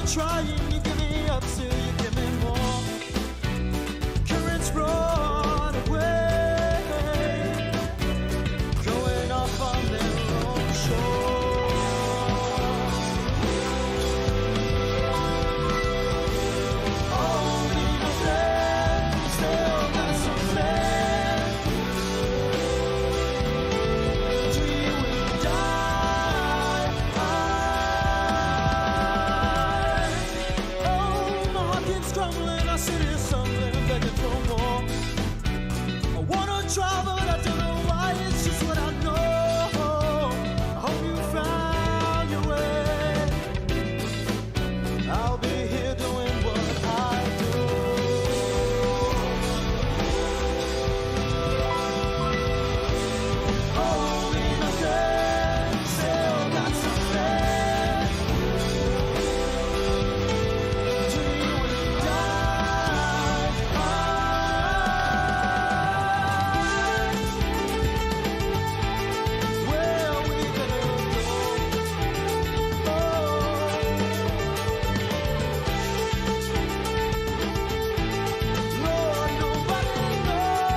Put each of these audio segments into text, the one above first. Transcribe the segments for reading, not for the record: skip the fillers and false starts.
trying, you give me up, still you give me more. Currents run away, going off on their own shore. Only the flame still got some flame. Dream will die. Oh, my heart keeps crumbling. I sit here stumbling, begging for more. I wanna try, but I don't know why. It's just what I know. I hope you found your way. I'll be here doing what I do. Only the flame still got some flame. Dream will die. Where we gonna go? Lord, nobody knows.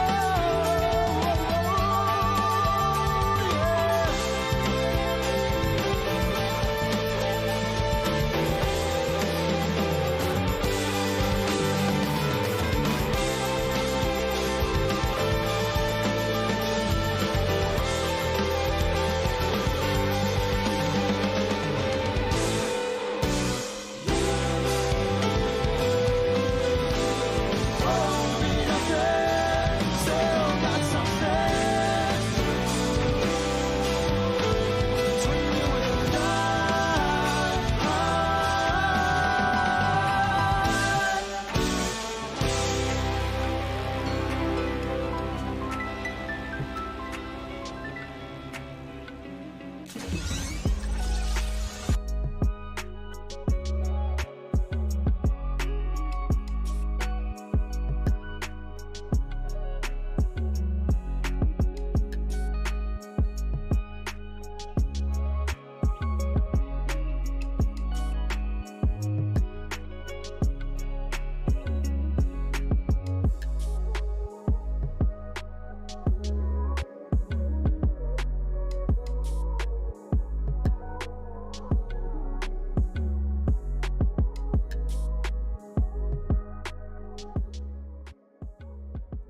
Only the flame still got some flame. Dream will die.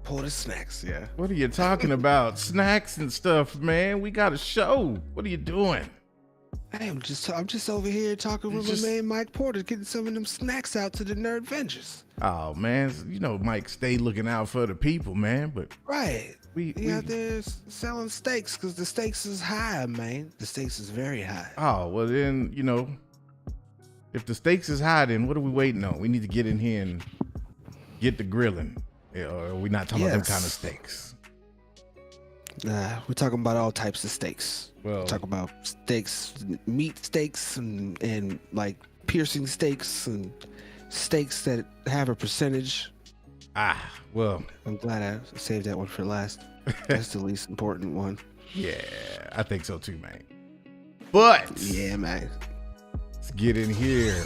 Pull the snacks, yeah. What are you talking about? Snacks and stuff, man. We got a show. What are you doing? Hey, I'm just over here talking with Just- my man Mike Porter, getting some of them snacks out to the Nerdvengers. Oh man, you know Mike stay looking out for the people, man. But Right. we He out there selling steaks because the stakes is high, man. The stakes is very high. oh well, then you know, if the stakes is high, then what are we waiting on? We need to get in here and get the grilling. Yeah, or are we not talking about them Yes. kind of steaks? Nah, we're talking about all types of steaks. Well, Talk about steaks, meat steaks, and like piercing steaks and steaks that have a percentage. well, I'm glad I saved that one for last. That's the least important one. yeah, I think so too, man. But Yeah, man. let's get in here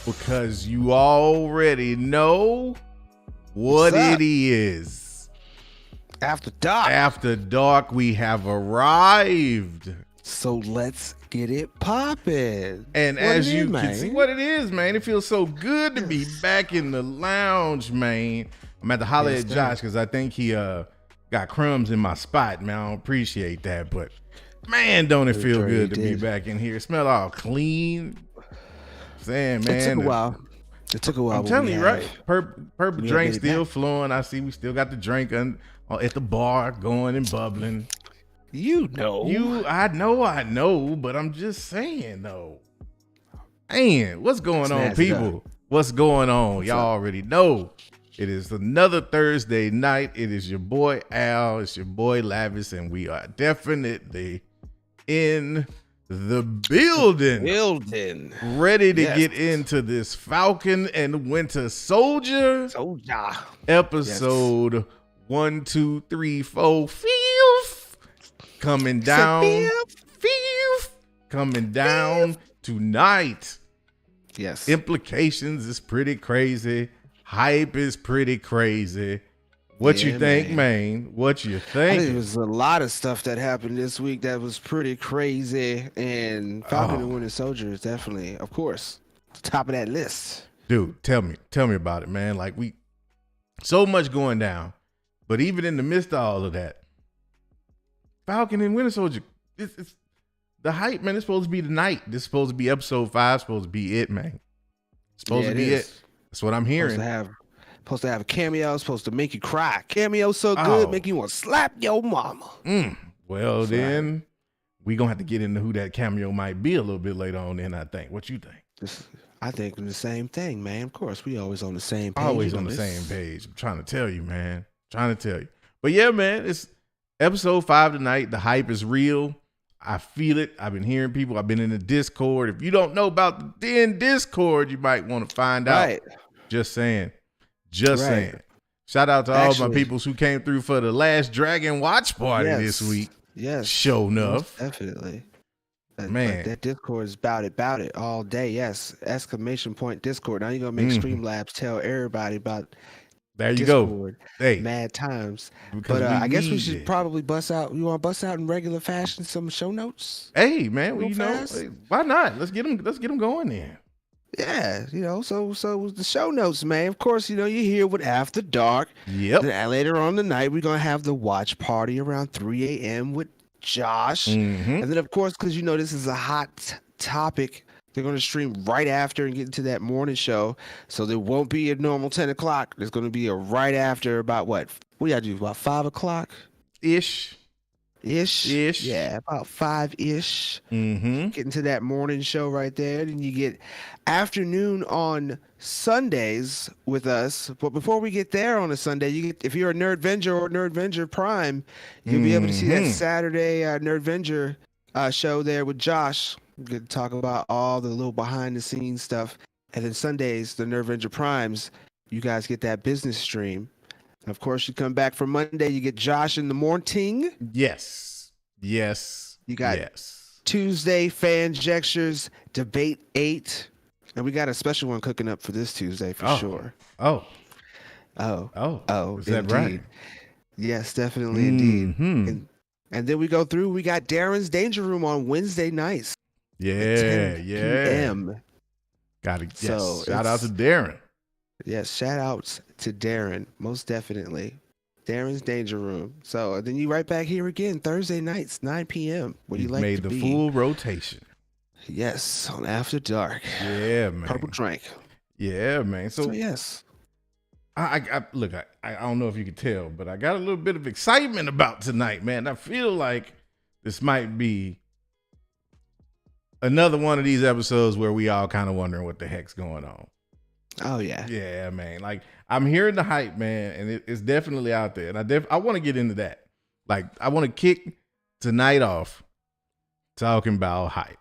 because you already know what What's up? it is. After dark. After dark, we have arrived. So let's get it poppin'. And What as it you is, can man. see what it is, man, it feels so good to be back in the lounge, man. I'm at to holler Yes, at sir. Josh because I think he got crumbs in my spot, man. I don't appreciate that, but man, don't it feel sure good he to be did. back in here. It smell all clean. Saying, man. It took a while. It took a while. I'm but telling we you, had right? it. Purple We drink made it still back. flowing. I see we still got the drink at the bar going and bubbling. You know. I know, but I'm just saying though. Man, what's going on, Snazz it people? up. What's going on? What's Y'all up? already know. It is another Thursday night. It is your boy Al. It's your boy Lavis, and we are definitely in the building. Ready to Yes. get into this Falcon and Winter Soldier Soldier. episode 1, 2, 3, 4, 5. Coming down. Coming down tonight. Yes. Implications is pretty crazy. Hype is pretty crazy. What you think, Mayne? What you think? I think there was a lot of stuff that happened this week that was pretty crazy, and Falcon and Winter Soldier is definitely, of course, top of that list. Dude, tell me about it, man. Like so much going down, but even in the midst of all of that, Falcon and Winter Soldier, it's the hype, man. It's supposed to be tonight. This is supposed to be episode 5. Supposed to be it, man. It's supposed to be it. That's what I'm hearing. Supposed to have a cameo. Supposed to make you cry. Cameo so good, make you want to slap your mama. Well, then we gonna have to get into who that cameo might be a little bit later on. Then I think. What you think? I think the same thing, man. Of course, we always on the same page. Always on the same page. I'm trying to tell you, man. Trying to tell you. But yeah, man, it's episode 5 tonight. The hype is real. I feel it. I've been hearing people. I've been in the Discord. If you don't know about the Discord, you might want to find out. Just saying. Saying. Shout out to all my peoples who came through for the last Dragon Watch Party this week. Yes. Show enough. Definitely. Man. That Discord is about it all day. Yes. Exclamation point Discord. Now you're going to make Streamlabs tell everybody about there you Discord. Go. Hey. Mad times. But I guess we should probably bust out. You want to bust out in regular fashion some show notes? Hey, man. Well, why not? Let's get them going then. Yeah, so the show notes, man. Of course, you hear what After Dark. Yep. Then later on the night, we're gonna have the watch party around 3 a.m. with Josh, and then of course, because this is a hot topic, they're gonna stream right after and get into that morning show. So there won't be a normal 10 o'clock. There's gonna be a right after about what we gotta do about 5 o'clock ish. Yeah, about 5-ish. Get into that morning show right there. Then you get afternoon on Sundays with us. But before we get there on a Sunday, if you're a Nerdvenger or Nerdvenger Prime, you'll be able to see that Saturday Nerdvenger show there with Josh. We get to talk about all the little behind the scenes stuff. And then Sundays, the Nerdvenger Primes, you guys get that business stream. Of course, you come back for Monday, you get Josh in the morning. Yes. You got Tuesday, Fan Gestures, Debate 8. And we got a special one cooking up for this Tuesday for sure. Oh. Is that indeed. right? Yes, definitely indeed. And then we go through, we got Darren's Danger Room on Wednesday nights. Yeah. 10 p.m. Shout out to Darren. Yes, shout outs to Darren, most definitely. Darren's Danger Room. So then you right back here again, Thursday nights, 9 p.m. What do you like made to the be? full rotation. Yes, on After Dark. Yeah, man. Purple Drink. Yeah, man. So yes. I look, I don't know if you can tell, but I got a little bit of excitement about tonight, man. I feel like this might be another one of these episodes where we all kind of wondering what the heck's going on. Oh yeah. Yeah, man. Like I'm hearing the hype, man, and it's definitely out there. And I want to get into that. Like I want to kick tonight off talking about hype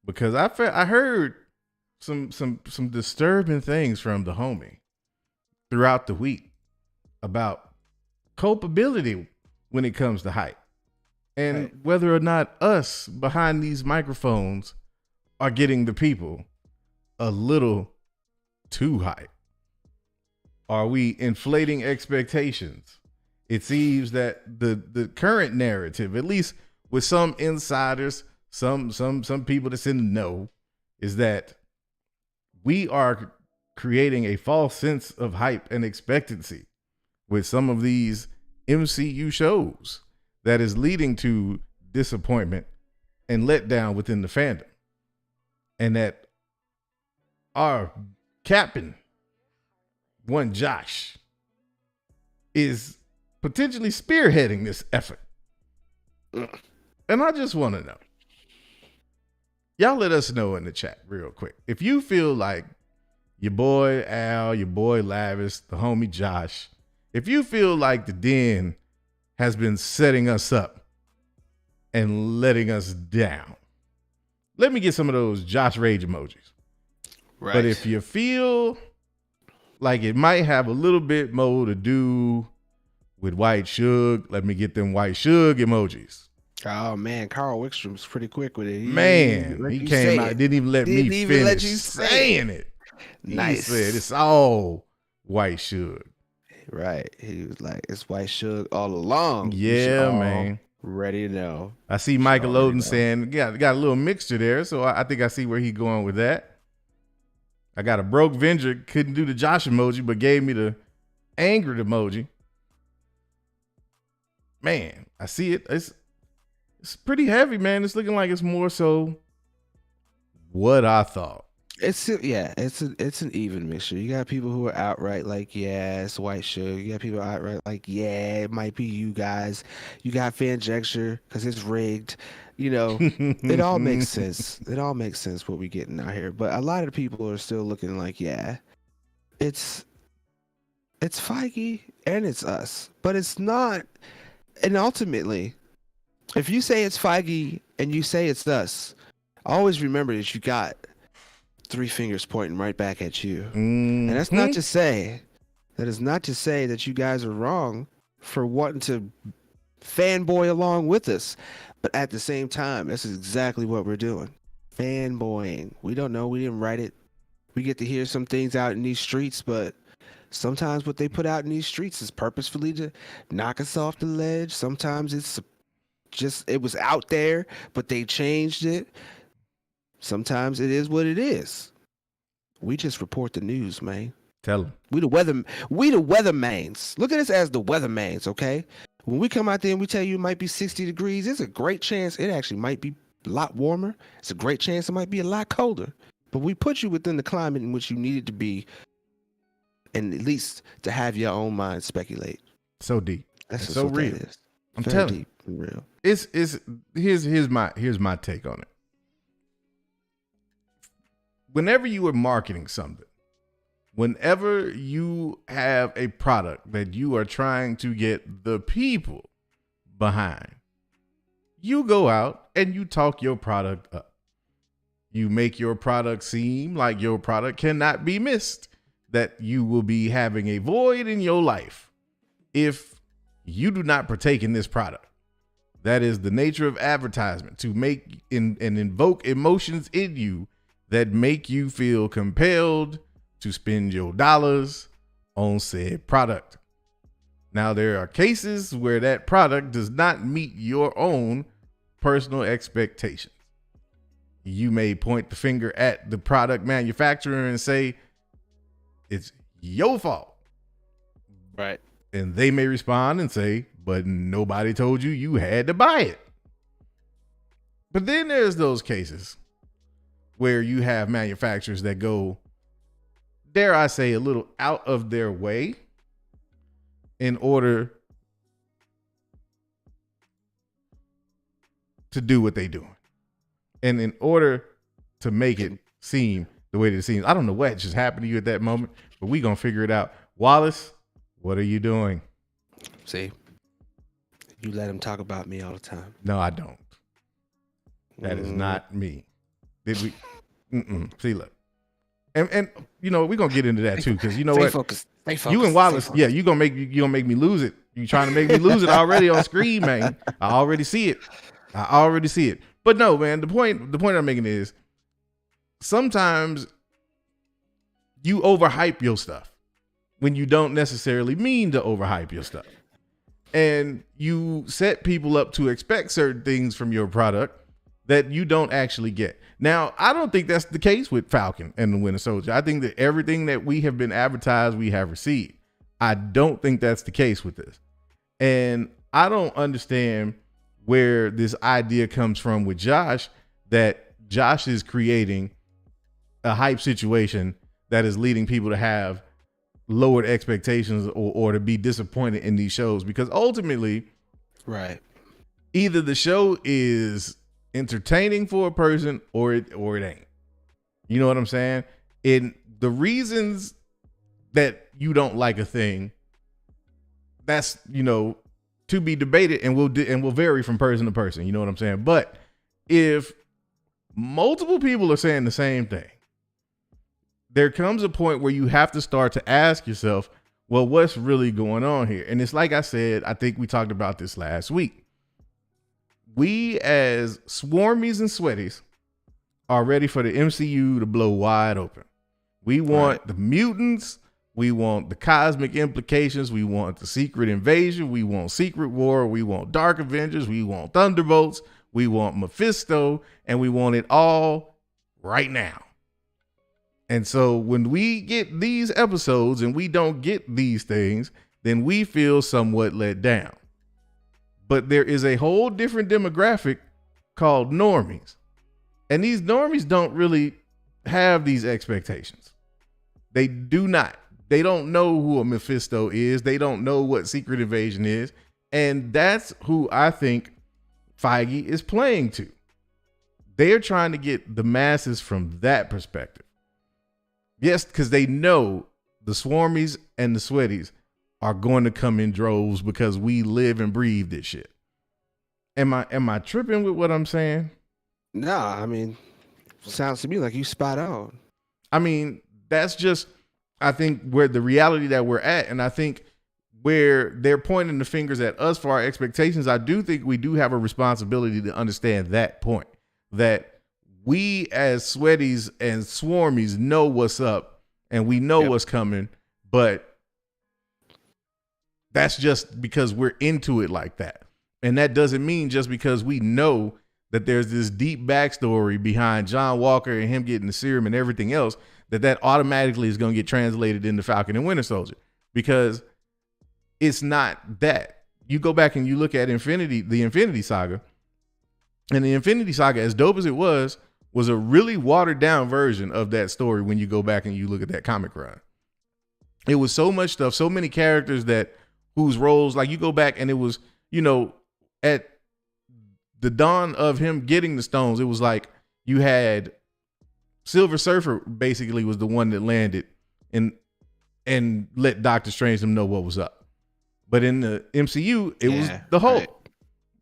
because I heard some disturbing things from the homie throughout the week about culpability when it comes to hype and whether or not us behind these microphones are getting the people a little too hype. Are we inflating expectations? It seems that the current narrative, at least with some insiders, some people that's in the know, is that we are creating a false sense of hype and expectancy with some of these MCU shows that is leading to disappointment and letdown within the fandom. And that our captain, one Josh, is potentially spearheading this effort. And I just want to know, y'all let us know in the chat real quick. If you feel like your boy Al, your boy Lavis, the homie Josh, if you feel like the Den has been setting us up and letting us down, let me get some of those Josh Rage emojis. Right. But if you feel like it might have a little bit more to do with White Suge, let me get them White Suge emojis. Oh man, Carl Wickstrom's pretty quick with it. He came out, didn't even let me finish saying it. Nice. He said it's all white sugar. Right. He was like, it's white sugar all along. Yeah, man. Ready to know. I see Michael Oden saying, got a little mixture there, so I think I see where he's going with that. I got a broke Venger, couldn't do the Josh emoji, but gave me the angered emoji. Man, I see it. It's pretty heavy, man. It's looking like it's more so what I thought. It's an even mixture. You got people who are outright like, yeah, it's white sugar. You got people outright like, yeah, it might be you guys. You got fanjecture because it's rigged. You know, it all makes sense. It all makes sense what we getting out here. But a lot of people are still looking like, yeah, it's FEIGE and it's us, but it's not. And ultimately, if you say it's FEIGE and you say it's us, always remember that you got 3 fingers pointing right back at you. And that's not to say, that you guys are wrong for wanting to fanboy along with us. But at the same time, this is exactly what we're doing. Fanboying. We don't know. We didn't write it. We get to hear some things out in these streets, but sometimes what they put out in these streets is purposefully to knock us off the ledge. Sometimes it's just, it was out there, but they changed it. Sometimes it is what it is. We just report the news, man. Tell them. We the weathermains. Look at us as the weathermains, okay? When we come out there and we tell you it might be 60 degrees, there's a great chance it actually might be a lot warmer. It's a great chance it might be a lot colder. But we put you within the climate in which you needed to be, and at least to have your own mind speculate. So deep. That's so real. That is. I'm Very telling deep and real. Here's my take on it. Whenever you are marketing something, whenever you have a product that you are trying to get the people behind, you go out and you talk your product up. You make your product seem like your product cannot be missed, that you will be having a void in your life if you do not partake in this product. That is the nature of advertisement, to make and invoke emotions in you that make you feel compelled to spend your dollars on said product. Now, there are cases where that product does not meet your own personal expectations. You may point the finger at the product manufacturer and say, it's your fault. Right. And they may respond and say, but nobody told you you had to buy it. But then there's those cases where you have manufacturers that go, dare I say, a little out of their way in order to do what they're doing. And in order to make it seem the way that it seems. I don't know what just happened to you at that moment, but we're going to figure it out. Wallace, what are you doing? See, you let him talk about me all the time. No, I don't. That is not me. Did we? See, look. And you know, we're going to get into that too, because you know what? Stay focused. You and Wallace, yeah, you're going to make me lose it. You trying to make me lose it already on screen, man. I already see it. But no, man, the point I'm making is sometimes you overhype your stuff when you don't necessarily mean to overhype your stuff. And you set people up to expect certain things from your product that you don't actually get. Now, I don't think that's the case with Falcon and the Winter Soldier. I think that everything that we have been advertised, we have received. I don't think that's the case with this. And I don't understand where this idea comes from with Josh, that Josh is creating a hype situation that is leading people to have lowered expectations or to be disappointed in these shows, because ultimately, right, either the show is entertaining for a person or it ain't. You know what I'm saying? And the reasons that you don't like a thing, that's, you know, to be debated and will vary from person to person. You know what I'm saying? But if multiple people are saying the same thing, there comes a point where you have to start to ask yourself, well, what's really going on here? And it's like I said, I think we talked about this last week. we as swarmies and sweaties are ready for the MCU to blow wide open. We want the mutants. We want the cosmic implications. We want the secret invasion. We want Secret War. We want Dark Avengers. We want Thunderbolts. We want Mephisto. And we want it all right now. And so when we get these episodes and we don't get these things, then we feel somewhat let down. But there is a whole different demographic called normies. And these normies don't really have these expectations. They do not. They don't know who a Mephisto is. They don't know what Secret Invasion is. And that's who I think Feige is playing to. They're trying to get the masses from that perspective. Yes, because they know the swarmies and the sweaties are going to come in droves because we live and breathe this shit. Am I tripping with what I'm saying? No, I mean, sounds to me like you spot on. I mean, that's just, I think, where the reality that we're at. And I think where they're pointing the fingers at us for our expectations, I do think we do have a responsibility to understand that point, that we as sweaties and swarmies know what's up and we know what's coming, but that's just because we're into it like that. And that doesn't mean just because we know that there's this deep backstory behind John Walker and him getting the serum and everything else, that automatically is going to get translated into Falcon and Winter Soldier, because it's not that. You go back and you look at the Infinity Saga, and the Infinity Saga, as dope as it was a really watered down version of that story when you go back and you look at that comic run. It was so much stuff, so many characters whose roles, like you go back and it was, at the dawn of him getting the stones, it was like you had Silver Surfer basically was the one that landed and let Doctor Strange know what was up. But in the MCU, it was the Hulk,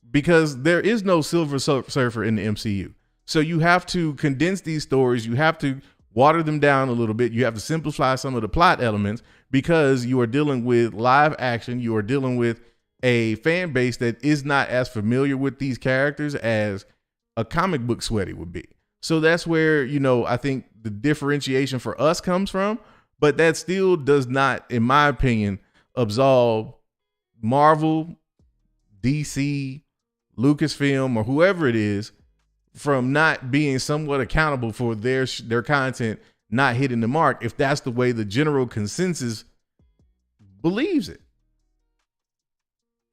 because there is no Silver Surfer in the MCU. So you have to condense these stories. You have to water them down a little bit. You have to simplify some of the plot elements because you are dealing with live action. You are dealing with a fan base that is not as familiar with these characters as a comic book sweaty would be. So that's where, I think the differentiation for us comes from, but that still does not, in my opinion, absolve Marvel, DC, Lucasfilm, or whoever it is from not being somewhat accountable for their content not hitting the mark, if that's the way the general consensus believes it.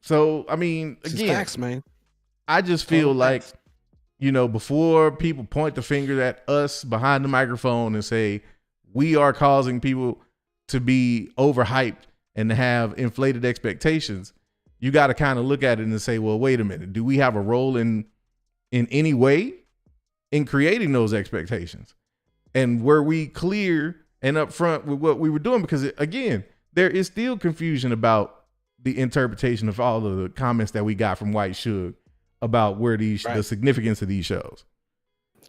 So, I mean, again, facts, man. I just feel like, before people point the finger at us behind the microphone and say we are causing people to be overhyped and to have inflated expectations, you got to kind of look at it and say, well, wait a minute. Do we have a role in any way in creating those expectations? And were we clear and upfront with what we were doing? Because again, there is still confusion about the interpretation of all of the comments that we got from White Suge about where the significance of these shows.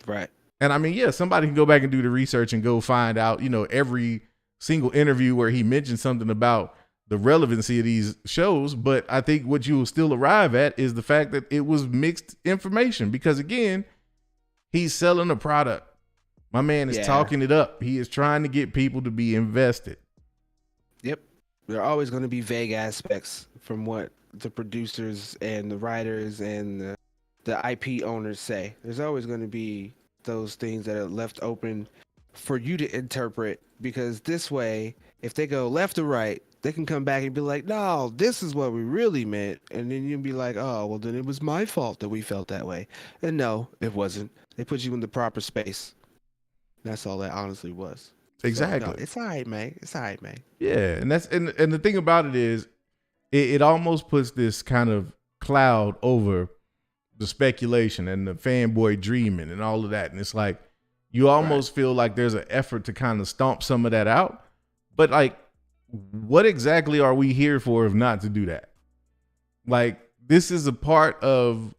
Right. And I mean, somebody can go back and do the research and go find out, every single interview where he mentioned something about the relevancy of these shows. But I think what you will still arrive at is the fact that it was mixed information, because again, he's selling a product. My man is talking it up. He is trying to get people to be invested. Yep. There are always going to be vague aspects from what the producers and the writers and the IP owners say. There's always going to be those things that are left open for you to interpret, because this way, if they go left or right, they can come back and be like, no, this is what we really meant. And then you'll be like, oh, well, then it was my fault that we felt that way. And no, it wasn't. They put you in the proper space. That's all that honestly was. Exactly. So, no, it's all right, man. It's all right, man. Yeah. And and the thing about it is, it almost puts this kind of cloud over the speculation and the fanboy dreaming and all of that. And it's like, you almost feel like there's an effort to kind of stomp some of that out. But like, what exactly are we here for if not to do that? Like, this is a part of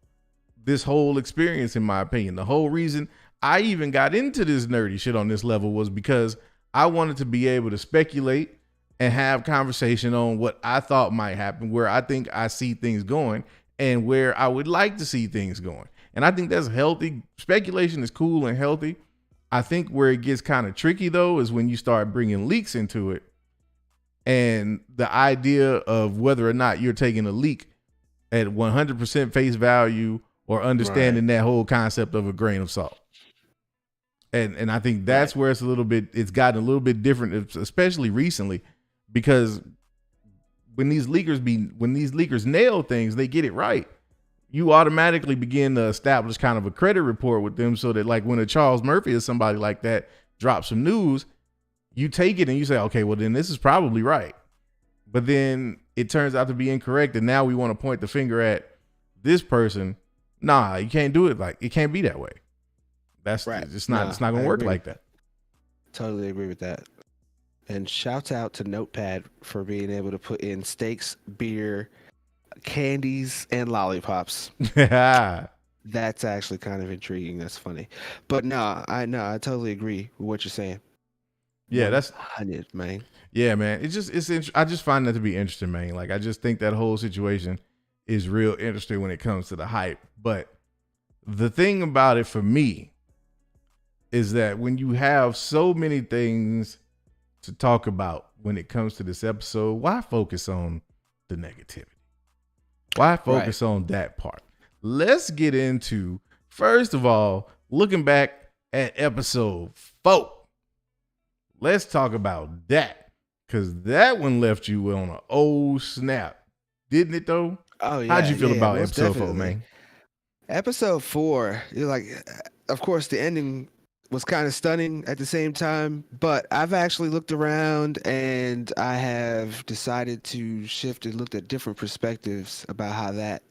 this whole experience, in my opinion. The whole reason I even got into this nerdy shit on this level was because I wanted to be able to speculate and have conversation on what I thought might happen, where I think I see things going. and where I would like to see things going. And I think that's healthy. Speculation is cool and healthy. I think where it gets kind of tricky, though, is when you start bringing leaks into it. And the idea of whether or not you're taking a leak at 100% face value or understanding that whole concept of a grain of salt. And I think that's where it's gotten a little bit different, especially recently, because when these leakers nail things, they get it right. You automatically begin to establish kind of a credit report with them, so that like when a Charles Murphy or somebody like that drops some news, you take it and you say, okay, well then this is probably right. But then it turns out to be incorrect, and now we want to point the finger at this person. Nah, you can't do it. Like, it can't be that way. That's right. It's not going to work like that. Totally agree with that. And shouts out to Notepad for being able to put in steaks, beer, candies, and lollipops. That's actually kind of intriguing. That's funny. But I totally agree with what you're saying. Yeah, that's 100, man. Yeah, man. I just find that to be interesting, man. Like, I just think that whole situation is real interesting when it comes to the hype. But the thing about it for me is that when you have so many things to talk about when it comes to this episode, why focus on the negativity? Why focus on that part? Let's get into, first of all, looking back at episode 4. Let's talk about that, because that one left you on an old snap, didn't it, though? Oh, yeah. How'd you feel about episode 4, man? Episode 4, you're like, of course, the ending was kind of stunning at the same time, but I've actually looked around and I have decided to shift and looked at different perspectives about how that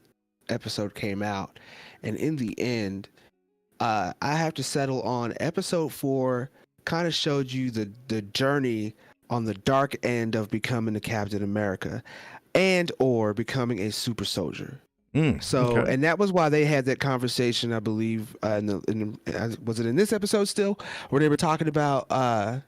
episode came out. And in the end, I have to settle on episode 4 kind of showed you the journey on the dark end of becoming a Captain America and or becoming a super soldier. And that was why they had that conversation, I believe, was it in this episode still, where they were talking about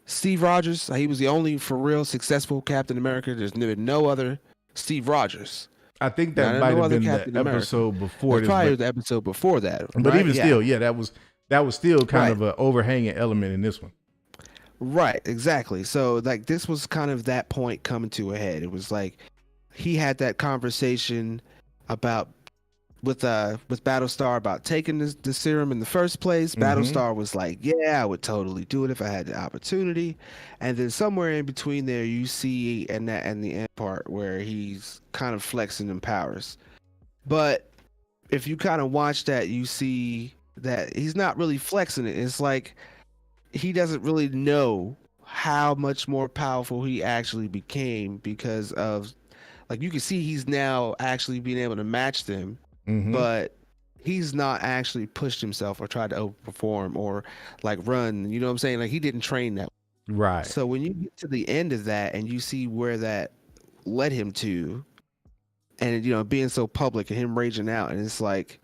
Steve Rogers? He was the only for real successful Captain America. There's no other Steve Rogers. I think that might have been the episode before this. Probably the episode before that. But even still, that was still kind of an overhanging element in this one. Right, exactly. So like this was kind of that point coming to a head. It was like he had that conversation about with Battlestar about taking the serum in the first place. Battlestar was like, yeah, I would totally do it if I had the opportunity. And then somewhere in between there, you see and the end part where he's kind of flexing them powers. But if you kind of watch that, you see that he's not really flexing it. It's like he doesn't really know how much more powerful he actually became because of, like, you can see he's now actually being able to match them, but he's not actually pushed himself or tried to overperform or like run. You know what I'm saying? Like, he didn't train that. Right. So when you get to the end of that and you see where that led him to, and being so public and him raging out, and it's like,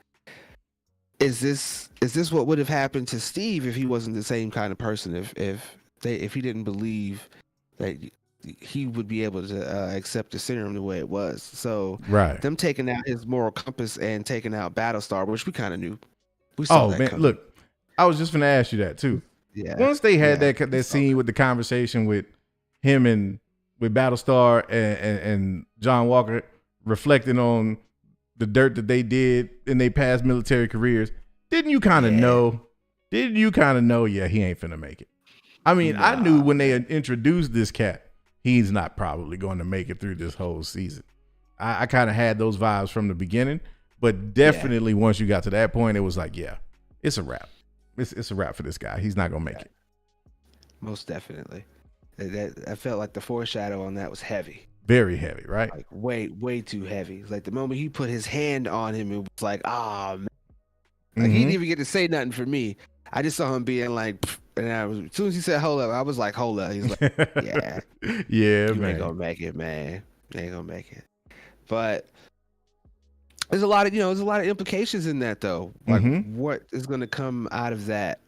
is this what would have happened to Steve if he wasn't the same kind of person? If he didn't believe that he would be able to accept the serum the way it was. So them taking out his moral compass and taking out Battlestar, which we kind of knew. We saw that coming. Look, I was just going to ask you that too. Yeah. Once they had that scene with the conversation with him and with Battlestar and John Walker reflecting on the dirt that they did in their past military careers, didn't you kind of know? Didn't you kind of know? Yeah, he ain't finna make it. I mean, I knew when they introduced this cat, he's not probably going to make it through this whole season. I kind of had those vibes from the beginning, but definitely once you got to that point, it was like, yeah, it's a wrap. It's a wrap for this guy. He's not going to make it. Most definitely. I felt like the foreshadow on that was heavy. Very heavy, right? Like way too heavy. Like the moment he put his hand on him, it was like, man. Like he didn't even get to say nothing for me. I just saw him being like, and as soon as he said hold up, I was like, hold up. He's like, yeah, yeah, you man, ain't gonna make it, man. You ain't gonna make it. But there's a lot of implications in that though. Like what is gonna come out of that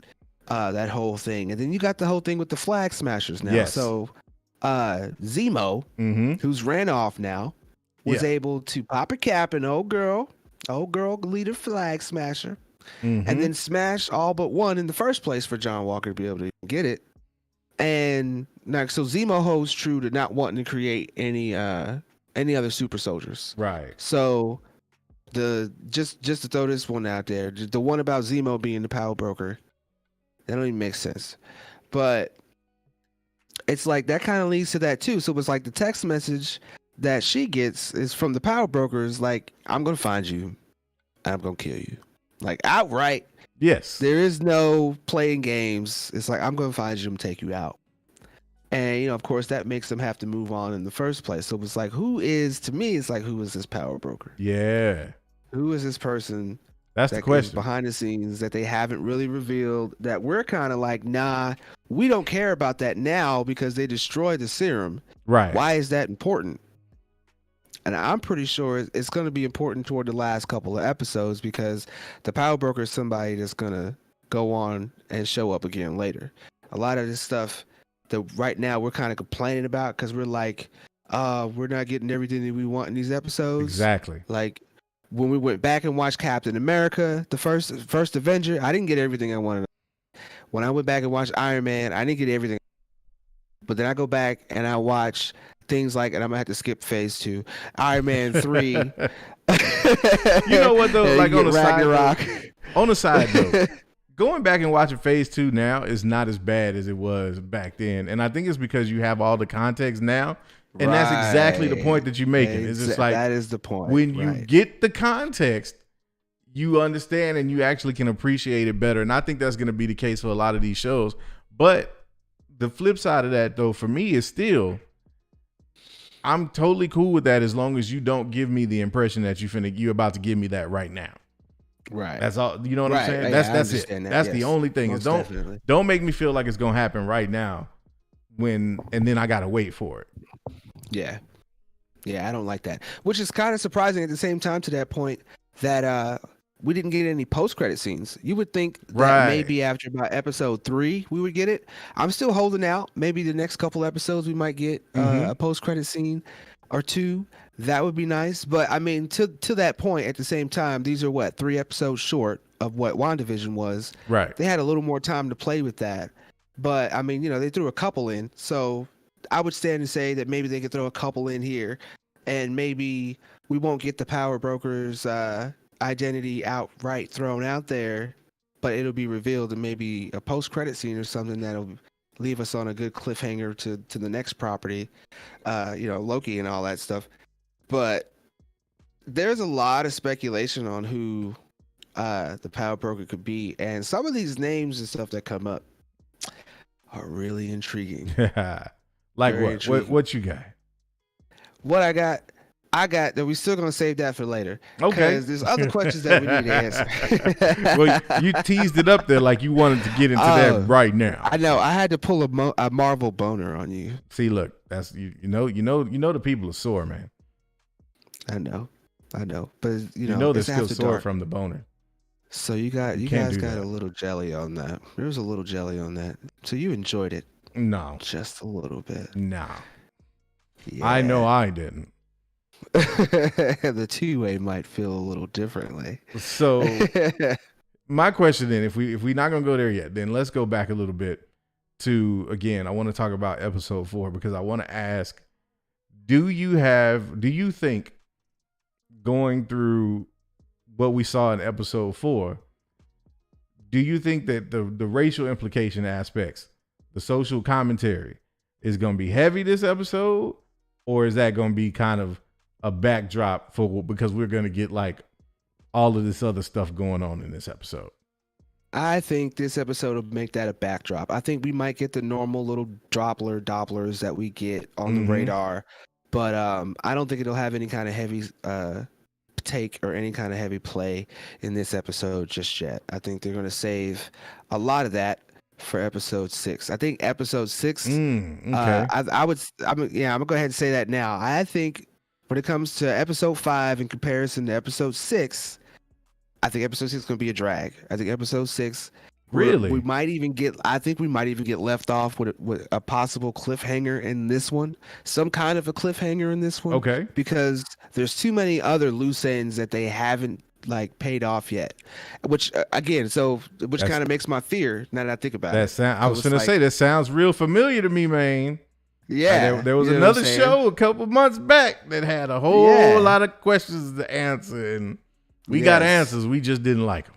that whole thing, and then you got the whole thing with the Flag Smashers now. Yes. So Zemo, who's ran off now, was able to pop a cap in old girl leader Flag Smasher, and then smash all but one in the first place for John Walker to be able to get it. And so Zemo holds true to not wanting to create any other super soldiers. Right. So just to throw this one out there, the one about Zemo being the power broker, that don't even make sense. But it's like that kind of leads to that too. So it's like the text message that she gets is from the power brokers, like, I'm gonna find you and I'm gonna kill you. Like outright. Yes. There is no playing games. It's like, I'm gonna find you and take you out. And of course that makes them have to move on in the first place. So it's like, who is this power broker? Yeah. Who is this person? That's the question. Behind the scenes that they haven't really revealed, that we're kind of like, nah, we don't care about that now because they destroyed the serum. Right. Why is that important? And I'm pretty sure it's going to be important toward the last couple of episodes because the power broker is somebody that's going to go on and show up again later. A lot of this stuff that right now we're kind of complaining about because we're like, we're not getting everything that we want in these episodes. Exactly. Like, when we went back and watched Captain America, the first Avenger, I didn't get everything I wanted. When I went back and watched Iron Man, I didn't get everything. But then I go back and I watch things like, and I'm gonna have to skip phase 2, Iron Man 3. You know what though? Like on the side though, going back and watching phase 2 now is not as bad as it was back then. And I think it's because you have all the context now. And that's exactly the point that you're making. It's just like, that is the point. When you get the context, you understand and you actually can appreciate it better. And I think that's going to be the case for a lot of these shows. But the flip side of that, though, for me is still, I'm totally cool with that as long as you don't give me the impression that you're about to give me that right now. Right. That's all. You know what I'm saying? That's it. That's the only thing. Is don't make me feel like it's going to happen right now and then I got to wait for it. Yeah, I don't like that. Which is kind of surprising at the same time to that point that we didn't get any post-credit scenes. You would think that maybe after about episode 3 we would get it. I'm still holding out. Maybe the next couple episodes we might get a post-credit scene or 2. That would be nice. But I mean, to that point, at the same time, these are 3 episodes short of what WandaVision was. Right. They had a little more time to play with that. But I mean, they threw a couple in, so I would stand and say that maybe they could throw a couple in here and maybe we won't get the power broker's identity outright thrown out there, but it'll be revealed in maybe a post-credit scene or something that'll leave us on a good cliffhanger to the next property, Loki and all that stuff. But there's a lot of speculation on who the power broker could be. And some of these names and stuff that come up are really intriguing. Like what you got? What I got that we're still gonna save that for later. Okay. Because there's other questions that we need to answer. Well, you teased it up there like you wanted to get into that right now. I know. I had to pull a Marvel boner on you. See, look, that's you know the people are sore, man. I know. But they're still sore from the boner. So you guys got a little jelly on that. There was a little jelly on that. So you enjoyed it. No. Just a little bit. No. Yeah. I know I didn't. The two-way might feel a little differently. So my question then, if we're not gonna go there yet, then let's go back a little bit to, again, I want to talk about episode 4 because I want to ask, do you think going through what we saw in episode 4, do you think that the racial implication aspects, the social commentary, is going to be heavy this episode, or is that going to be kind of a backdrop because we're going to get like all of this other stuff going on in this episode? I think this episode will make that a backdrop. I think we might get the normal little Dopplers that we get on the radar, but I don't think it'll have any kind of heavy take or any kind of heavy play in this episode just yet. I think they're going to save a lot of that for episode 6. I think episode 6. I'm gonna go ahead and say that now. I think when it comes to episode 5 in comparison to episode 6, I think episode 6 is going to be a drag. I think episode 6, really, we might even get left off with a possible cliffhanger in this one, some kind of a cliffhanger in this one. Okay, because there's too many other loose ends that they haven't like paid off yet, which again, which kind of makes my fear now that I think about it. I was gonna say that sounds real familiar to me, Mayne. Yeah, there was another show a couple months back that had a whole lot of questions to answer, and we got answers. We just didn't like them.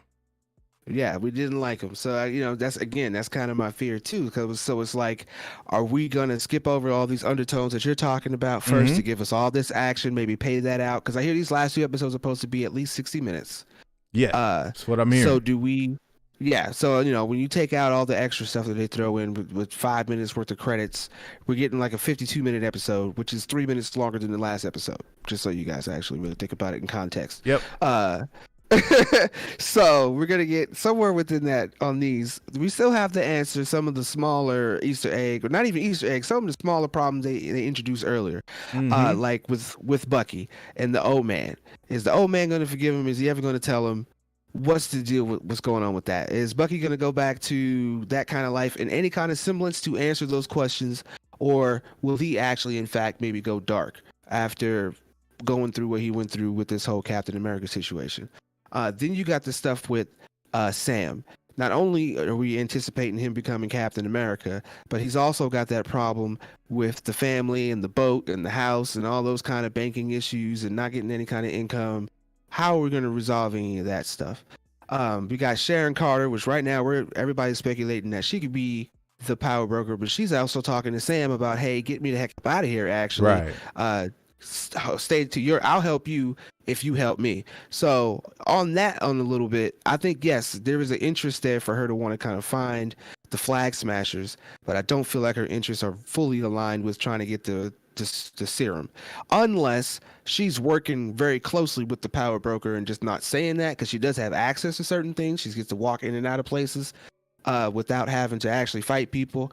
Yeah, we didn't like them. So, that's kind of my fear too. So it's like, are we going to skip over all these undertones that you're talking about first to give us all this action, maybe pay that out? Because I hear these last 2 episodes are supposed to be at least 60 minutes. Yeah, that's what I'm hearing. So do we, so, when you take out all the extra stuff that they throw in with 5 minutes worth of credits, we're getting like a 52-minute episode, which is 3 minutes longer than the last episode, just so you guys actually really think about it in context. Yep. So we're gonna get somewhere within that on these. We still have to answer some of the smaller Easter egg, or not even Easter egg, some of the smaller problems they introduced earlier, like with Bucky and the old man. Is the old man gonna forgive him? Is he ever gonna tell him? What's the deal with what's going on with that? Is Bucky gonna go back to that kind of life in any kind of semblance to answer those questions, or will he actually, in fact, maybe go dark after going through what he went through with this whole Captain America situation? Then you got the stuff with Sam. Not only are we anticipating him becoming Captain America, but he's also got that problem with the family and the boat and the house and all those kind of banking issues and not getting any kind of income. How are we going to resolve any of that stuff? We got Sharon Carter, which right now everybody's speculating that she could be the power broker, but she's also talking to Sam about, hey, get me the heck out of here, actually. Right. Stay to I'll help you if you help me. So on a little bit, I think, yes, there is an interest there for her to want to kind of find the Flag Smashers, but I don't feel like her interests are fully aligned with trying to get the serum, unless she's working very closely with the power broker and just not saying that, because she does have access to certain things. She gets to walk in and out of places without having to actually fight people.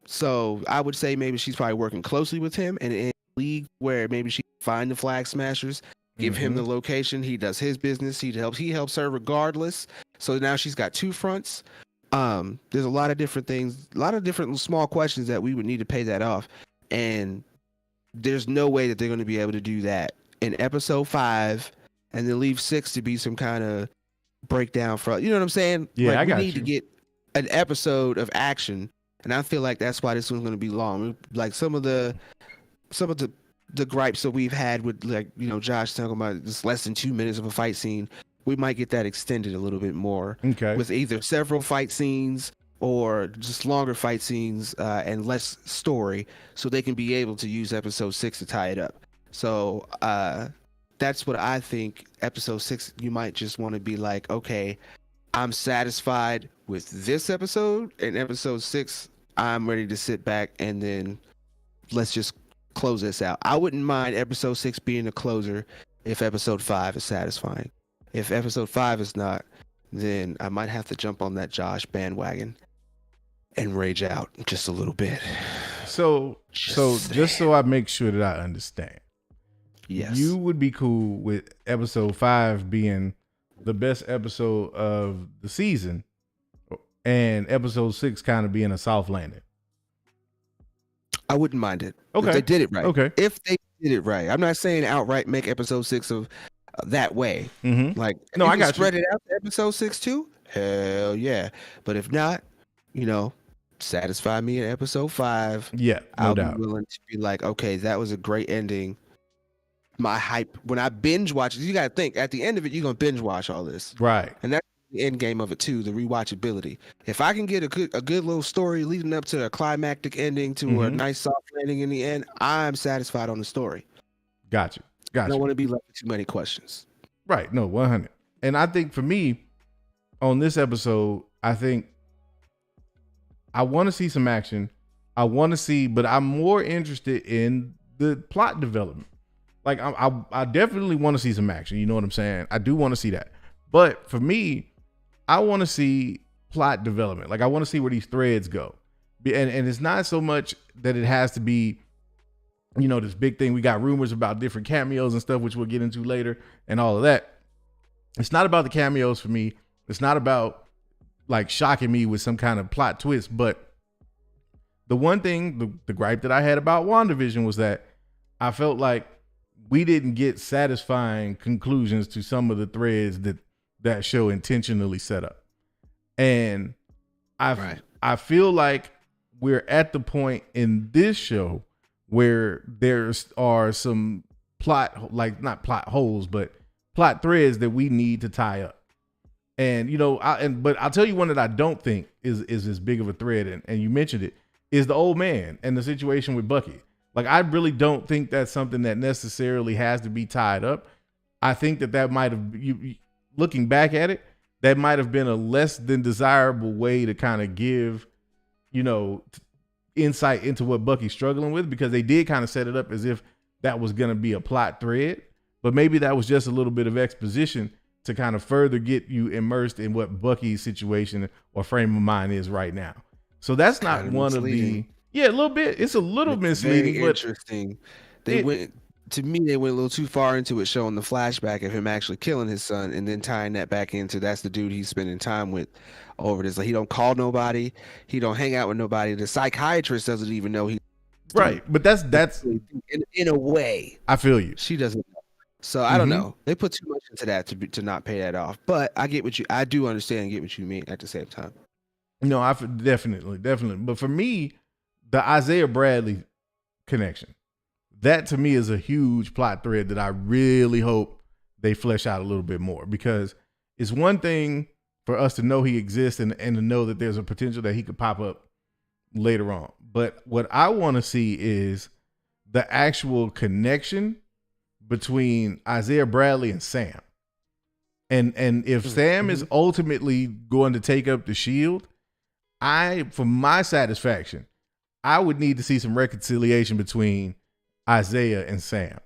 So I would say maybe she's probably working closely with him, and in a league where maybe she can find the Flag Smashers, give him the location, he does his business, he helps her regardless. So now she's got 2 fronts. There's a lot of different things, a lot of different small questions that we would need to pay that off, and there's no way that they're going to be able to do that in episode 5 and then leave 6 to be some kind of breakdown for, you know what I'm saying? Yeah, like, we need to get an episode of action, and I feel like that's why this one's going to be long. Like some of the gripes that we've had with, like, Josh talking about this less than 2 minutes of a fight scene, we might get that extended a little bit more. Okay. With either several fight scenes or just longer fight scenes and less story, so they can be able to use episode 6 to tie it up. So that's what I think. Episode 6, you might just want to be like, okay, I'm satisfied with this episode, and episode 6, I'm ready to sit back and then let's just close this out. I wouldn't mind episode 6 being a closer if episode 5 is satisfying. If episode 5 is not, then I might have to jump on that Josh bandwagon and rage out just a little bit. So just so I make sure that I understand. Yes. You would be cool with episode 5 being the best episode of the season and episode 6 kind of being a soft landing. I wouldn't mind it. Okay. If they did it right. Okay. If they did it right. I'm not saying outright make episode 6 of that way. Mm-hmm. Like, no, I got spread it out to episode 6 too. Hell yeah. But if not, satisfy me in episode 5. Yeah, I'll doubt. be willing to be like, okay, that was a great ending. My hype when I binge watch it, you got to think at the end of it, you're gonna binge watch all this, right? And that's the end game of it too, the rewatchability. If I can get a good little story leading up to a climactic ending to a nice soft landing in the end, I'm satisfied on the story. Gotcha. I don't want to be left with too many questions. Right. No, 100. And I think for me, on this episode, I think I want to see some action. But I'm more interested in the plot development. Like I definitely want to see some action. You know what I'm saying? I do want to see that. But for me, I want to see plot development. Like I want to see where these threads go. And it's not so much that it has to be, this big thing. We got rumors about different cameos and stuff, which we'll get into later and all of that. It's not about the cameos for me. It's not about like shocking me with some kind of plot twist. But the one thing, the gripe that I had about WandaVision was that I felt like we didn't get satisfying conclusions to some of the threads that show intentionally set up. And I feel like we're at the point in this show where are some plot, like not plot holes, but plot threads that we need to tie up. And, you know, but I'll tell you one that I don't think is as big of a thread, and you mentioned it, is the old man and the situation with Bucky. Like, I really don't think that's something that necessarily has to be tied up. I think that might have, looking back at it, that might have been a less than desirable way to kind of give, you know, insight into what Bucky's struggling with, because they did kind of set it up as if that was going to be a plot thread. But maybe that was just a little bit of exposition to kind of further get you immersed in what Bucky's situation or frame of mind is right now. So that's not one of the, a little bit. It's a little misleading, but interesting. They went a little too far into it, showing the flashback of him actually killing his son and then tying that back into that's the dude he's spending time with over this. Like, he don't call nobody. He don't hang out with nobody. The psychiatrist doesn't even know he. Right. But that's in a way. I feel you. She doesn't. So I don't know. They put too much into that to not pay that off. But I do understand and get what you mean at the same time. No, I definitely. But for me, the Isaiah Bradley connection, that to me is a huge plot thread that I really hope they flesh out a little bit more, because it's one thing for us to know he exists and to know that there's a potential that he could pop up later on. But what I want to see is the actual connection between Isaiah Bradley and Sam. And if Sam is ultimately going to take up the shield, for my satisfaction, I would need to see some reconciliation between Isaiah and Sam.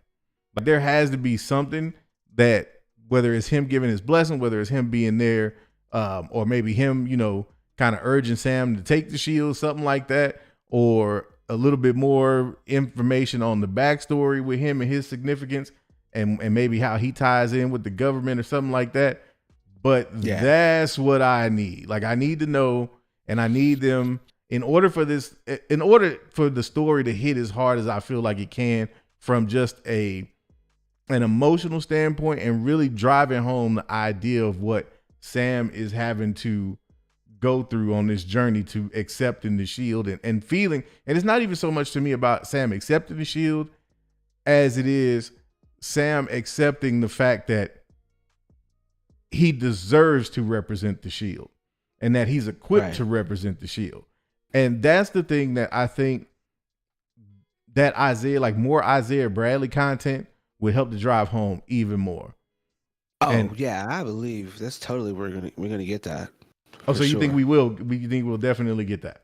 Like, there has to be something that, whether it's him giving his blessing, whether it's him being there, or maybe him, you know, kind of urging Sam to take the shield, something like that, or a little bit more information on the backstory with him and his significance, and maybe how he ties in with the government or something like that. But that's what I need. Like, I need to know, and I need them in order for the story to hit as hard as I feel like it can, from just an emotional standpoint, and really driving home the idea of what Sam is having to go through on this journey to accepting the shield and feeling. And it's not even so much to me about Sam accepting the shield as it is Sam accepting the fact that he deserves to represent the shield and that he's equipped to represent the shield. And that's the thing that I think that more Isaiah Bradley content would help to drive home even more. I believe that's totally we're gonna get that. Oh, so you think we will? You think we'll definitely get that?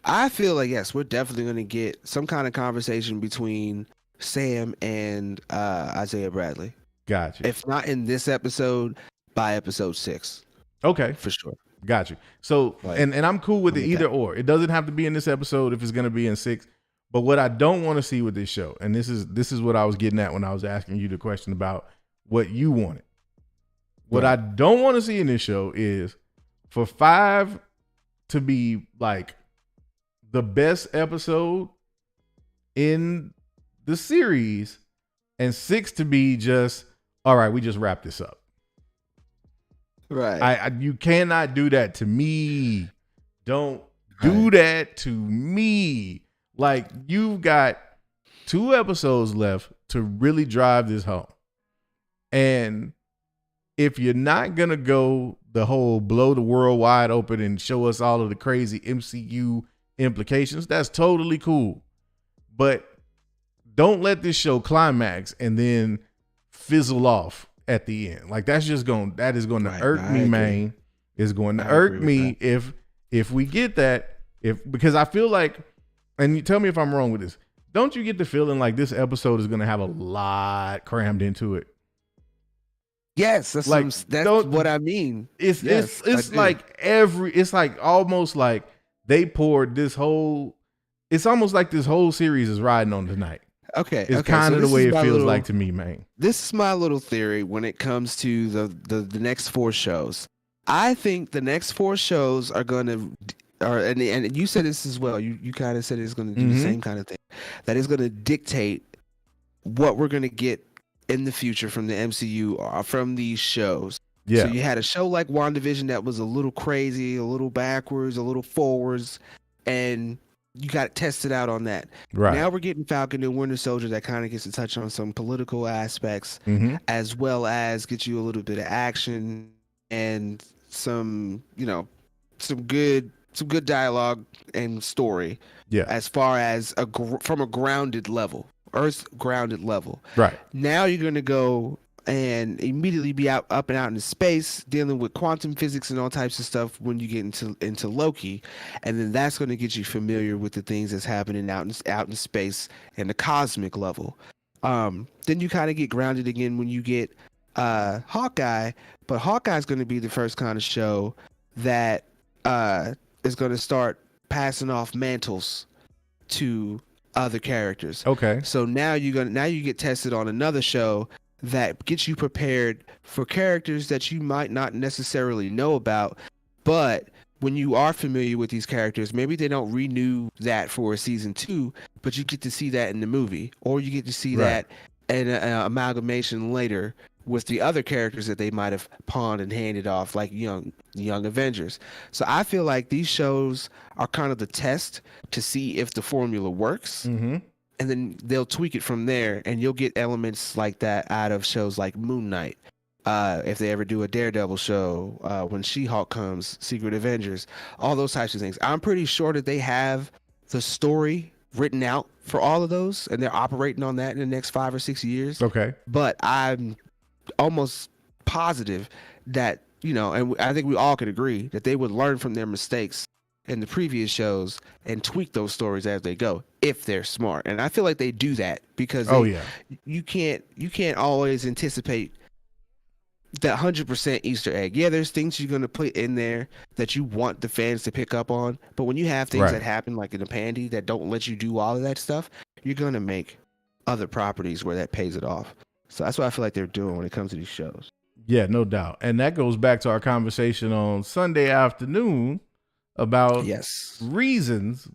I feel like yes, we're definitely gonna get some kind of conversation between Sam and Isaiah Bradley. Gotcha. If not in this episode, by episode 6. Okay, for sure. Got you. So, and I'm cool with it either or. It doesn't have to be in this episode if it's going to be in 6. But what I don't want to see with this show, and this is what I was getting at when I was asking you the question about what you wanted. What I don't want to see in this show is for 5 to be like the best episode in the series, and 6 to be just, all right, we just wrap this up. Right. You cannot do that to me. Don't do that to me. Like, you've got 2 episodes left to really drive this home. And if you're not going to go the whole blow the world wide open and show us all of the crazy MCU implications, that's totally cool. But don't let this show climax and then fizzle off at the end. Like, that is going to irk me, Mayne. It's going to irk me if we get that, because I feel like, and you tell me if I'm wrong with this, don't you get the feeling like this episode is going to have a lot crammed into it? Yes, that's what I mean. It's like almost like they poured this whole, it's almost like this whole series is riding on tonight. Okay. It's kind of the way it feels like to me, man. This is my little theory when it comes to the next 4 shows. I think the next 4 shows are going to, and you said this as well. You kind of said it's going to do the same kind of thing. That is going to dictate what we're gonna get in the future from the MCU or from these shows. Yeah. So you had a show like WandaVision that was a little crazy, a little backwards, a little forwards, and you got tested out on that. Right. Now we're getting Falcon and Winter Soldier that kind of gets to touch on some political aspects, as well as get you a little bit of action and some, you know, some good dialogue and story. Yeah. As far as from a grounded level, Earth's grounded level. Right. Now you're gonna go and immediately be up and out in space, dealing with quantum physics and all types of stuff when you get into Loki, and then that's going to get you familiar with the things that's happening out in space and the cosmic level. Then you kind of get grounded again when you get Hawkeye, but Hawkeye's going to be the first kind of show that is going to start passing off mantles to other characters. Okay. So now you get tested on another show that gets you prepared for characters that you might not necessarily know about, but when you are familiar with these characters, maybe they don't renew that for a season 2, but you get to see that in the movie, or you get to see that in an amalgamation later with the other characters that they might have pawned and handed off, like young Avengers. So I feel like these shows are kind of the test to see if the formula works. And then they'll tweak it from there, and you'll get elements like that out of shows like Moon Knight. If they ever do a Daredevil show, when She-Hulk comes, Secret Avengers, all those types of things. I'm pretty sure that they have the story written out for all of those, and they're operating on that in the next 5 or 6 years. Okay. But I'm almost positive that, you know, and I think we all could agree that they would learn from their mistakes in the previous shows and tweak those stories as they go, if they're smart. And I feel like they do that because you can't always anticipate that 100% Easter egg. Yeah, there's things you're going to put in there that you want the fans to pick up on, but when you have things that happen like in the Pandy that don't let you do all of that stuff, you're going to make other properties where that pays it off. So that's what I feel like they're doing when it comes to these shows. Yeah, no doubt. And that goes back to our conversation on Sunday afternoon about reasons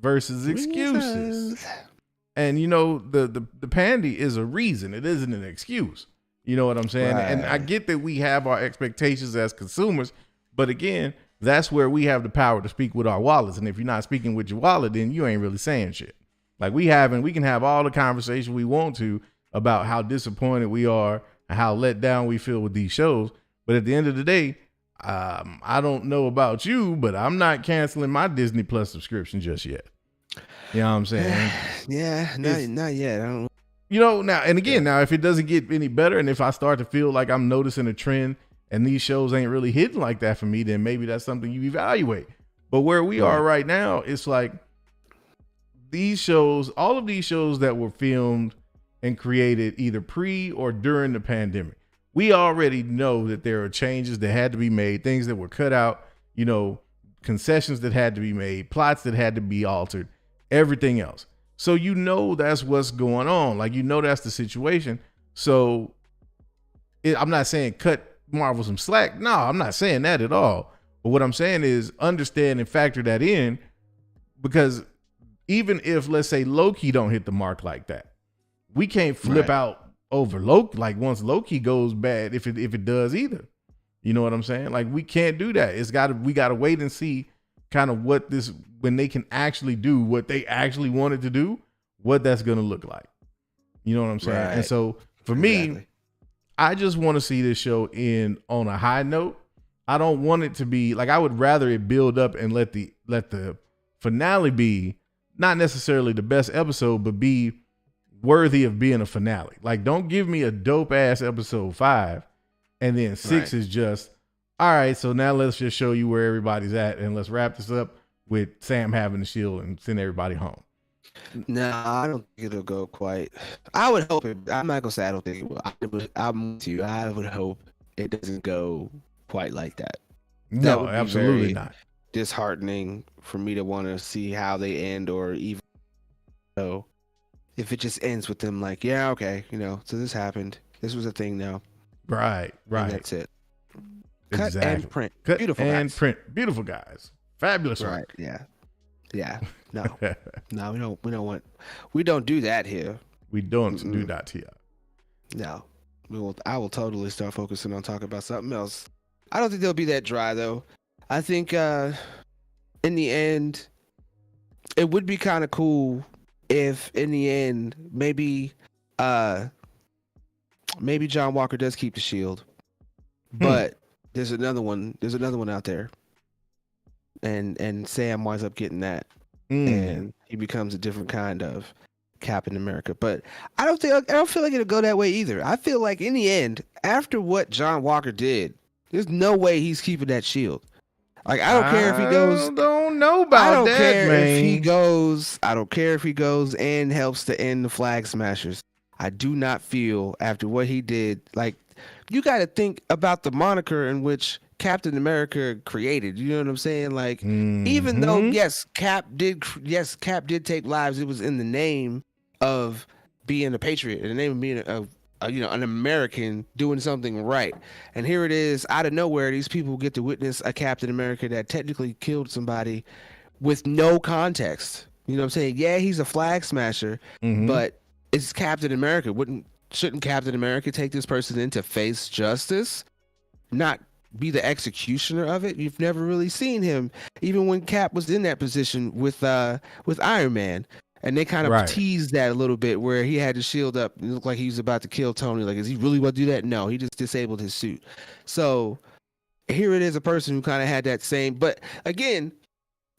versus excuses. And you know, the Pandy is a reason. It isn't an excuse. You know what I'm saying? And I get that we have our expectations as consumers, but again, that's where we have the power to speak with our wallets. And if you're not speaking with your wallet, then you ain't really saying shit. Like we can have all the conversation we want to about how disappointed we are and how let down we feel with these shows. But at the end of the day, I don't know about you, but I'm not canceling my Disney Plus subscription just yet. You know what I'm saying? Not yet. I don't. You know, now, and again, now, if it doesn't get any better and if I start to feel like I'm noticing a trend and these shows ain't really hitting like that for me, then maybe that's something you evaluate. But where we are right now, it's like these shows, all of these shows that were filmed and created either pre or during the pandemic, we already know that there are changes that had to be made, things that were cut out, you know, concessions that had to be made, plots that had to be altered, everything else. So you know that's what's going on. Like, you know that's the situation. So I'm not saying cut Marvel some slack. No, I'm not saying that at all. But what I'm saying is understand and factor that in, because even if, let's say, Loki don't hit the mark like that, we can't flip out over Loki. Like once Loki goes bad, if it does either, you know what I'm saying? Like we can't do that. We gotta wait and see kind of when they can actually do what they actually wanted to do, what that's going to look like. You know what I'm saying? Right. And so for me, I just want to see this show end on a high note. I don't want it to be like, I would rather it build up and let the finale be not necessarily the best episode, but be worthy of being a finale. Like, don't give me a dope ass episode 5 and then 6 is just, all right, so now let's just show you where everybody's at and let's wrap this up with Sam having the shield and send everybody home. No, I don't think it'll go quite. I would hope it. I'm not gonna say I don't think it will. I'm with you. I would hope it doesn't go quite like that. No, absolutely not. Disheartening for me to want to see how they end, or even so if it just ends with them like, yeah, okay, you know, so this happened. This was a thing now. Right. And that's it. Cut Exactly. and print. Cut Beautiful and guys. print. Beautiful guys. Fabulous work. Right. Yeah. No. No, we don't do that here. We don't do that here. No. I will totally start focusing on talking about something else. I don't think they'll be that dry though. I think in the end, it would be kind of cool if in the end maybe John Walker does keep the shield, but there's another one out there, and Sam winds up getting that, and he becomes a different kind of Captain America. But I don't feel like it'll go that way either. I feel like in the end, after what John Walker did, there's no way he's keeping that shield. Like, I don't care if he goes. I don't know about that, man. I don't care if he goes and helps to end the Flag Smashers. I do not feel after what he did. Like, you got to think about the moniker in which Captain America created. You know what I'm saying? Like, even though Cap did take lives, it was in the name of being a patriot, in the name of being an American doing something right. And here it is, out of nowhere, these people get to witness a Captain America that technically killed somebody with no context. You know what I'm saying? Yeah, he's a flag smasher, but it's Captain America. Shouldn't Captain America take this person in to face justice, not be the executioner of it? You've never really seen him, even when Cap was in that position with Iron Man. And they kind of teased that a little bit, where he had his shield up. It looked like he was about to kill Tony. Like, is he really about to do that? No, he just disabled his suit. So here it is, a person who kind of had that same. But again,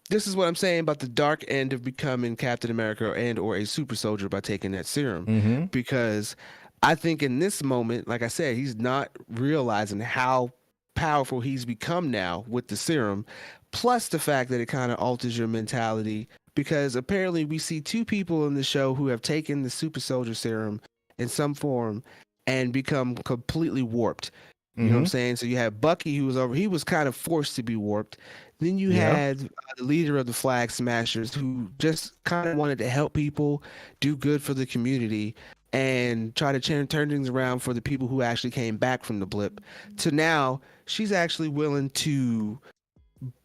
this is what I'm saying about the dark end of becoming Captain America or a super soldier by taking that serum. Because I think in this moment, like I said, he's not realizing how powerful he's become now with the serum. Plus the fact that it kind of alters your mentality. Because apparently we see two people in the show who have taken the super soldier serum in some form and become completely warped. You know what I'm saying? So you have Bucky, he was kind of forced to be warped. Then you had the leader of the Flag Smashers, who just kind of wanted to help people, do good for the community, and try to turn things around for the people who actually came back from the blip. To now, she's actually willing to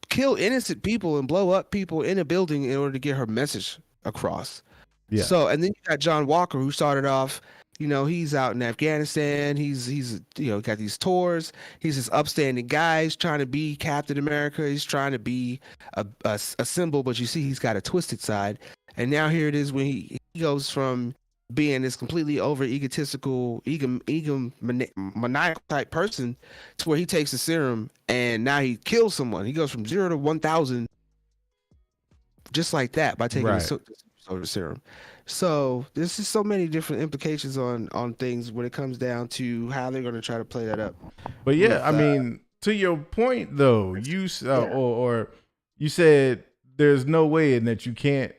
kill innocent people and blow up people in a building in order to get her message across. Yeah. So, and then you got John Walker, who started off, he's out in Afghanistan. He's got these tours. He's this upstanding guy. He's trying to be Captain America. He's trying to be a symbol, but you see he's got a twisted side. And now here it is when he goes from being this completely over egotistical, maniacal type person to where he takes the serum and now he kills someone. He goes from 0 to 1,000 just like that by taking the serum. So there's just so many different implications on things when it comes down to how they're going to try to play that up. But yeah, I mean, to your point though, you you said there's no way in that you can't.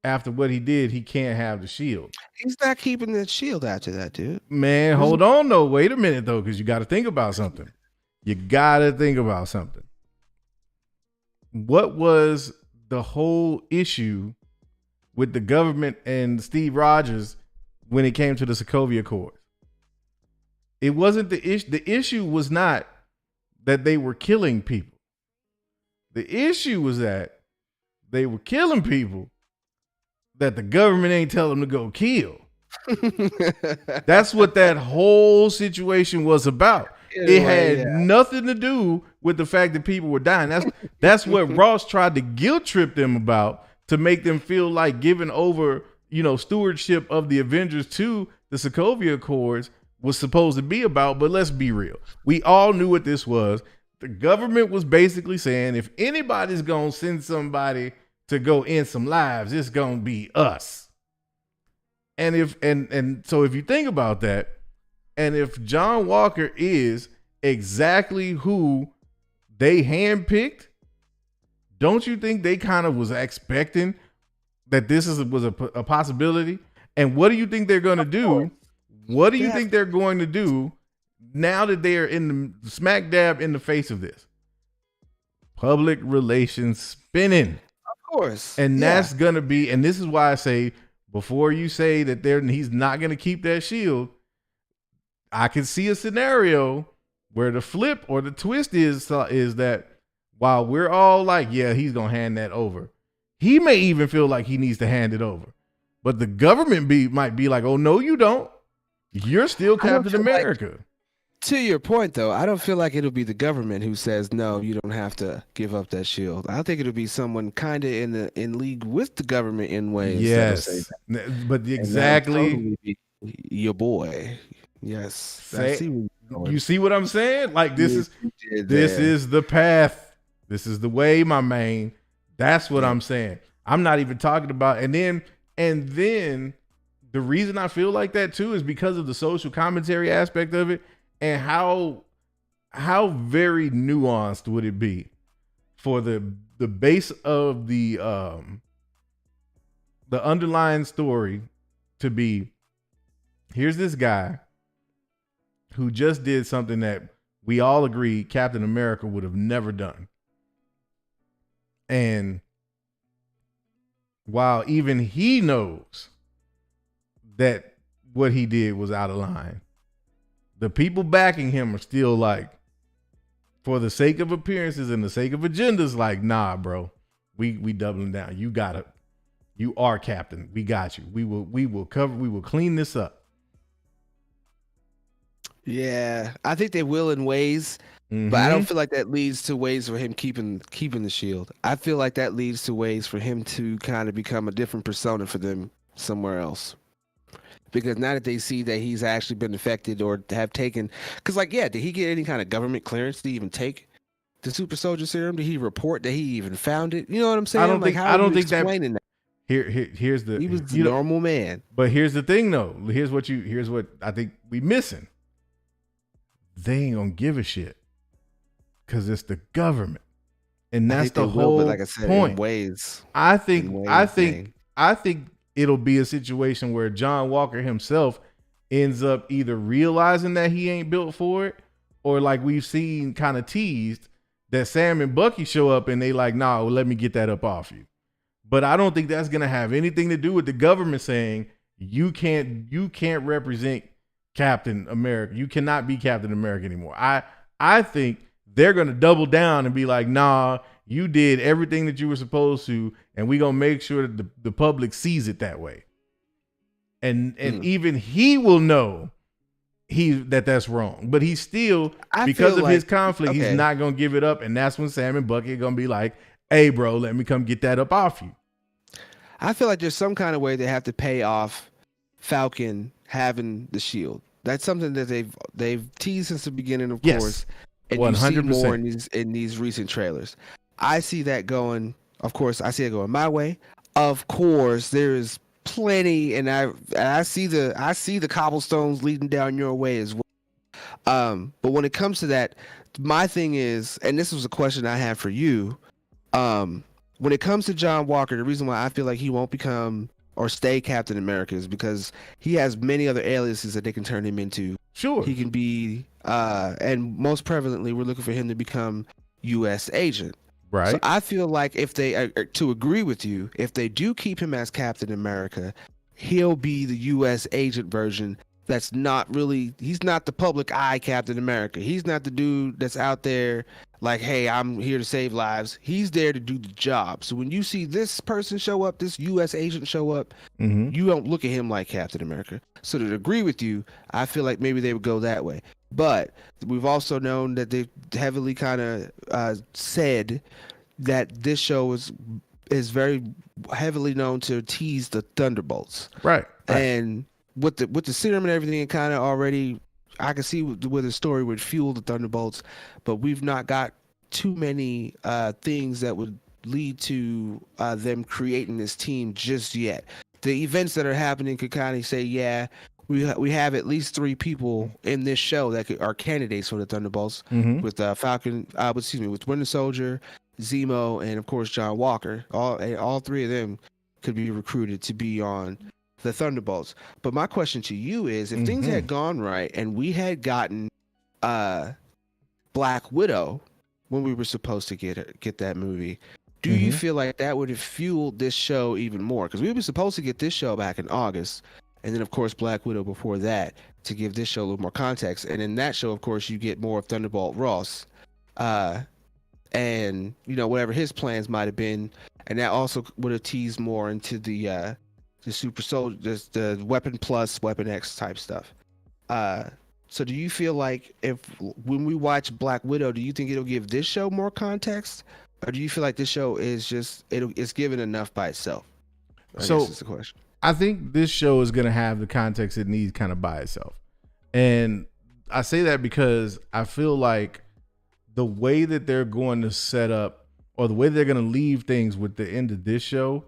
After what he did, he can't have the shield. He's not keeping the shield after that, dude. Man, hold on, though. Wait a minute, though, because you got to think about something. What was the whole issue with the government and Steve Rogers when it came to the Sokovia Accords? It wasn't the issue. The issue was not that they were killing people. The issue was that they were killing people that the government ain't telling them to go kill. That's what that whole situation was about. It had nothing to do with the fact that people were dying. That's what Ross tried to guilt trip them about, to make them feel like giving over, stewardship of the Avengers to the Sokovia Accords was supposed to be about. But let's be real. We all knew what this was. The government was basically saying, if anybody's going to send somebody to go end some lives, it's gonna be us. And so if you think about that, and if John Walker is exactly who they handpicked, don't you think they kind of was expecting that this was a possibility? And what do you think they're gonna do? What do you think they're going to do now that they are in the smack dab in the face of this? Public relations spinning. Course. And that's gonna be, and this is why I say, before you say that he's not gonna keep that shield, I can see a scenario where the flip or the twist is that while we're all like, yeah, he's gonna hand that over, he may even feel like he needs to hand it over. But the government might be like, oh, no, you don't. You're still Captain America. To your point, though, I don't feel like it'll be the government who says, no, you don't have to give up that shield. I think it'll be someone kind of in league with the government in ways. Yes, but exactly. Totally be your boy. Yes. You see what I'm saying? Like, this is the path. This is the way, my man. That's what I'm saying. I'm not even talking about. And then the reason I feel like that, too, is because of the social commentary aspect of it. And how very nuanced would it be for the base of the underlying story to be, here's this guy who just did something that we all agree Captain America would have never done. And while even he knows that what he did was out of line, the people backing him are still like, for the sake of appearances and the sake of agendas, like, nah, bro, we doubling down. You are captain. We got you. We will clean this up. Yeah, I think they will in ways, but I don't feel like that leads to ways for him keeping the shield. I feel like that leads to ways for him to kind of become a different persona for them somewhere else. Because now that they see that he's actually been affected or have taken, because did he get any kind of government clearance to even take the super soldier serum? Did he report that he even found it? You know what I'm saying? I don't think that. Here's the, he was a normal man. But here's the thing, though. Here's what I think we missing. They ain't gonna give a shit because it's the government, and that's the whole like I said, point. In ways, I think it'll be a situation where John Walker himself ends up either realizing that he ain't built for it, or like we've seen kind of teased that Sam and Bucky show up and they like, nah, well, let me get that up off you. But I don't think that's going to have anything to do with the government saying you can't represent Captain America. You cannot be Captain America anymore. I think they're going to double down and be like, nah, you did everything that you were supposed to, and we're going to make sure that the public sees it that way. And even he will know that's wrong. But he's still, because of his conflict, he's not going to give it up. And that's when Sam and Bucky are going to be like, hey, bro, let me come get that up off you. I feel like there's some kind of way they have to pay off Falcon having the shield. That's something that they've teased since the beginning, of course. And 100%. You see more in these recent trailers. I see that going. Of course, I see it going my way. Of course, there is plenty, and I see the cobblestones leading down your way as well. But when it comes to that, my thing is, and this was a question I had for you. When it comes to John Walker, the reason why I feel like he won't become or stay Captain America is because he has many other aliases that they can turn him into. Sure. He can be, and most prevalently, we're looking for him to become U.S. agent. Right. So I feel like if they, to agree with you, if they do keep him as Captain America, he'll be the U.S. agent version. That's not really, he's not the public eye Captain America. He's not the dude that's out there like, hey, I'm here to save lives. He's there to do the job. So when you see this person show up, this U.S. agent show up, you don't look at him like Captain America. So to agree with you, I feel like maybe they would go that way. But we've also known that they've heavily kind of said that this show is very heavily known to tease the Thunderbolts. Right. And with the serum and everything, kind of already, I can see where the story would fuel the Thunderbolts, but we've not got too many things that would lead to them creating this team just yet. The events that are happening could kind of say, yeah, we have at least 3 people in this show that are candidates for the Thunderbolts, with Falcon, with Winter Soldier, Zemo, and of course John Walker. All 3 of them could be recruited to be on the Thunderbolts. But my question to you is, if things had gone right and we had gotten Black Widow when we were supposed to get that movie, do you feel like that would have fueled this show even more? Because we were supposed to get this show back in August, and then of course Black Widow before that, to give this show a little more context. And in that show, of course, you get more of Thunderbolt Ross, and whatever his plans might have been, and that also would have teased more into the the super soldier, the weapon plus, weapon X type stuff. So do you feel like when we watch Black Widow, do you think it'll give this show more context, or do you feel like this show is just it's given enough by itself? I guess that's the question. I think this show is going to have the context it needs kind of by itself. And I say that because I feel like the way that they're going to set up, or the way they're going to leave things with the end of this show,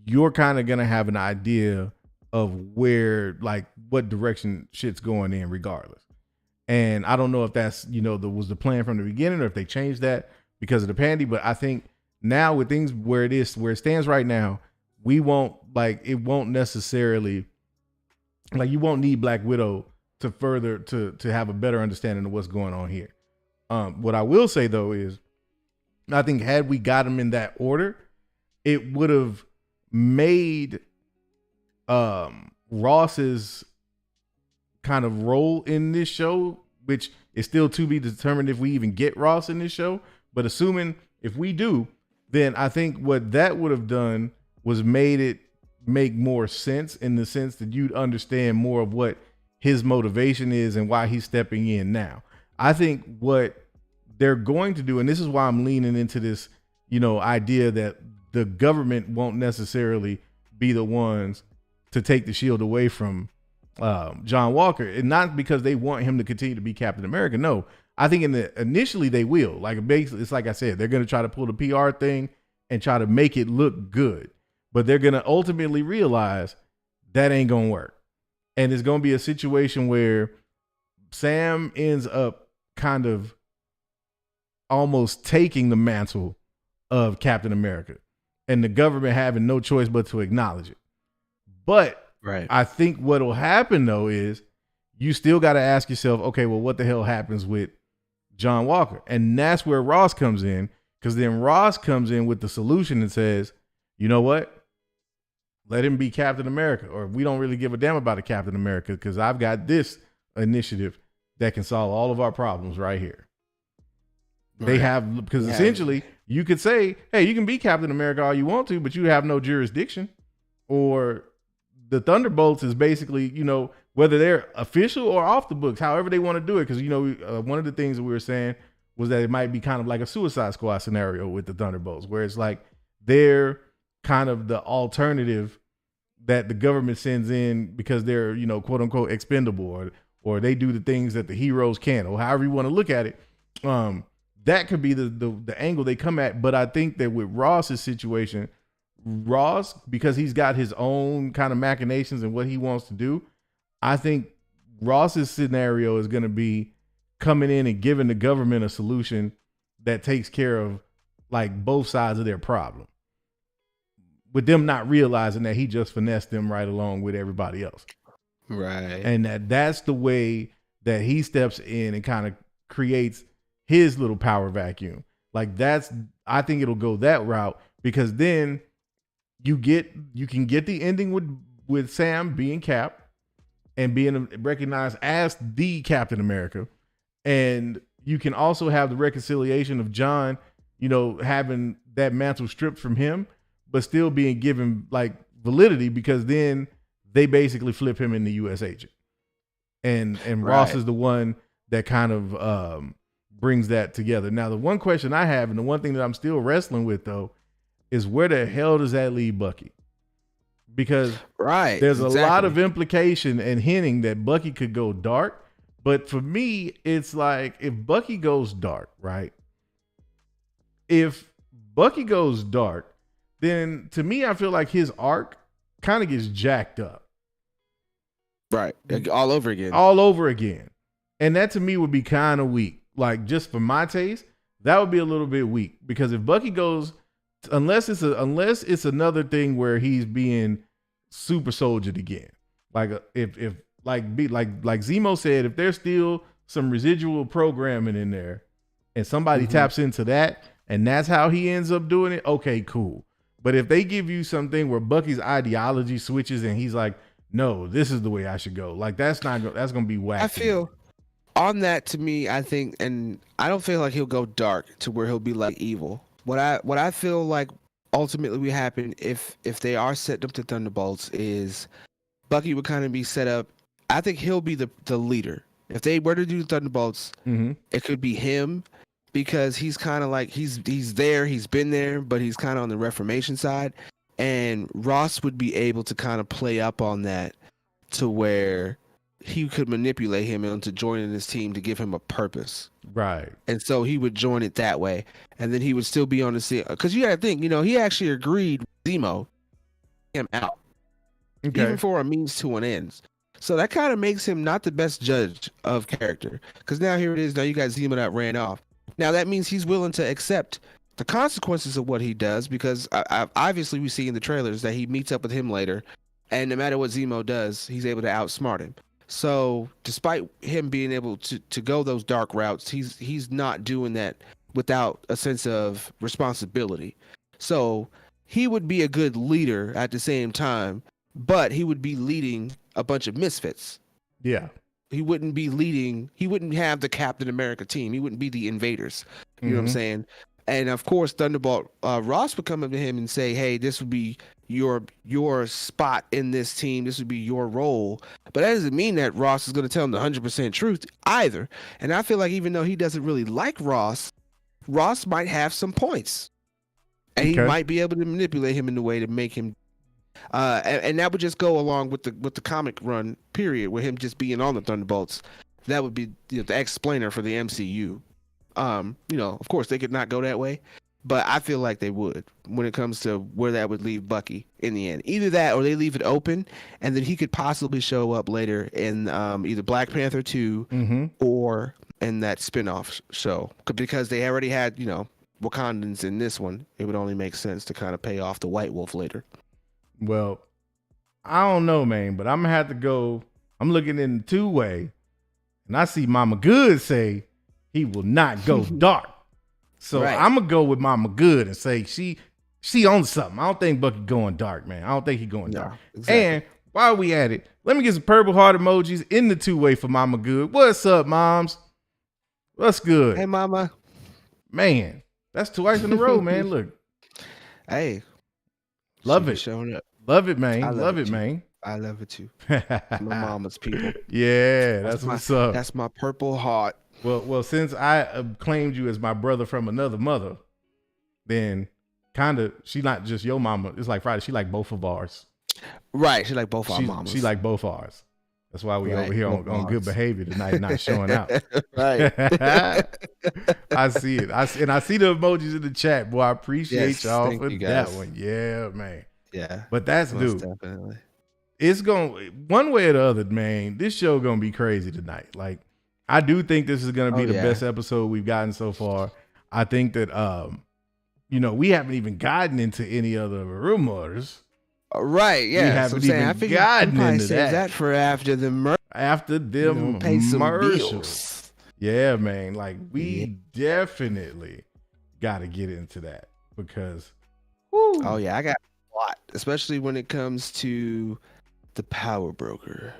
you're kind of going to have an idea of where, like, what direction shit's going in regardless. And I don't know if that's, was the plan from the beginning, or if they changed that because of the pandy. But I think now with things where it stands right now, it won't necessarily, like, you won't need Black Widow to further to have a better understanding of what's going on here. What I will say though is, I think had we got them in that order, it would have made Ross's kind of role in this show, which is still to be determined if we even get Ross in this show. But assuming if we do, then I think what that would have done was made it make more sense, in the sense that you'd understand more of what his motivation is and why he's stepping in now. I think what they're going to do, and this is why I'm leaning into this, idea that the government won't necessarily be the ones to take the shield away from John Walker, and not because they want him to continue to be Captain America. No, I think initially they will. Like, basically, it's like I said, they're going to try to pull the PR thing and try to make it look good, but they're going to ultimately realize that ain't going to work. And it's going to be a situation where Sam ends up kind of almost taking the mantle of Captain America, and the government having no choice but to acknowledge it. But right, I think what'll happen though is you still got to ask yourself, okay, well, what the hell happens with John Walker? And that's where Ross comes in, because then Ross comes in with the solution and says, you know what? Let him be Captain America, or we don't really give a damn about a Captain America, because I've got this initiative that can solve all of our problems right here. Right. They have, because essentially you could say, hey, you can be Captain America all you want to, but you have no jurisdiction. Or the Thunderbolts is basically, whether they're official or off the books, however they want to do it. Because, one of the things that we were saying was that it might be kind of like a Suicide Squad scenario with the Thunderbolts, where it's like they're kind of the alternative that the government sends in because they're, quote unquote expendable, or they do the things that the heroes can't, or however you want to look at it. That could be the angle they come at. But I think that with Ross's situation, Ross, because he's got his own kind of machinations and what he wants to do, I think Ross's scenario is going to be coming in and giving the government a solution that takes care of, like, both sides of their problem, with them not realizing that he just finessed them right along with everybody else. Right. And that's the way that he steps in and kind of creates his little power vacuum. Like, I think it'll go that route, because then you can get the ending with Sam being Cap and being recognized as the Captain America. And you can also have the reconciliation of John, having that mantle stripped from him, but still being given, like, validity, because then they basically flip him in the U.S. agent. And Ross is the one that kind of brings that together. Now, the one question I have, and the one thing that I'm still wrestling with though, is where the hell does that leave Bucky? Because there's a lot of implication and hinting that Bucky could go dark. But for me, it's like, if Bucky goes dark, right? If Bucky goes dark, then to me, I feel like his arc kind of gets jacked up. Right. All over again. All over again. And that to me would be kind of weak. Like, just for my taste, that would be a little bit weak. Because if Bucky goes, unless it's another thing where he's being super soldiered again. Like, if like Zemo said, if there's still some residual programming in there and somebody taps into that and that's how he ends up doing it, okay, cool. But if they give you something where Bucky's ideology switches and he's like, no, this is the way I should go, like, that's going to be wacky. I feel on that, to me, I think, and I don't feel like he'll go dark to where he'll be like evil. What I feel like ultimately would happen if they are setting up the Thunderbolts is Bucky would kind of be set up. I think he'll be the leader. If they were to do the Thunderbolts, it could be him because he's kind of like he's there, he's been there, but he's kind of on the Reformation side, and Ross would be able to kind of play up on that to where he could manipulate him into joining his team to give him a purpose. Right. And so he would join it that way. And then he would still be on the scene. Because you got to think, he actually agreed with Zemo him out. Okay. Even for a means to an end. So that kind of makes him not the best judge of character. Because now here it is. Now you got Zemo that ran off. Now that means he's willing to accept the consequences of what he does. Because obviously we see in the trailers that he meets up with him later. And no matter what Zemo does, he's able to outsmart him. So despite him being able to go those dark routes, he's not doing that without a sense of responsibility. So he would be a good leader at the same time, but he would be leading a bunch of misfits. Yeah. He wouldn't have the Captain America team. He wouldn't be the invaders. You know what I'm saying? And of course, Thunderbolt Ross would come up to him and say, hey, this would be your spot in this team. This would be your role. But that doesn't mean that Ross is going to tell him the 100% truth either. And I feel like even though he doesn't really like Ross might have some points. And he might be able to manipulate him in a way to make him and that would just go along with the comic run period with him just being on the Thunderbolts. That would be the explainer for the MCU. Of course they could not go that way, but I feel like they would when it comes to where that would leave Bucky in the end. Either that or they leave it open and then he could possibly show up later in either Black Panther 2 or in that spinoff show. Because they already had, Wakandans in this one. It would only make sense to kind of pay off the White Wolf later. Well, I don't know, man, but I'm going to have to go. I'm looking in the two-way and I see Mama Good say he will not go dark. So I'm going to go with Mama Good and say she owns something. I don't think Bucky going dark, man. I don't think he going dark. Exactly. And while we at it, let me get some purple heart emojis in the two-way for Mama Good. What's up, moms? What's good? Hey, Mama. Man, that's twice in a row, man. Look. Hey. Love it. Showing up. Love it, man. Love it, man. I love it too. My mama's people. Yeah, that's what's up. That's my purple heart. Well, since I claimed you as my brother from another mother, then kind of she not just your mama. It's like Friday. She like both of ours. Right. She like both our mamas. She like both ours. That's why we over here on good behavior tonight, not showing out. Right. I see it. I see the emojis in the chat. Boy, I appreciate y'all for that one. Yeah, man. Yeah. But that's dude. Definitely. It's going one way or the other, man. This show gonna be crazy tonight. Like, I do think this is gonna be the best episode we've gotten so far. I think that we haven't even gotten into any other rumors. Right, yeah. We haven't even gotten into that for after the after them pay some commercials. bills. Yeah, man. Like we definitely got to get into that because. Woo. Oh yeah, I got a lot, especially when it comes to the Power Broker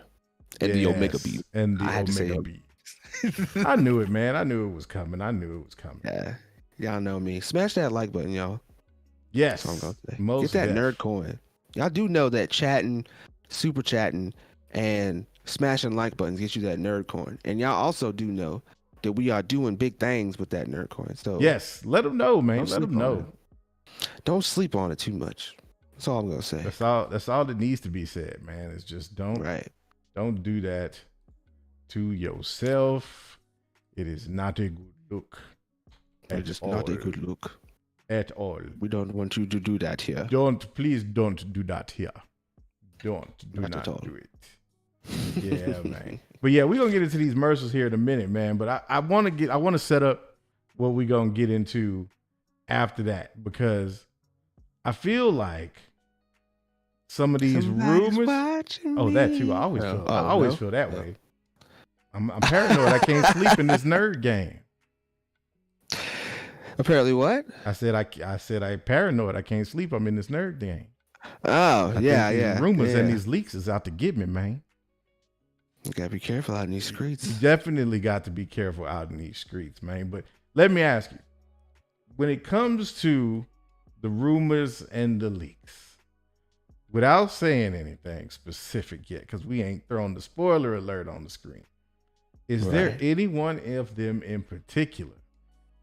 and the Omega Beat. And the Omega Beat. I knew it, man. I knew it was coming. Yeah, y'all know me. Smash that like button, y'all. Yes. That's what I'm gonna say. Get that nerd coin. Y'all do know that chatting, super chatting, and smashing like buttons gets you that nerd coin. And y'all also do know that we are doing big things with that nerd coin. So yes, let them know, man. Let them know. Don't sleep on it too much. That's all I'm gonna say. That's all that needs to be said, man. It's just don't do that to yourself. It is not a good look. It is not a good look. At all. We don't want you to do that here. Please don't do that here. Do not do it. Yeah, man. But yeah, we're gonna get into these commercials here in a minute, man. But I want to set up what we're gonna get into after that because I feel like some of these rumors. That too. I always feel that way. I'm paranoid. I can't sleep in this nerd game. Apparently what? I said I paranoid. I can't sleep. I'm in this nerd game. Oh, yeah. Rumors and these leaks is out to get me, man. You gotta be careful out in these streets. You definitely got to be careful out in these streets, man. But let me ask you, when it comes to the rumors and the leaks. Without saying anything specific yet, because we ain't thrown the spoiler alert on the screen. Is there any one of them in particular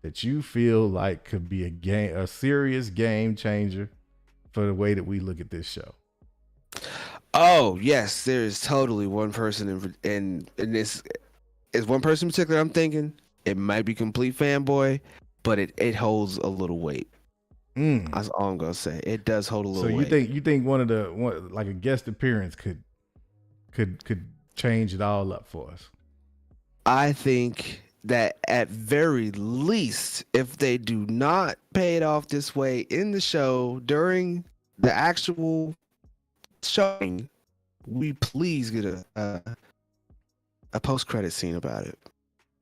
that you feel like could be a serious game changer for the way that we look at this show? Oh, yes, there is totally one person in this. Is one person in particular I'm thinking. It might be complete fanboy, but it holds a little weight. That's all I'm gonna say. It does hold a little weight. So you think one like a guest appearance could change it all up for us? I think that at very least, if they do not pay it off this way in the show during the actual showing, we please get a post-credit scene about it.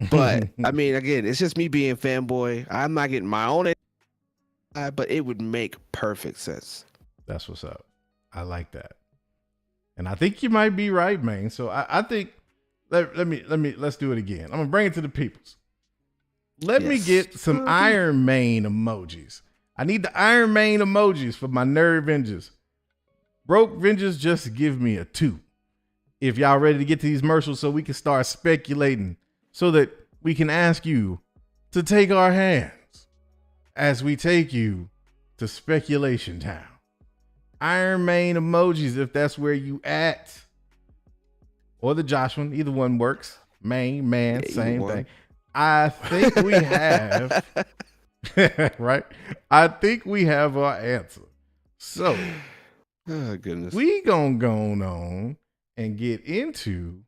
But I mean, again, it's just me being fanboy. I'm not getting my own, but it would make perfect sense. That's what's up. I like that, and I think you might be right, Mayne. So I think let's do it again. I'm gonna bring it to the peoples. Let me get some Iron Mayne emojis. I need the Iron Mayne emojis for my Nerdvengers. Broke Vengers, just give me a 2. If y'all ready to get to these commercials so we can start speculating, so that we can ask you to take our hands as we take you to Speculation Town. Iron Mayne emojis if that's where you at. Or the Josh one, either one works. Mayne, man, yeah, same thing. I think we have, right? I think we have our answer. So, oh goodness, we gonna go on and get into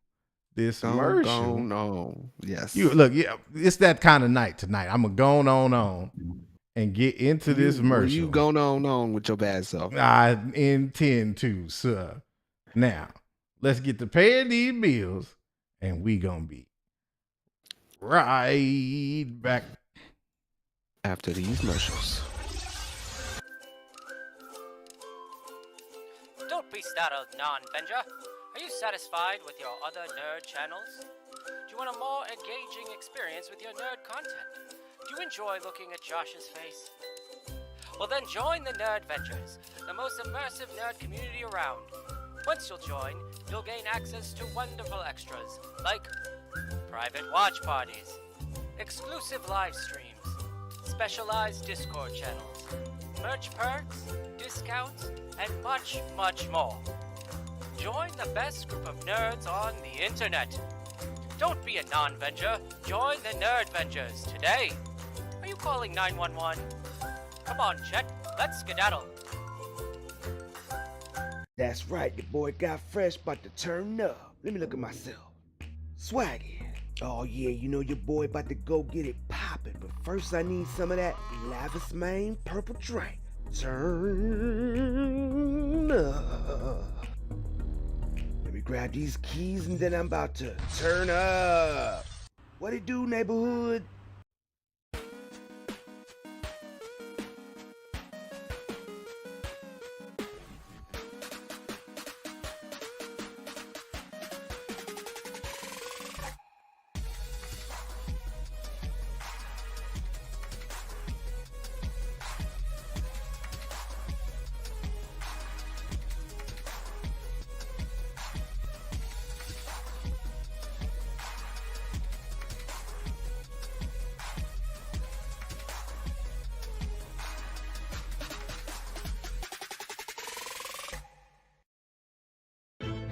this commercial. No, yes. You look, yeah, it's that kind of night tonight. I'm gonna go on and get into this commercial. You going on with your bad self? I intend to, sir. Now, let's get to paying these bills, and we gonna be right back after these commercials. Don't be startled, non-Venger. Are you satisfied with your other nerd channels? Do you want a more engaging experience with your nerd content? Do you enjoy looking at Josh's face? Well then join the Nerdvengers, the most immersive nerd community around. Once you'll join, you'll gain access to wonderful extras, like private watch parties, exclusive live streams, specialized Discord channels, merch perks, discounts, and much, much more. Join the best group of nerds on the internet. Don't be a non-Venger. Join the Nerdvengers today. Are you calling 911? Come on, Chet. Let's skedaddle. That's right, your boy got fresh, about to turn up. Let me look at myself. Swaggy. Oh yeah, you know your boy about to go get it poppin', but first I need some of that Lavish Mayne purple drink. Turn up. Let me grab these keys and then I'm about to turn up. What it do, neighborhood?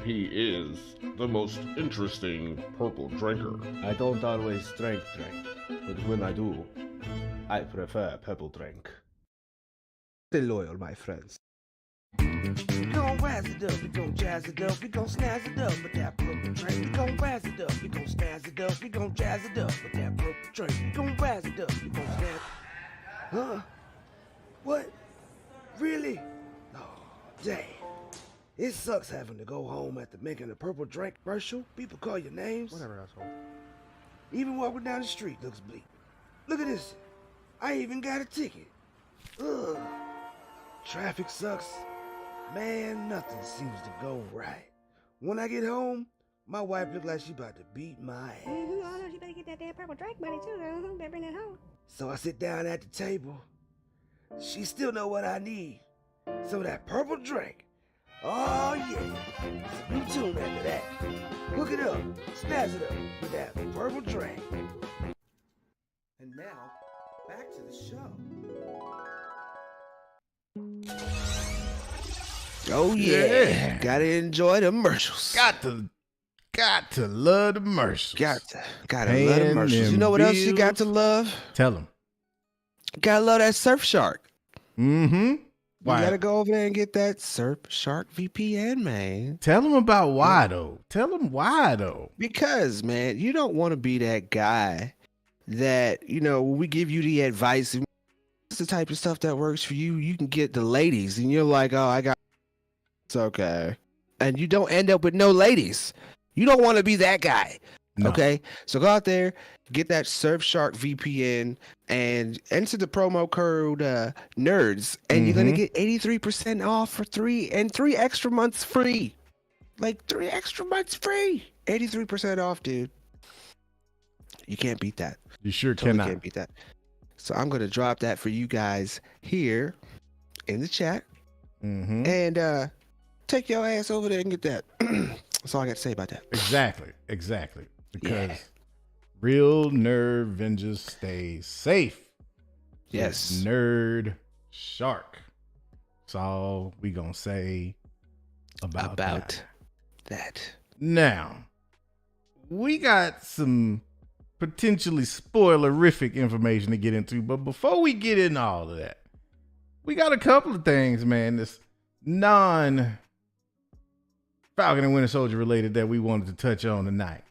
He is the most interesting purple drinker. I don't always drink, but when I do, I prefer purple drink. Stay loyal, my friends. We gon' razz it up, we gon' jazz it up, we gon' snazz it up with that purple drink. We gon' razz it up, we gon' snazz it up, we gon' jazz it up with that purple drink. We gon' razz it up, we gon' snazz. Huh? What? Really? Oh, dang. It sucks having to go home after making a purple drink commercial. People call your names. Whatever, asshole. Even walking down the street looks bleak. Look at this. I even got a ticket. Ugh. Traffic sucks. Man, nothing seems to go right. When I get home, my wife look like she about to beat my ass. I know she better get that damn purple drink money too. Better bring that home. So I sit down at the table, She still know what I need. Some of that purple drink. Oh yeah. Some new tune after that. Hook it up, snazz it up with that purple drink. And now, back to the show. Oh yeah. Gotta enjoy the commercials. Got to love the commercials. Gotta love the commercials. You know what else you got to love? Tell them. Gotta love that Surf Shark. Mm-hmm. Why? You gotta go over there and get that Surf Shark VPN, man. Tell them about why though. Tell them why though. Because, man, you don't want to be that guy that, you know, when we give you the advice, it's the type of stuff that works for you. You can get the ladies, and you're like, oh, it's okay. And you don't end up with no ladies. You don't want to be that guy. No. Okay? So go out there, get that Surfshark VPN, and enter the promo code NERDS, and you're going to get 83% off for 3 extra months free. Like 3 extra months free. 83% off, dude. You can't beat that. You sure cannot. Can't beat that. So I'm going to drop that for you guys here in the chat. And take your ass over there and get that. That's all I got to say about that. Exactly. Because real Nerdvengers stay safe. Yes. Nerd Shark. That's all we going to say about that. Now, we got some potentially spoilerific information to get into, but before we get into all of that, we got a couple of things, man, that's non Falcon and Winter Soldier related that we wanted to touch on tonight.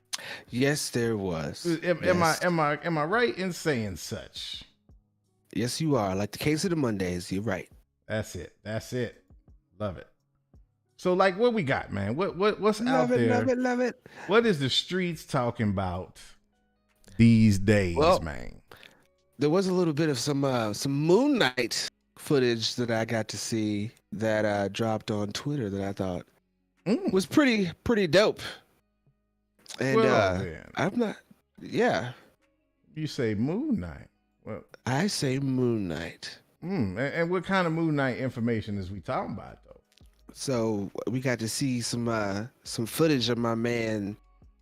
Yes, there was. Am I right in saying such? Yes, you are. Like the case of the Mondays, you're right. That's it. Love it. So, like, what we got, man? What's out there? Love it. What is the streets talking about these days, man? There was a little bit of some Moon Knight footage that I got to see that dropped on Twitter that I thought was pretty dope. And I'm not. Yeah. You say Moon Knight. Well, I say Moon Knight. And what kind of Moon Knight information is we talking about, though? So we got to see some footage of my man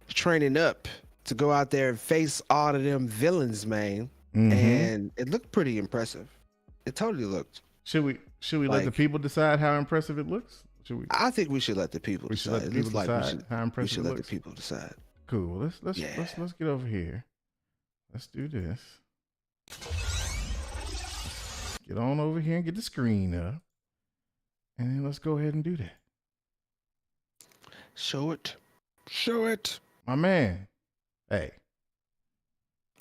training up to go out there and face all of them villains, man. And it looked pretty impressive. It totally looked. Should we let the people decide how impressive it looks? I think we should let the people decide. We should let the people decide. Cool. Let's get over here. Let's do this. Get on over here and get the screen up. And then let's go ahead and do that. Show it. My man. Hey,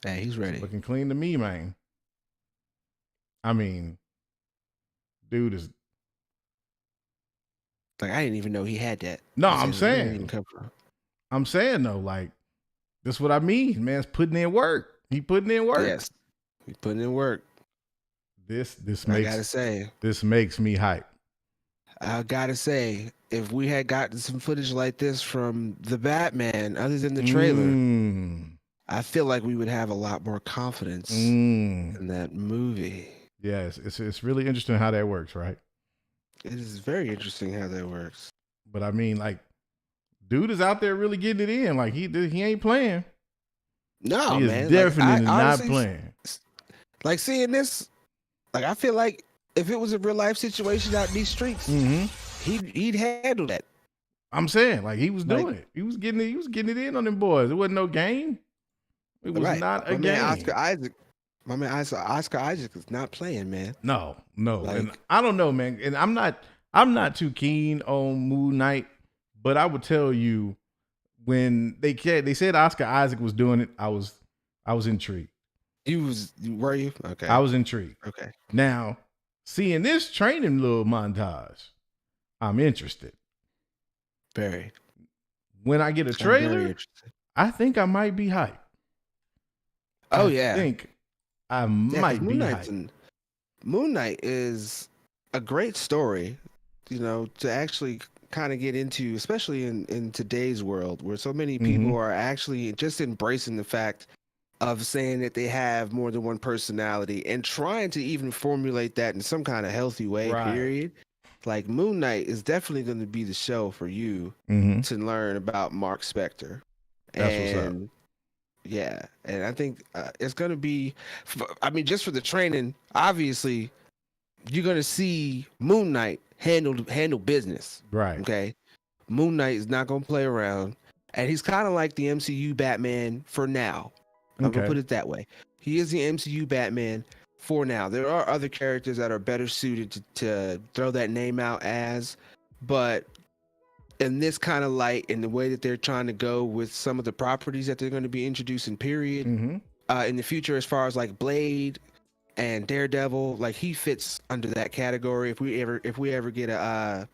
he's ready. Looking clean to me, man. I mean, dude is like, I didn't even know he had that. No, I'm saying though, like, this is what I mean. Man's putting in work. He putting in work. Yes, he putting in work. This makes me hype. I gotta say, if we had gotten some footage like this from the Batman, other than the trailer, I feel like we would have a lot more confidence in that movie. Yes, it's really interesting how that works, right? It is very interesting how that works. But I mean, like, dude is out there really getting it in. Like, he ain't playing. No, he man. Is definitely not honestly, playing. Like, seeing this, like, I feel like if it was a real life situation out in these streets, he'd handle that. I'm saying, like, he was doing it. He was getting it in on them boys. It wasn't no game. It was not a game. My man Oscar Isaac is not playing, man. No. Like, and I don't know, man. And I'm not too keen on Moon Knight, but I would tell you, when they said Oscar Isaac was doing it, I was intrigued. Were you? Okay. I was intrigued. Okay. Now, seeing this training little montage, I'm interested. Very. When I get a trailer, I think I might be hyped. Oh, I think I might be hyped. Moon Knight is a great story, you know, to actually kind of get into, especially in today's world where so many people are actually just embracing the fact of saying that they have more than one personality and trying to even formulate that in some kind of healthy way, period. Like Moon Knight is definitely going to be the show for you to learn about Mark Spector. That's what's up. Yeah, and I think it's going to be, I mean, just for the training, obviously, you're going to see Moon Knight handle business. Right. Okay. Moon Knight is not going to play around. And he's kind of like the MCU Batman for now. I'm going to put it that way. He is the MCU Batman for now. There are other characters that are better suited to throw that name out as, but in this kind of light, in the way that they're trying to go with some of the properties that they're going to be introducing, period, in the future, as far as like Blade and Daredevil, like he fits under that category. If we ever get a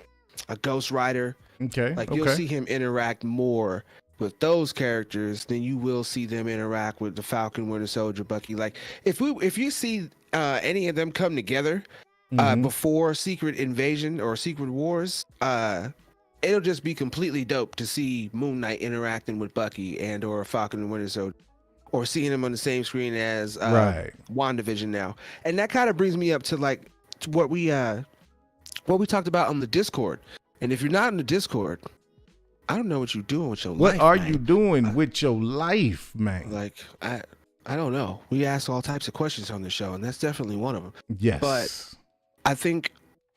Ghost Rider, you'll see him interact more with those characters than you will see them interact with the Falcon, Winter Soldier, Bucky. Like if you see any of them come together before Secret Invasion or Secret Wars, it'll just be completely dope to see Moon Knight interacting with Bucky and or Falcon and Winter Soldier, or seeing him on the same screen as WandaVision now. And that kind of brings me up to like what we talked about on the Discord. And if you're not in the Discord, I don't know what you're doing with your life. What are you doing with your life, man? Like, I don't know. We ask all types of questions on the show, and that's definitely one of them. Yes. But I think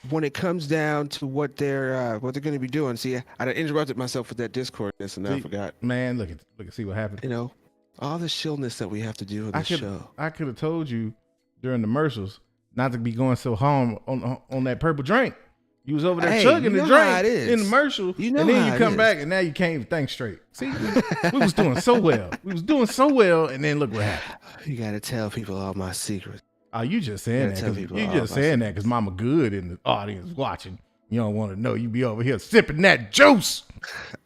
when it comes down to what they're going to be doing, see, I interrupted myself with that Discord, and I forgot. Man, look at see what happened. You know, all the shillness that we have to do in this show. I could have told you during the commercials not to be going so hard on that purple drink. You was over there chugging the drink in the commercial, and then you come back, and now you can't even think straight. See, we was doing so well. We was doing so well, and then look what happened. You got to tell people all my secrets. Oh, you just saying that. You just saying that because Mama Good in the audience watching. You don't want to know. You be over here sipping that juice.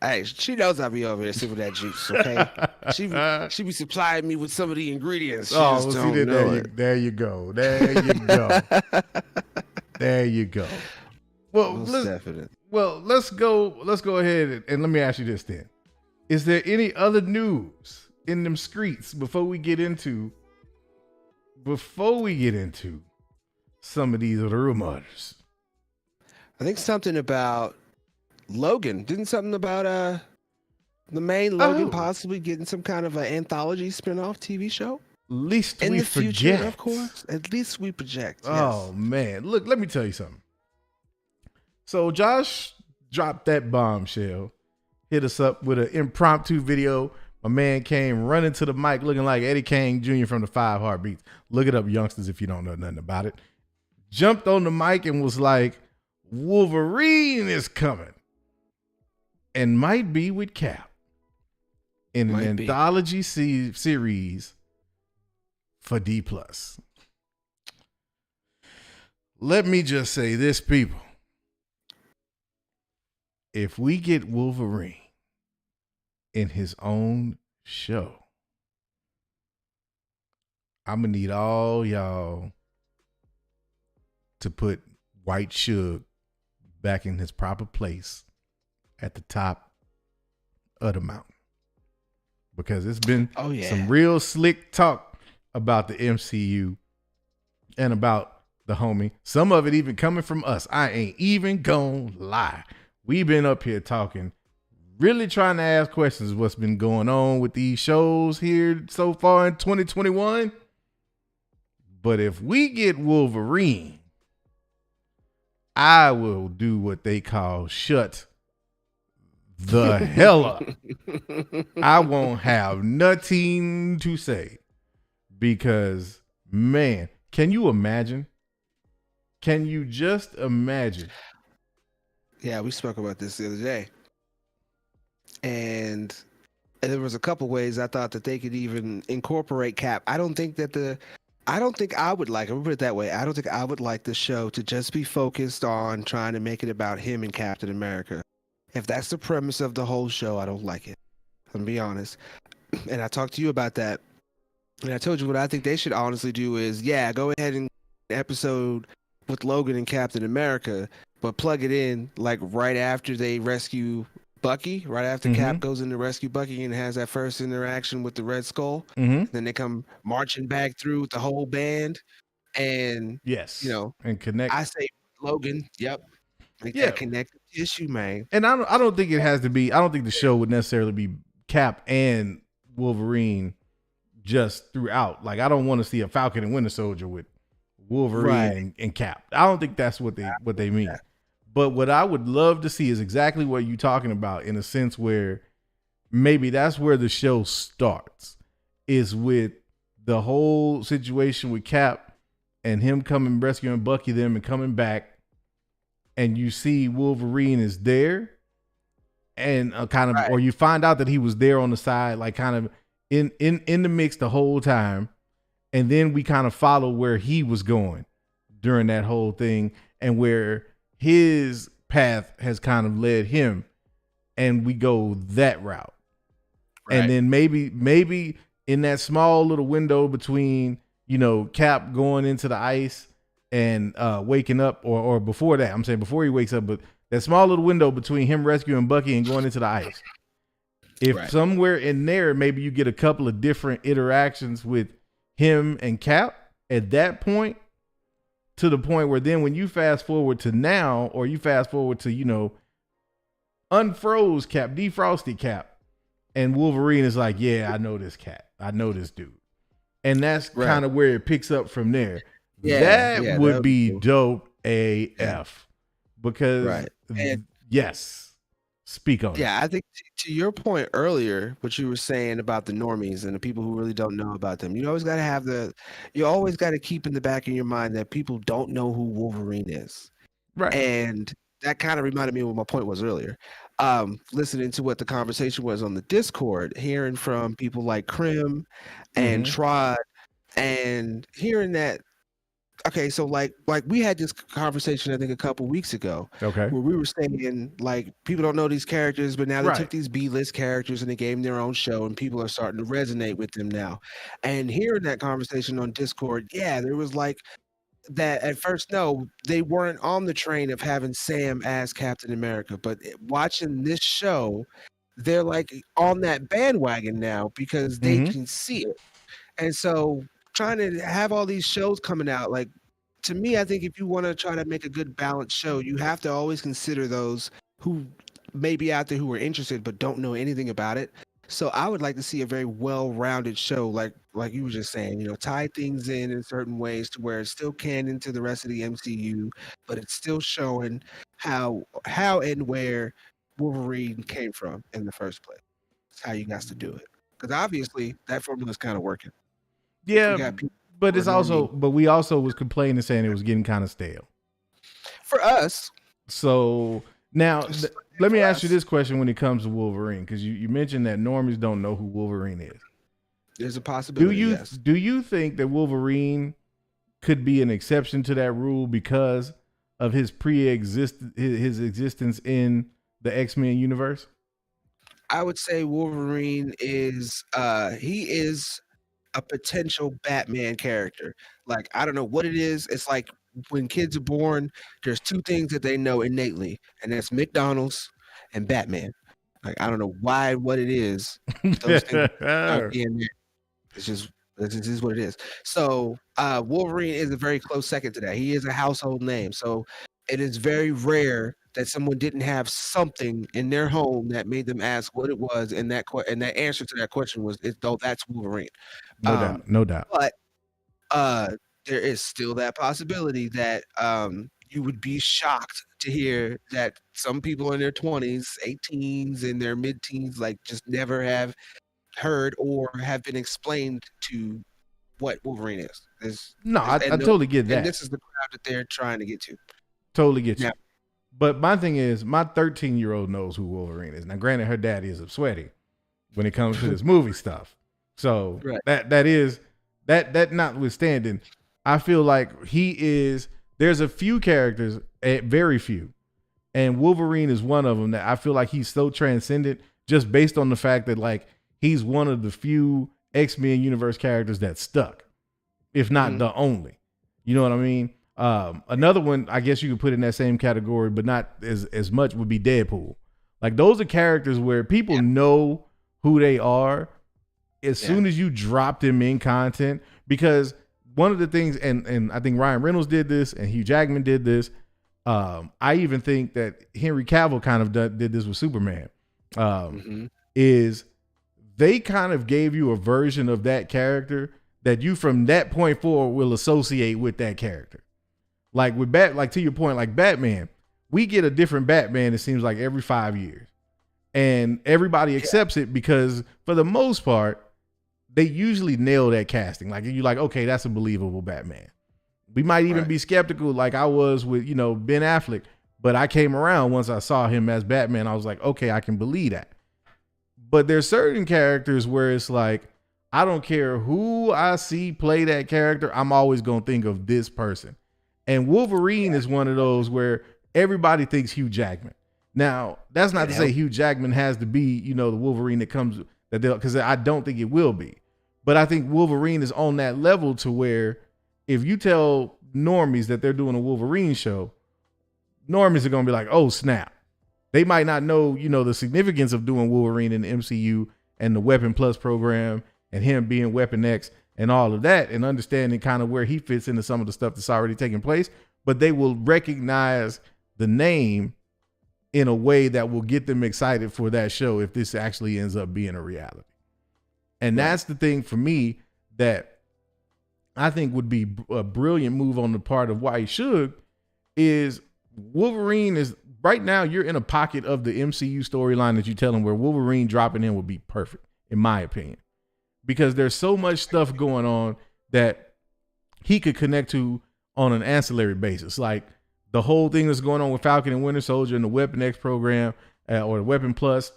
Hey, she knows I be over here sipping that juice, okay? she be supplying me with some of the ingredients. She just don't know it. There you go. There you go. Well, let's go ahead and let me ask you this then. Is there any other news in them streets before we get into some of these rumors? I think something about Logan. Didn't something about the main Logan possibly getting some kind of an anthology spinoff TV show? Least in we the project. Future, of course. At least we project. Yes. Oh man, look, let me tell you something. So Josh dropped that bombshell, hit us up with an impromptu video. My man came running to the mic looking like Eddie King Jr. from the 5 Heartbeats. Look it up, youngsters, if you don't know nothing about it. Jumped on the mic and was like, Wolverine is coming. And might be with Cap in an anthology series for D+. Let me just say this, people. If we get Wolverine in his own show, I'm going to need all y'all to put White Suge back in his proper place at the top of the mountain. Because it's been some real slick talk about the MCU and about the homie. Some of it even coming from us. I ain't even gonna lie. We've been up here talking, really trying to ask questions of what's been going on with these shows here so far in 2021. But if we get Wolverine, I will do what they call shut the hell up. I won't have nothing to say because, man, can you imagine? Can you just imagine? Yeah, we spoke about this the other day. And there was a couple ways I thought that they could even incorporate Cap. I don't think I would like it. I'll put it that way. I don't think I would like the show to just be focused on trying to make it about him and Captain America. If that's the premise of the whole show, I don't like it. I'm gonna be honest. And I talked to you about that. And I told you what I think they should honestly do is, go ahead and episode with Logan and Captain America, but plug it in like right after they rescue Bucky right after Cap goes in to rescue Bucky and has that first interaction with the Red Skull. Then they come marching back through with the whole band, and and connect. I say Logan, make that connective tissue, man. And I don't think it has to be. I don't think the show would necessarily be Cap and Wolverine just throughout. Like I don't want to see a Falcon and Winter Soldier with Wolverine and Cap. I don't think that's what they mean. Yeah. But what I would love to see is exactly what you're talking about, in a sense where maybe that's where the show starts, is with the whole situation with Cap and him coming rescuing Bucky them and coming back, and you see Wolverine is there, and kind of, or you find out that he was there on the side, like kind of in the mix the whole time, and then we kind of follow where he was going during that whole thing and where his path has kind of led him, and we go that route. And then maybe in that small little window between, Cap going into the ice and waking up, or before that, I'm saying before he wakes up, but that small little window between him rescuing Bucky and going into the ice. If somewhere in there, maybe you get a couple of different interactions with him and Cap at that point, to the point where then when you fast forward to now, or you fast forward to, unfroze Cap, defrosted Cap, and Wolverine is like, yeah, I know this cat. I know this dude. And that's kind of where it picks up from there. That would be dope AF. Because, yes, speak on it. Yeah, I think to your point earlier, what you were saying about the normies and the people who really don't know about them, you always got to keep in the back of your mind that people don't know who Wolverine is. Right. And that kind of reminded me of what my point was earlier. Listening to what the conversation was on the Discord, hearing from people like Krim and Trod, and hearing that, okay, so like we had this conversation, I think, a couple weeks ago. Okay. Where we were saying, like, people don't know these characters, but now they took these B-list characters and they gave them their own show, and people are starting to resonate with them now. And hearing that conversation on Discord, there was like that at first, no, they weren't on the train of having Sam as Captain America, but watching this show, they're like on that bandwagon now because they can see it. And so trying to have all these shows coming out, like, to me, I think if you want to try to make a good balanced show, you have to always consider those who may be out there who are interested but don't know anything about it. So I would like to see a very well-rounded show, like you were just saying, tie things in certain ways to where it's still canon to the rest of the MCU, but it's still showing how and where Wolverine came from in the first place. It's how you got to do it, because obviously that formula is kind of working. Yeah, but it's also, but we also was complaining, saying it was getting kind of stale for us. So now, let me ask you this question when it comes to Wolverine, because you mentioned that normies don't know who Wolverine is. There's a possibility. Do you think that Wolverine could be an exception to that rule because of his his existence in the X-Men universe? I would say Wolverine is he is a potential Batman character. Like, I don't know what it is. It's like when kids are born, there's two things that they know innately, and that's McDonald's and Batman. Like, I don't know what it is. Those things are in there. It's just what it is. So Wolverine is a very close second to that. He is a household name. So it is very rare that someone didn't have something in their home that made them ask what it was, and that answer to that question was, that's Wolverine. No doubt. But there is still that possibility that you would be shocked to hear that some people in their 20s, 18s, and their mid-teens, like, just never have heard or have been explained to what Wolverine is. I totally get that. And this is the crowd that they're trying to get to. Totally get you. But my thing is, my 13-year-old knows who Wolverine is. Now, granted, her daddy is sweaty when it comes to this movie stuff. So that notwithstanding, I feel like there's a few characters, very few, and Wolverine is one of them that I feel like he's so transcendent just based on the fact that, like, he's one of the few X-Men universe characters that stuck, if not the only. You know what I mean? Another one, I guess you could put in that same category, but not as much, would be Deadpool. Like those are characters where people know who they are as soon as you drop them in content. Because one of the things, and I think Ryan Reynolds did this and Hugh Jackman did this. I even think that Henry Cavill kind of did this with Superman. Is they kind of gave you a version of that character that you from that point forward will associate with that character. Like with like to your point, like Batman, we get a different Batman, it seems like every 5 years. And everybody accepts it because for the most part, they usually nail that casting. Like you're like, okay, that's a believable Batman. We might even be skeptical like I was with, Ben Affleck, but I came around once I saw him as Batman. I was like, okay, I can believe that. But there's certain characters where it's like, I don't care who I see play that character, I'm always going to think of this person. And Wolverine is one of those where everybody thinks Hugh Jackman. Now, that's not to say Hugh Jackman has to be, the Wolverine that comes, because I don't think it will be. But I think Wolverine is on that level to where if you tell normies that they're doing a Wolverine show, normies are going to be like, oh, snap. They might not know, the significance of doing Wolverine in the MCU and the Weapon Plus program and him being Weapon X and all of that and understanding kind of where he fits into some of the stuff that's already taking place. But they will recognize the name in a way that will get them excited for that show if this actually ends up being a reality. And that's the thing for me that I think would be a brilliant move on the part of why he should is Wolverine is right now you're in a pocket of the MCU storyline that you tell them where Wolverine dropping in would be perfect, in my opinion, because there's so much stuff going on that he could connect to on an ancillary basis. Like the whole thing that's going on with Falcon and Winter Soldier and the Weapon X program or the Weapon Plus,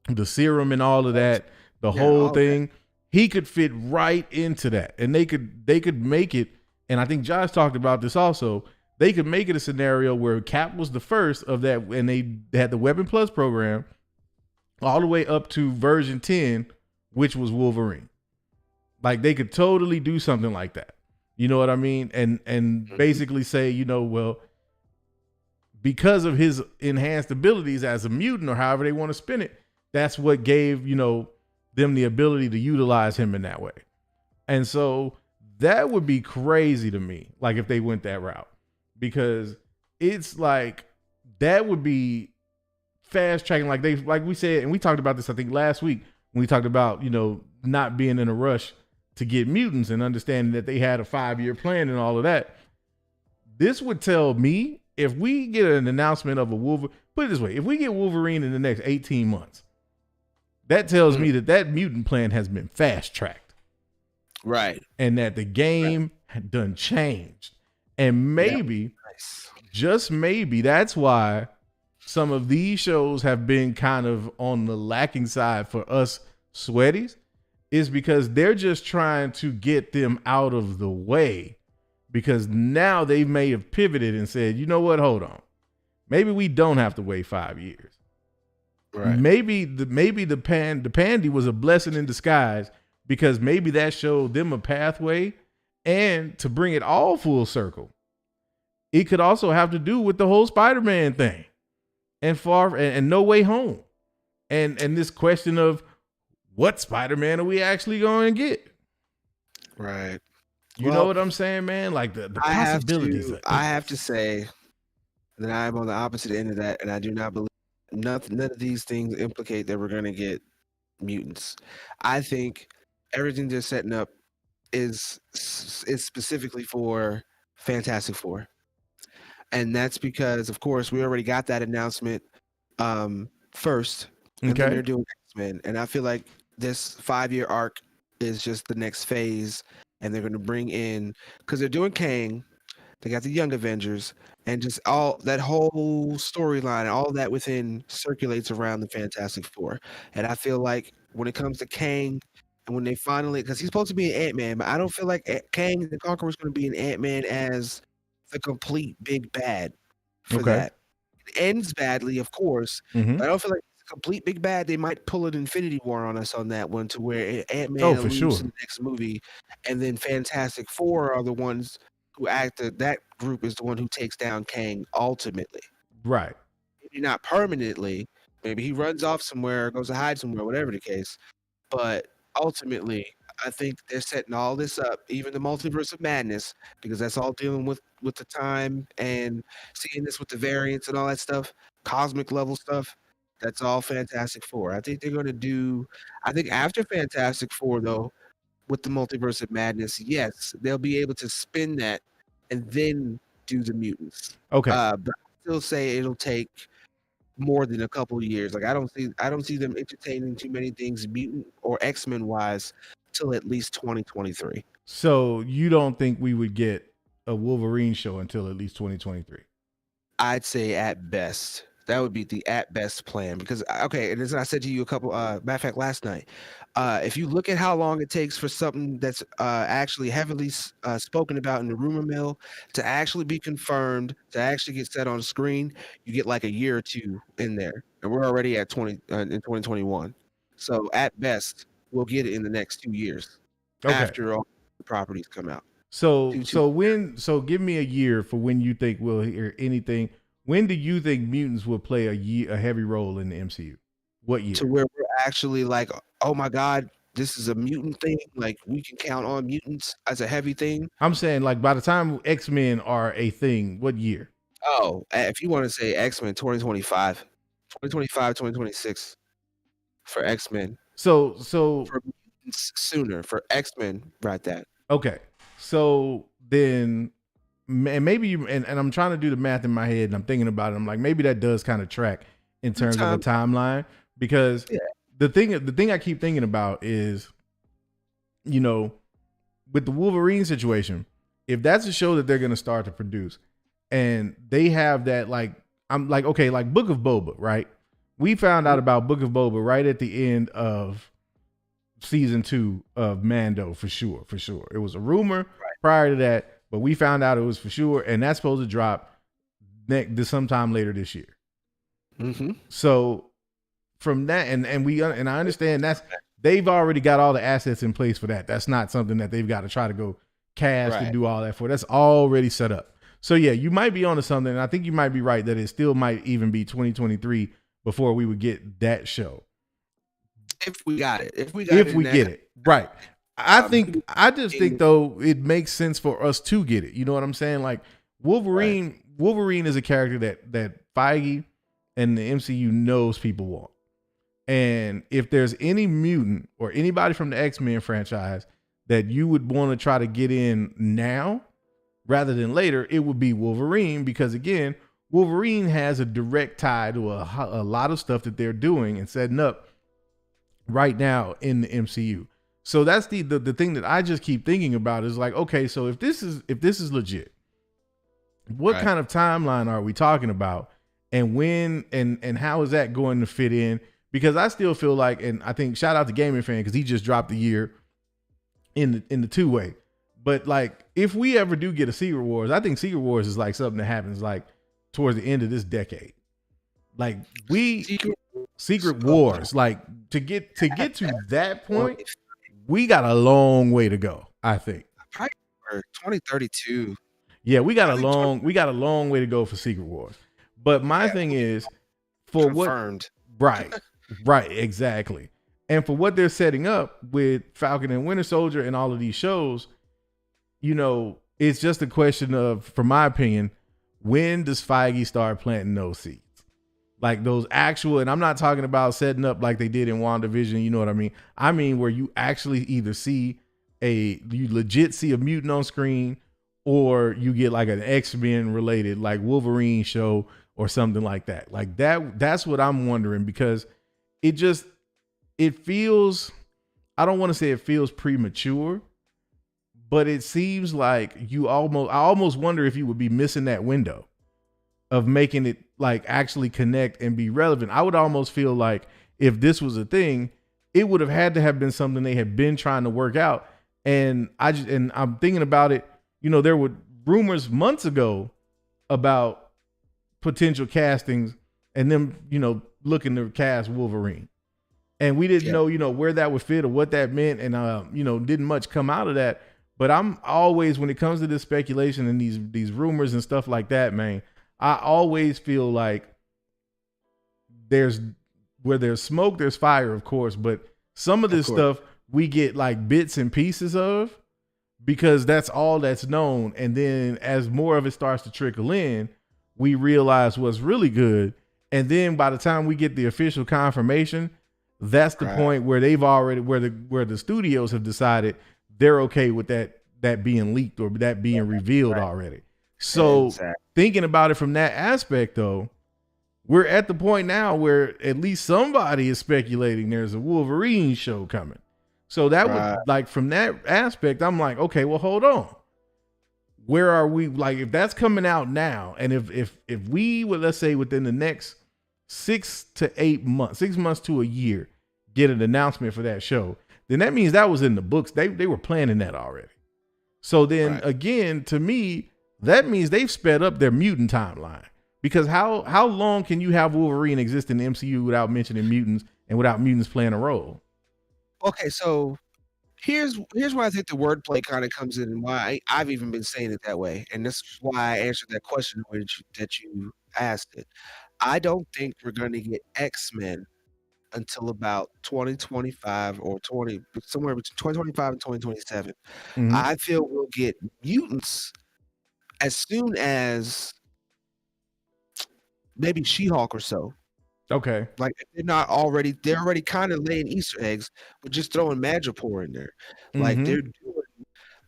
the serum and all of that, the whole thing, he could fit right into that. And they could make it. And I think Josh talked about this also. They could make it a scenario where Cap was the first of that, and they had the Weapon Plus program all the way up to version 10, which was Wolverine. Like they could totally do something like that. You know what I mean? And basically say, well, because of his enhanced abilities as a mutant or however they want to spin it, that's what gave, them the ability to utilize him in that way. And so that would be crazy to me, like if they went that route. Because it's like that would be fast tracking, like we said, and we talked about this I think last week when we talked about not being in a rush to get mutants and understanding that they had a 5-year plan and all of that. This would tell me if we get an announcement of a Wolverine, put it this way, if we get Wolverine in the next 18 months, that tells me that mutant plan has been fast tracked, right? And that the game had done changed. And maybe, just maybe, that's why some of these shows have been kind of on the lacking side for us sweaties, is because they're just trying to get them out of the way. Because now they may have pivoted and said, you know what, hold on. Maybe we don't have to wait 5 years. Right. Maybe the pandy was a blessing in disguise because maybe that showed them a pathway. And to bring it all full circle, it could also have to do with the whole Spider-Man thing and No Way Home. And this question of what Spider-Man are we actually going to get? Right. You know what I'm saying, man? Like the possibilities. I have to say that I'm on the opposite end of that, and I do not believe none of these things implicate that we're going to get mutants. I think everything they're setting up is specifically for Fantastic Four. And that's because, of course, we already got that announcement first. And then they're doing X-Men. And I feel like this 5-year arc is just the next phase. And they're going to bring in, because they're doing Kang, they got the Young Avengers, and just all that whole storyline, all that within circulates around the Fantastic Four. And I feel like when it comes to Kang, and when they finally, because he's supposed to be an Ant-Man, but I don't feel like Kang the Conqueror is going to be an Ant-Man as the complete big bad for that. It ends badly, of course, but I don't feel like it's a complete big bad. They might pull an Infinity War on us on that one to where Ant-Man leaves in the next movie, and then Fantastic Four are the ones who that group is the one who takes down Kang ultimately. Right. Maybe not permanently, Maybe he runs off somewhere, goes to hide somewhere, whatever the case. But ultimately, I think they're setting all this up, even the multiverse of madness, because that's all dealing with the time and seeing this with the variants and all that stuff, cosmic level stuff. That's all Fantastic Four. I think they're going to do. I think after Fantastic Four, though, with the multiverse of madness, yes, they'll be able to spin that and then do the mutants. Okay. But I still say it'll take more than a couple of years. Like I don't see them entertaining too many things mutant or X-Men wise till at least 2023. So you don't think we would get a Wolverine show until at least 2023? I'd say at best. That would be the at best plan because okay, and as I said to you a couple matter of fact last night, if you look at how long it takes for something that's actually heavily spoken about in the rumor mill to actually be confirmed, to actually get set on the screen, you get like a year or two in there, and we're already at in 2021. So at best, we'll get it in the next 2 years after all the properties come out. So give me a year for when you think we'll hear anything. When do you think mutants will play a heavy role in the MCU? What year? To where we're actually like, oh my God, this is a mutant thing. Like we can count on mutants as a heavy thing. I'm saying like by the time X-Men are a thing, what year? Oh, if you want to say X-Men 2025, 2026 for X-Men. So for mutants sooner for X-Men, right? That. Okay. So then and maybe you and I'm trying to do the math in my head and I'm thinking about it. I'm like, maybe that does kind of track in terms of a timeline because the thing I keep thinking about is, you know, with the Wolverine situation, if that's a show that they're going to start to produce and they have that, like, I'm like, okay, like Book of Boba, right? We found out about Book of Boba right at the end of season 2 of Mando for sure. It was a rumor prior to that, but we found out it was for sure, and that's supposed to drop sometime later this year. Mm-hmm. So from that, and I understand they've already got all the assets in place for that. That's not something that they've got to try to go cast and do all that for. That's already set up. So yeah, you might be onto something. And I think you might be right that it still might even be 2023 before we would get that show. If we got it. If we get it. Right. I just think though it makes sense for us to get it. You know what I'm saying? Like Wolverine is a character that Feige and the MCU knows people want. And if there's any mutant or anybody from the X-Men franchise that you would want to try to get in now rather than later, it would be Wolverine because again, Wolverine has a direct tie to a lot of stuff that they're doing and setting up right now in the MCU. So that's the thing that I just keep thinking about is like, okay, so if this is legit, what kind of timeline are we talking about? And when and how is that going to fit in? Because I still feel like, and I think shout out to Gaming Fan because he just dropped the year in the 2-way. But like if we ever do get a Secret Wars, I think Secret Wars is like something that happens like towards the end of this decade. Like Secret Wars, like to get to that point, we got a long way to go, I think. Probably for 2032. Yeah, we got a long way to go for Secret Wars. But my thing is for confirmed. Right, exactly. And for what they're setting up with Falcon and Winter Soldier and all of these shows, you know, it's just a question of, from my opinion, when does Feige start planting those seeds? Like those actual, and I'm not talking about setting up like they did in WandaVision, you know what I mean? I mean where you actually either you legit see a mutant on screen or you get like an X-Men related like Wolverine show or something like that. Like that's what I'm wondering because it feels, I don't want to say it feels premature, but it seems like I almost wonder if you would be missing that window of making it like actually connect and be relevant. I would almost feel like if this was a thing, it would have had to have been something they had been trying to work out. And I'm thinking about it, you know, there were rumors months ago about potential castings and them, you know, looking to cast Wolverine. And we didn't know, you know, where that would fit or what that meant. And, you know, didn't much come out of that. But I'm always, when it comes to this speculation and these rumors and stuff like that, man, I always feel like there's where there's smoke, there's fire, of course, but some of this stuff we get like bits and pieces of because that's all that's known. And then as more of it starts to trickle in, we realize what's really good. And then by the time we get the official confirmation, that's the point where they've already where the studios have decided they're okay with that being leaked or that being revealed already. So thinking about it from that aspect, though, we're at the point now where at least somebody is speculating there's a Wolverine show coming. So that would, like, from that aspect, I'm like, okay, well, hold on. Where are we? Like, if that's coming out now, and if we would, let's say, within the next 6 to 8 months, 6 months to a year, get an announcement for that show, then that means that was in the books. They were planning that already. So then again, to me, that means they've sped up their mutant timeline. Because how long can you have Wolverine exist in the MCU without mentioning mutants and without mutants playing a role? Okay, so here's why I think the wordplay kind of comes in, and why I've even been saying it that way. And this is why I answered that question that you asked it. I don't think we're going to get X-Men until about 2025 or somewhere between 2025 and 2027. Mm-hmm. I feel we'll get mutants as soon as maybe She-Hulk or so. Okay. Like, they're already kind of laying Easter eggs, but just throwing Madripoor in there. Like, they're doing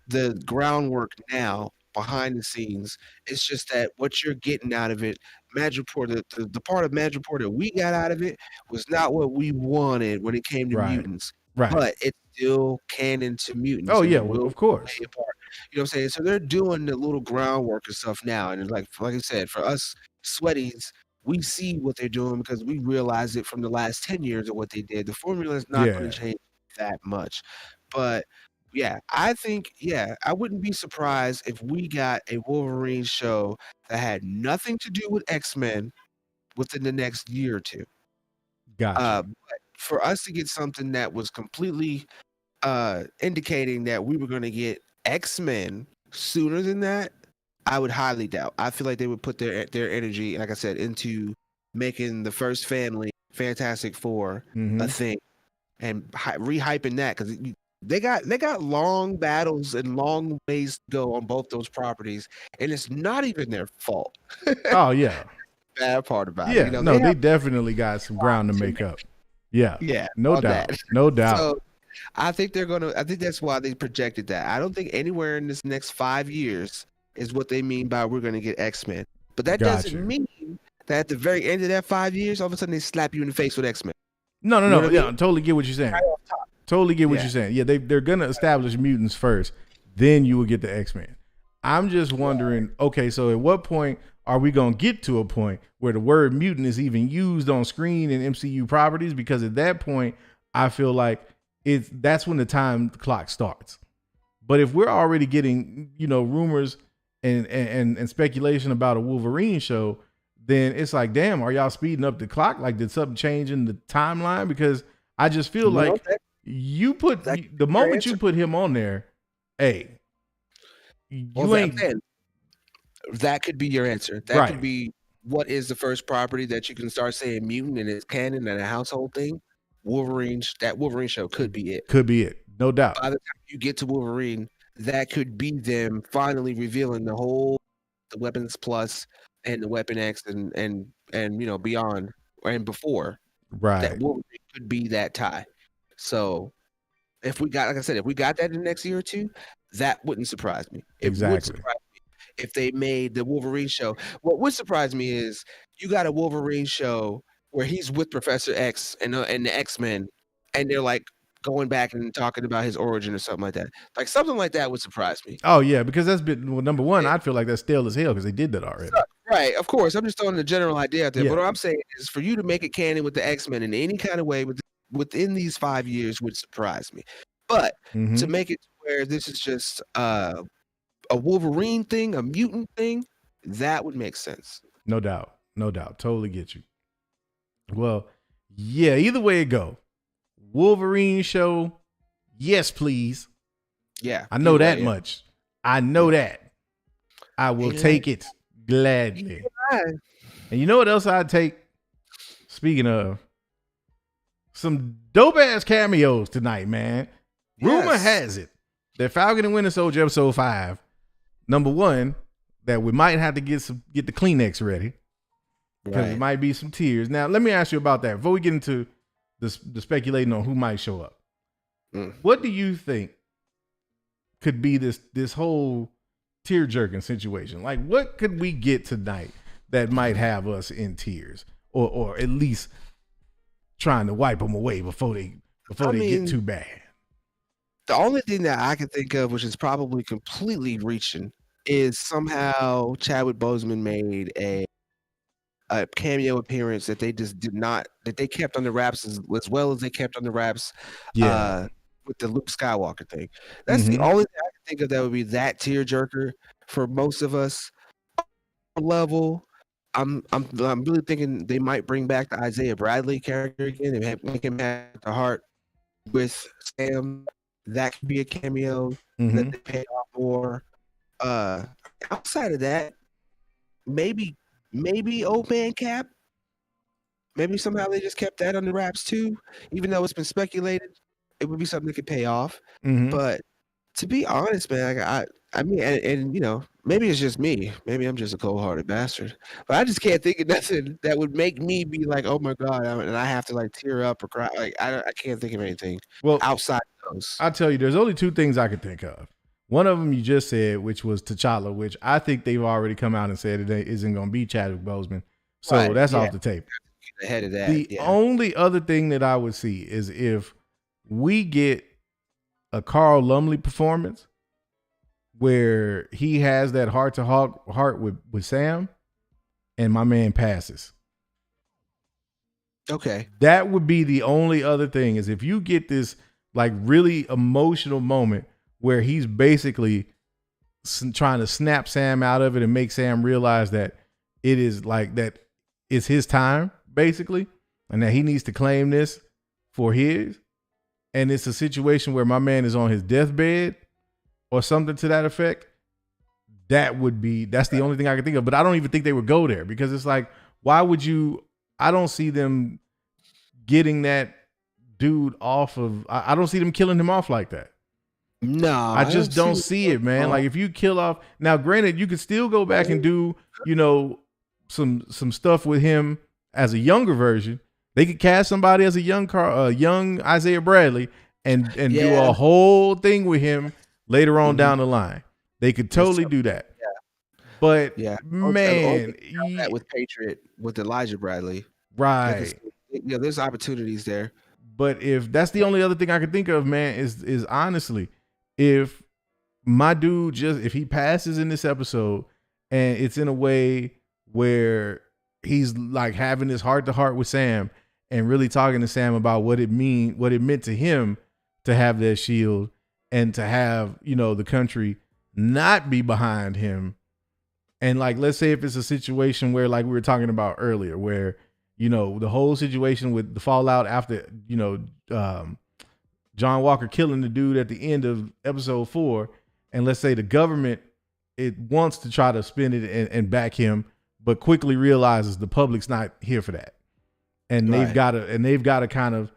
the groundwork now behind the scenes. It's just that what you're getting out of it, Madripoor, the part of Madripoor that we got out of it was not what we wanted when it came to mutants. Right. But it's still canon to mutants. Oh, yeah, well, of course. You know what I'm saying? So they're doing the little groundwork and stuff now. And like I said, for us sweaties, we see what they're doing because we realized it from the last 10 years of what they did. The formula is not going to change that much. But yeah, I think, I wouldn't be surprised if we got a Wolverine show that had nothing to do with X-Men within the next year or two. Gotcha. But for us to get something that was completely indicating that we were going to get X-Men sooner than that, I would highly doubt. I feel like they would put their energy, like I said, into making the first family, Fantastic Four, a thing, and rehyping that, because they got long battles and long ways to go on both those properties, and it's not even their fault. Oh yeah, bad part about it. Yeah, you know, they definitely got some ground to make up. Yeah, no doubt, no doubt. So I think that's why they projected that. I don't think anywhere in this next 5 years is what they mean by we're going to get X-Men. But that doesn't mean that at the very end of that 5 years, all of a sudden they slap you in the face with X-Men. No. You know I totally get what you're saying. Totally get what you're saying. Yeah, they're going to establish mutants first, then you will get the X-Men. I'm just wondering, okay, so at what point are we going to get to a point where the word mutant is even used on screen in MCU properties? Because at that point, I feel like that's when the time clock starts. But if we're already getting, rumors and speculation about a Wolverine show, then it's like, damn, are y'all speeding up the clock? Like, did something change in the timeline? Because I just feel like you put the moment you put him on there, hey, that could be your answer. That could be what is the first property that you can start saying mutant and it's canon and a household thing. That Wolverine show could be it. Could be it, no doubt. By the time you get to Wolverine, that could be them finally revealing the Weapons Plus and the Weapon X and beyond and before. Right. That Wolverine could be that tie. So if we got that in the next year or two, that wouldn't surprise me. It would surprise me if they made the Wolverine show. What would surprise me is you got a Wolverine show where he's with Professor X and the X-Men, and they're like going back and talking about his origin or something like that. Like something like that would surprise me. Oh yeah, because that's been number one. I'd feel like that's stale as hell because they did that already. Right, of course. I'm just throwing the general idea out there. But what I'm saying is, for you to make it canon with the X-Men in any kind of way within these 5 years would surprise me. But to make it where this is just a Wolverine thing, a mutant thing, that would make sense. No doubt. Totally get you. Well, yeah, either way it go. Wolverine show, yes, please. Yeah. I know that much. I know that. I will take it gladly. And you know what else I'd take? Speaking of, some dope ass cameos tonight, man. Rumor has it that Falcon and Winter Soldier episode 5, number 1, that we might have to get the Kleenex ready because it might be some tears. Now, let me ask you about that before we get into the speculating on who might show up. What do you think could be this whole tear jerking situation? Like, what could we get tonight that might have us in tears, or at least trying to wipe them away before they get too bad? The only thing that I can think of, which is probably completely reaching, is somehow Chadwick Boseman made a cameo appearance that they just did not, that they kept under wraps as well as they kept under wraps with the Luke Skywalker thing. That's the only thing I can think of that would be that tearjerker for most of us. Level, I'm really thinking they might bring back the Isaiah Bradley character again and make him have the heart with Sam. That could be a cameo that they pay off more. Outside of that, maybe Old Man Cap. Maybe somehow they just kept that under wraps too, even though it's been speculated. It would be something that could pay off. But to be honest, man, I mean, and you know, maybe it's just me. Maybe I'm just a cold-hearted bastard. But I just can't think of nothing that would make me be like, oh my God, and I have to like tear up or cry. Like I can't think of anything outside of those. I'll tell you, there's only 2 things I could think of. One of them you just said, which was T'Challa, which I think they've already come out and said it isn't going to be Chadwick Boseman. So that's off the tape. Ahead of that. The only other thing that I would see is if we get a Carl Lumley performance where he has that heart with Sam and my man passes. Okay. That would be the only other thing, is if you get this like really emotional moment where he's basically trying to snap Sam out of it and make Sam realize that it is like that it's his time basically, and that he needs to claim this for his. And it's a situation where my man is on his deathbed or something to that effect. That's the only thing I can think of. But I don't even think they would go there, because it's like, why would you? I don't see them getting that dude off of. I don't see them killing him off like that. No, I just don't see it, man. Like, if you kill off now, granted, you could still go back and do, you know, some stuff with him as a younger version. They could cast somebody as a young Isaiah Bradley and do a whole thing with him later on down the line. They could totally do that. Yeah. But man, that with Patriot with Elijah Bradley, right? Yeah, there's opportunities there. But if that's the only other thing I could think of, man, is honestly, if my dude if he passes in this episode and it's in a way where he's like having this heart to heart with Sam and really talking to Sam about what it meant to him to have that shield and to have, you know, the country not be behind him. And like, let's say if it's a situation where, like we were talking about earlier, where, you know, the whole situation with the fallout after, you know, John Walker killing the dude at the end of episode 4. And let's say the government, it wants to try to spin it and back him, but quickly realizes the public's not here for that. And they've got to kind of,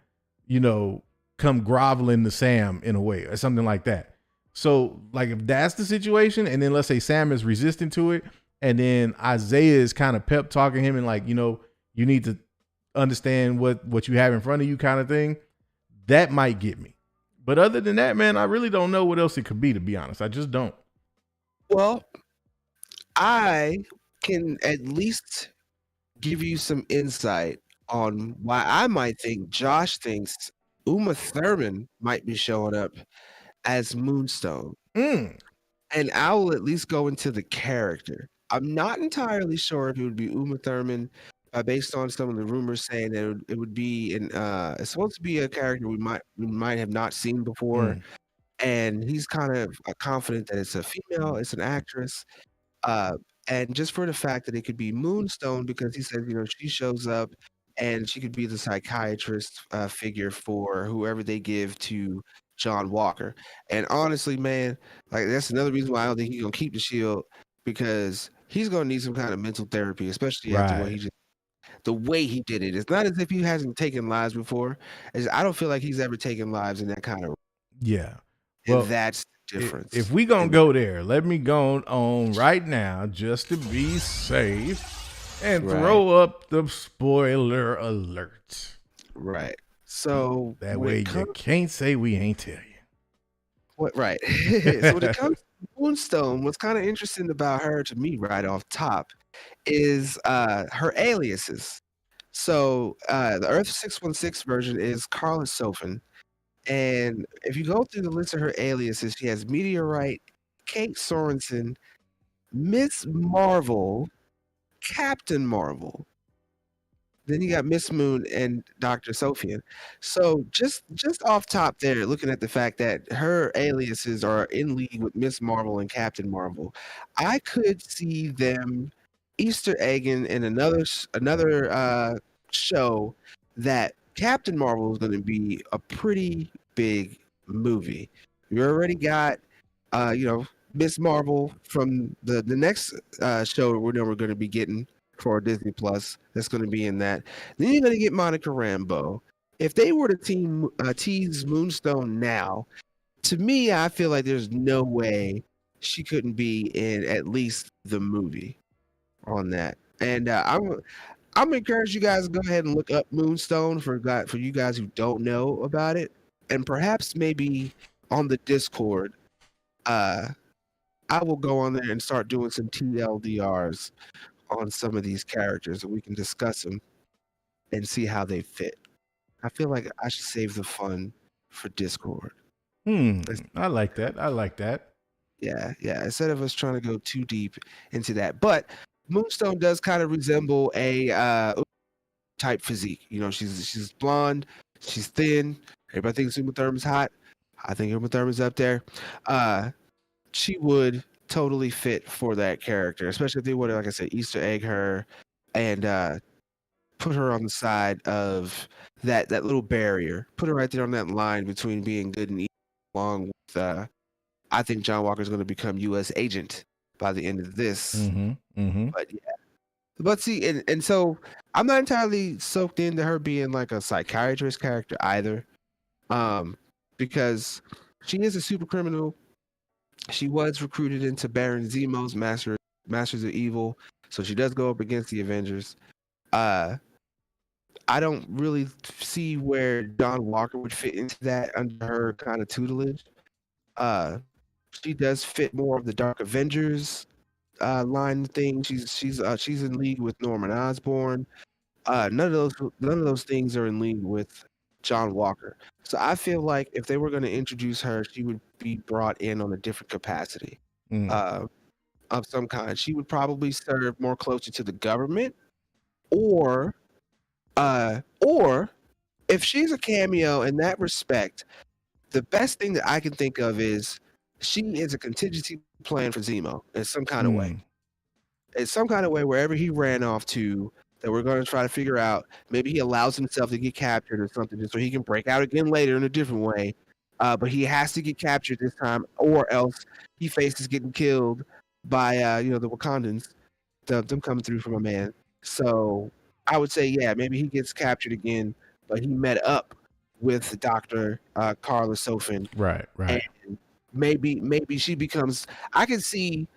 you know, come groveling to Sam in a way or something like that. So like, if that's the situation, and then let's say Sam is resistant to it, and then Isaiah is kind of pep talking him and like, you know, you need to understand what you have in front of you kind of thing, that might get me. But other than that, man, I really don't know what else it could be, to be honest. I just don't. Well, I can at least give you some insight on why I might think Josh thinks Uma Thurman might be showing up as Moonstone. And I will at least go into the character. I'm not entirely sure if it would be Uma Thurman, based on some of the rumors saying that it would be it's supposed to be a character we might have not seen before. And he's kind of confident that it's a female, it's an actress. And just for the fact that it could be Moonstone, because he says, you know, she shows up and she could be the psychiatrist figure for whoever they give to John Walker. And honestly, man, like, that's another reason why I don't think he's gonna keep the shield, because he's gonna need some kind of mental therapy, especially after what he just. the way he did it. It's not as if he hasn't taken lives before. I don't feel like he's ever taken lives in that kind of. Yeah. Well, and that's the difference. If we gonna go there, let me go on right now just to be safe and throw up the spoiler alert. Right. So that way you can't say we ain't tell you. What? Right. So when it comes to Moonstone, what's kind of interesting about her to me right off top is her aliases. So the Earth 616 version is Carla Sofin. And if you go through the list of her aliases, she has Meteorite, Kate Sorensen, Miss Marvel, Captain Marvel. Then you got Miss Moon and Dr. Sophian. So just off top there, looking at the fact that her aliases are in league with Miss Marvel and Captain Marvel, I could see them Easter egging in another show that Captain Marvel is going to be a pretty big movie. You already got, Miss Marvel from the next show we're going to be getting for Disney Plus. That's going to be in that. Then you're going to get Monica Rambeau. If they were to tease Moonstone now, to me, I feel like there's no way she couldn't be in at least the movie on that. And I'm encourage you guys to go ahead and look up Moonstone for you guys who don't know about it, and perhaps maybe on the Discord, I will go on there and start doing some TLDRs on some of these characters, and we can discuss them and see how they fit. I feel like I should save the fun for Discord. I like that. Yeah. Instead of us trying to go too deep into that, but Moonstone does kind of resemble a type physique. She's blonde, she's thin. Everybody thinks Uma Thurman's hot. I think Uma Thurman's up there. She would totally fit for that character, especially if they would, like I said, Easter egg her and put her on the side of that little barrier. Put her right there on that line between being good and evil, along with I think John Walker's going to become U.S. agent by the end of this. But yeah. But see, and so I'm not entirely soaked into her being like a psychiatrist character either. Because she is a super criminal. She was recruited into Baron Zemo's Masters of Evil, so she does go up against the Avengers. I don't really see where John Walker would fit into that under her kind of tutelage. She does fit more of the Dark Avengers line thing. She's in league with Norman Osborn. None of those things are in league with John Walker. So I feel like if they were going to introduce her, she would be brought in on a different capacity of some kind. She would probably serve more closer to the government, or if she's a cameo in that respect, the best thing that I can think of is she is a contingency plan for Zemo in some kind of way. In some kind of way, wherever he ran off to, that we're going to try to figure out. Maybe he allows himself to get captured or something just so he can break out again later in a different way. But he has to get captured this time, or else he faces getting killed by the Wakandans, them coming through from a man. So I would say, yeah, maybe he gets captured again, but he met up with Dr. Carla Sofin. Right. And maybe she becomes. I can see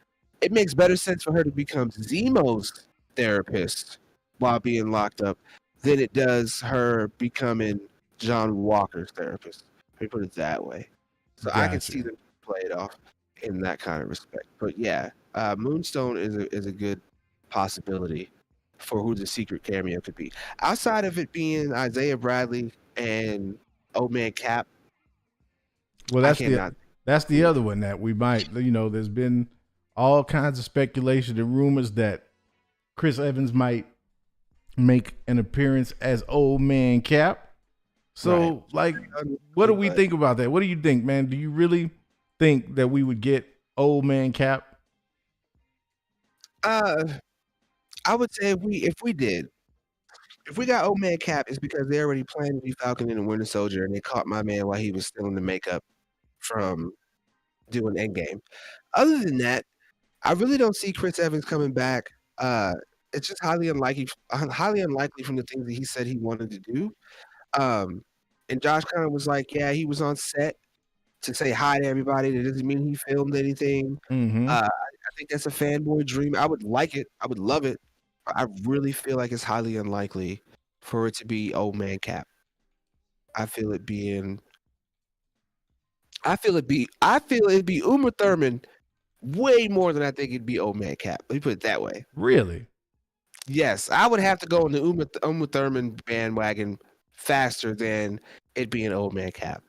it makes better sense for her to become Zemo's therapist while being locked up than it does her becoming John Walker's therapist. Let me put it that way. So gotcha. I can see them play it off in that kind of respect. But yeah, Moonstone is a good possibility for who the secret cameo could be. Outside of it being Isaiah Bradley and Old Man Cap. Well, that's the other one that we might, there's been all kinds of speculation and rumors that Chris Evans might make an appearance as Old Man Cap. So, what do we think about that? What do you think, man? Do you really think that we would get Old Man Cap? I would say if we got Old Man Cap, it's because they already planned to be Falcon and Winter Soldier, and they caught my man while he was still in the makeup from doing Endgame. Other than that, I really don't see Chris Evans coming back it's just highly unlikely from the things that he said he wanted to do. And Josh kind of was like, yeah, he was on set to say hi to everybody. That doesn't mean he filmed anything. I think that's a fanboy dream. I would like it. I would love it. But I really feel like it's highly unlikely for it to be Old Man Cap. I feel it'd be Uma Thurman way more than I think it'd be Old Man Cap. Let me put it that way. Really? Yes, I would have to go on the Uma Thurman bandwagon faster than it being Old Man Cap.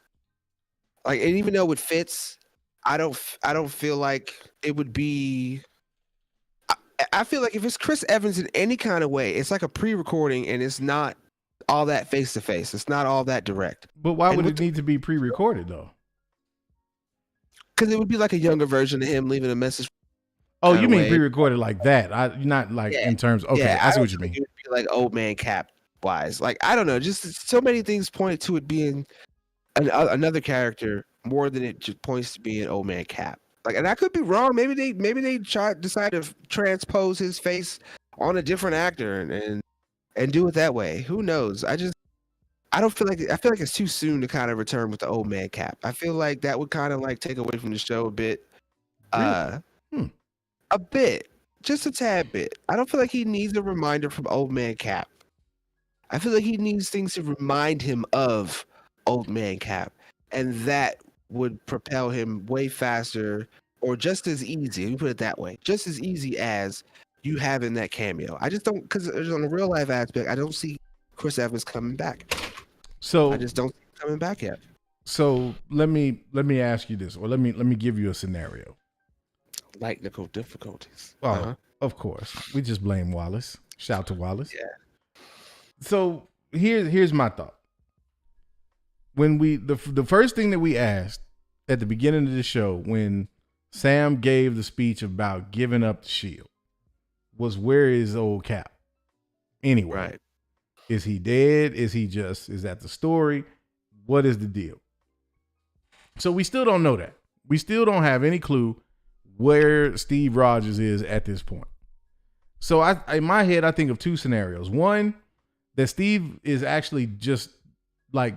Like, and even though it fits, I don't feel like it would be. I feel like if it's Chris Evans in any kind of way, it's like a pre-recording, and it's not all that face to face. It's not all that direct. But why would it need to be pre-recorded though? Because it would be like a younger version of him leaving a message. Oh, you mean pre-recorded like that? Not like in terms. Okay, yeah, I see what you mean. It would be like Old Man Cap wise. Like, I don't know. Just so many things point to it being another character more than it just points to being Old Man Cap. Like, and I could be wrong. Maybe they decide to transpose his face on a different actor and do it that way. Who knows? I feel like it's too soon to kind of return with the Old Man Cap. I feel like that would kind of like take away from the show a bit. Really? A bit. Just a tad bit. I don't feel like he needs a reminder from Old Man Cap. I feel like he needs things to remind him of Old Man Cap. And that would propel him way faster, or just as easy. Let me put it that way. Just as easy as you having that cameo. I just don't, because on a real life aspect, I don't see Chris Evans coming back. So I just don't see him coming back yet. So let me ask you this, or let me give you a scenario. Technical difficulties. Oh, of course. We just blame Wallace. Shout to Wallace. Yeah. So here's my thought. When the first thing that we asked at the beginning of the show, when Sam gave the speech about giving up the shield, was where is old Cap? Anyway, right. Is he dead? Is that the story? What is the deal? So we still don't know that. We still don't have any clue where Steve Rogers is at this point. So in my head, I think of two scenarios. One, that Steve is actually just like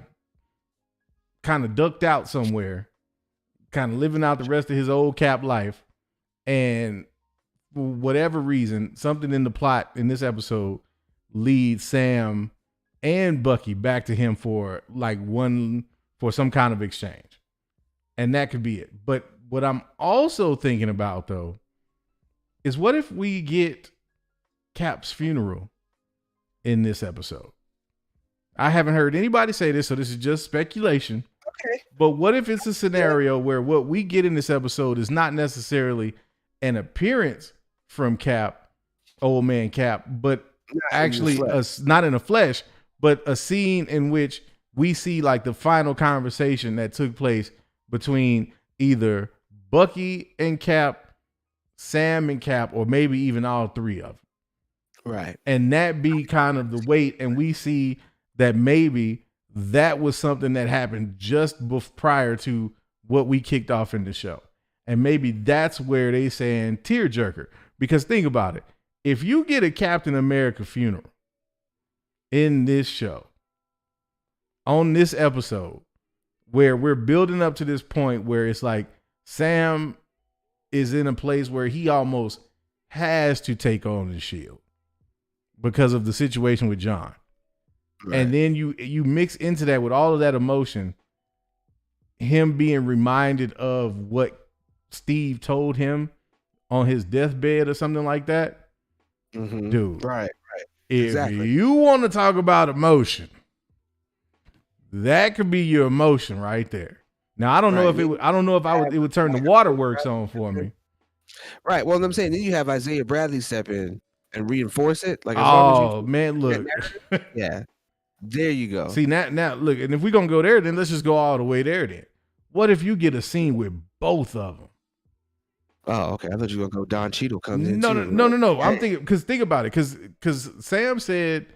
kind of ducked out somewhere, kind of living out the rest of his old Cap life. And for whatever reason, something in the plot in this episode leads Sam and Bucky back to him for some kind of exchange. And that could be it. But what I'm also thinking about, though, is what if we get Cap's funeral in this episode? I haven't heard anybody say this, so this is just speculation. Okay. But what if it's a scenario where what we get in this episode is not necessarily an appearance from Cap, Old Man Cap, but actually not in the flesh, but a scene in which we see like the final conversation that took place between either Bucky and Cap, Sam and Cap, or maybe even all three of them. Right. And that be kind of the weight. And we see that maybe that was something that happened just prior to what we kicked off in the show. And maybe that's where they saying tearjerker. Because think about it. If you get a Captain America funeral in this show, on this episode, where we're building up to this point where it's like Sam is in a place where he almost has to take on the shield because of the situation with John. Right. And then you mix into that with all of that emotion, him being reminded of what Steve told him on his deathbed or something like that. Mm-hmm. Dude. Right. If you want to talk about emotion, that could be your emotion right there. Now, I don't know if it would turn the waterworks on for me. Right. Well, I'm saying then you have Isaiah Bradley step in and reinforce it. Like, man, look. Yeah. There you go. See, now look, and if we're going to go there, then let's just go all the way there then. What if you get a scene with both of them? Oh, okay. I thought you were going to go Don Cheadle comes in. No. I'm thinking, because think about it. Because Sam said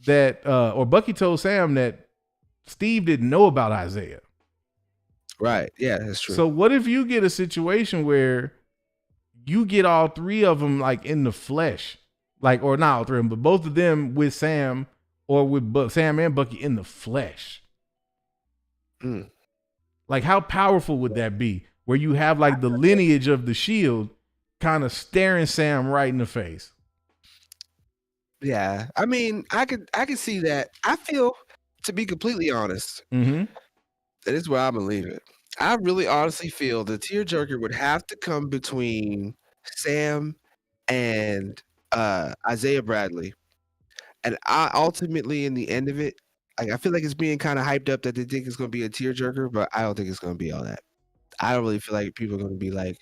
that, or Bucky told Sam that Steve didn't know about Isaiah. Right. Yeah, that's true. So what if you get a situation where you get all three of them like in the flesh? Like, or not all three of them, but both of them with Sam or with Sam and Bucky in the flesh. Like, how powerful would that be? Where you have like the lineage of the Shield kind of staring Sam right in the face. Yeah, I mean, I could see that. I feel, to be completely honest, that is where I'm gonna leave it. I really honestly feel the tearjerker would have to come between Sam and Isaiah Bradley, and I ultimately, in the end of it, like, I feel like it's being kind of hyped up that they think it's gonna be a tearjerker, but I don't think it's gonna be all that. I don't really feel like people are gonna be like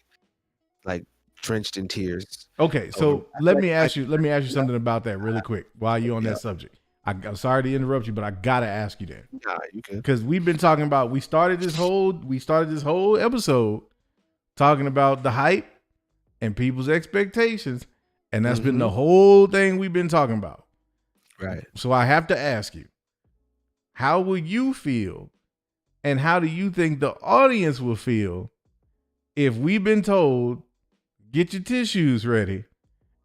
drenched in tears. Okay, so let me ask you something about that really quick while you're on that subject. I'm sorry to interrupt you, but I gotta ask you that. Nah, you can. Because we've been talking about, we started this whole episode talking about the hype and people's expectations, and that's been the whole thing we've been talking about. Right. So I have to ask you, how will you feel, and how do you think the audience will feel if we've been told, get your tissues ready,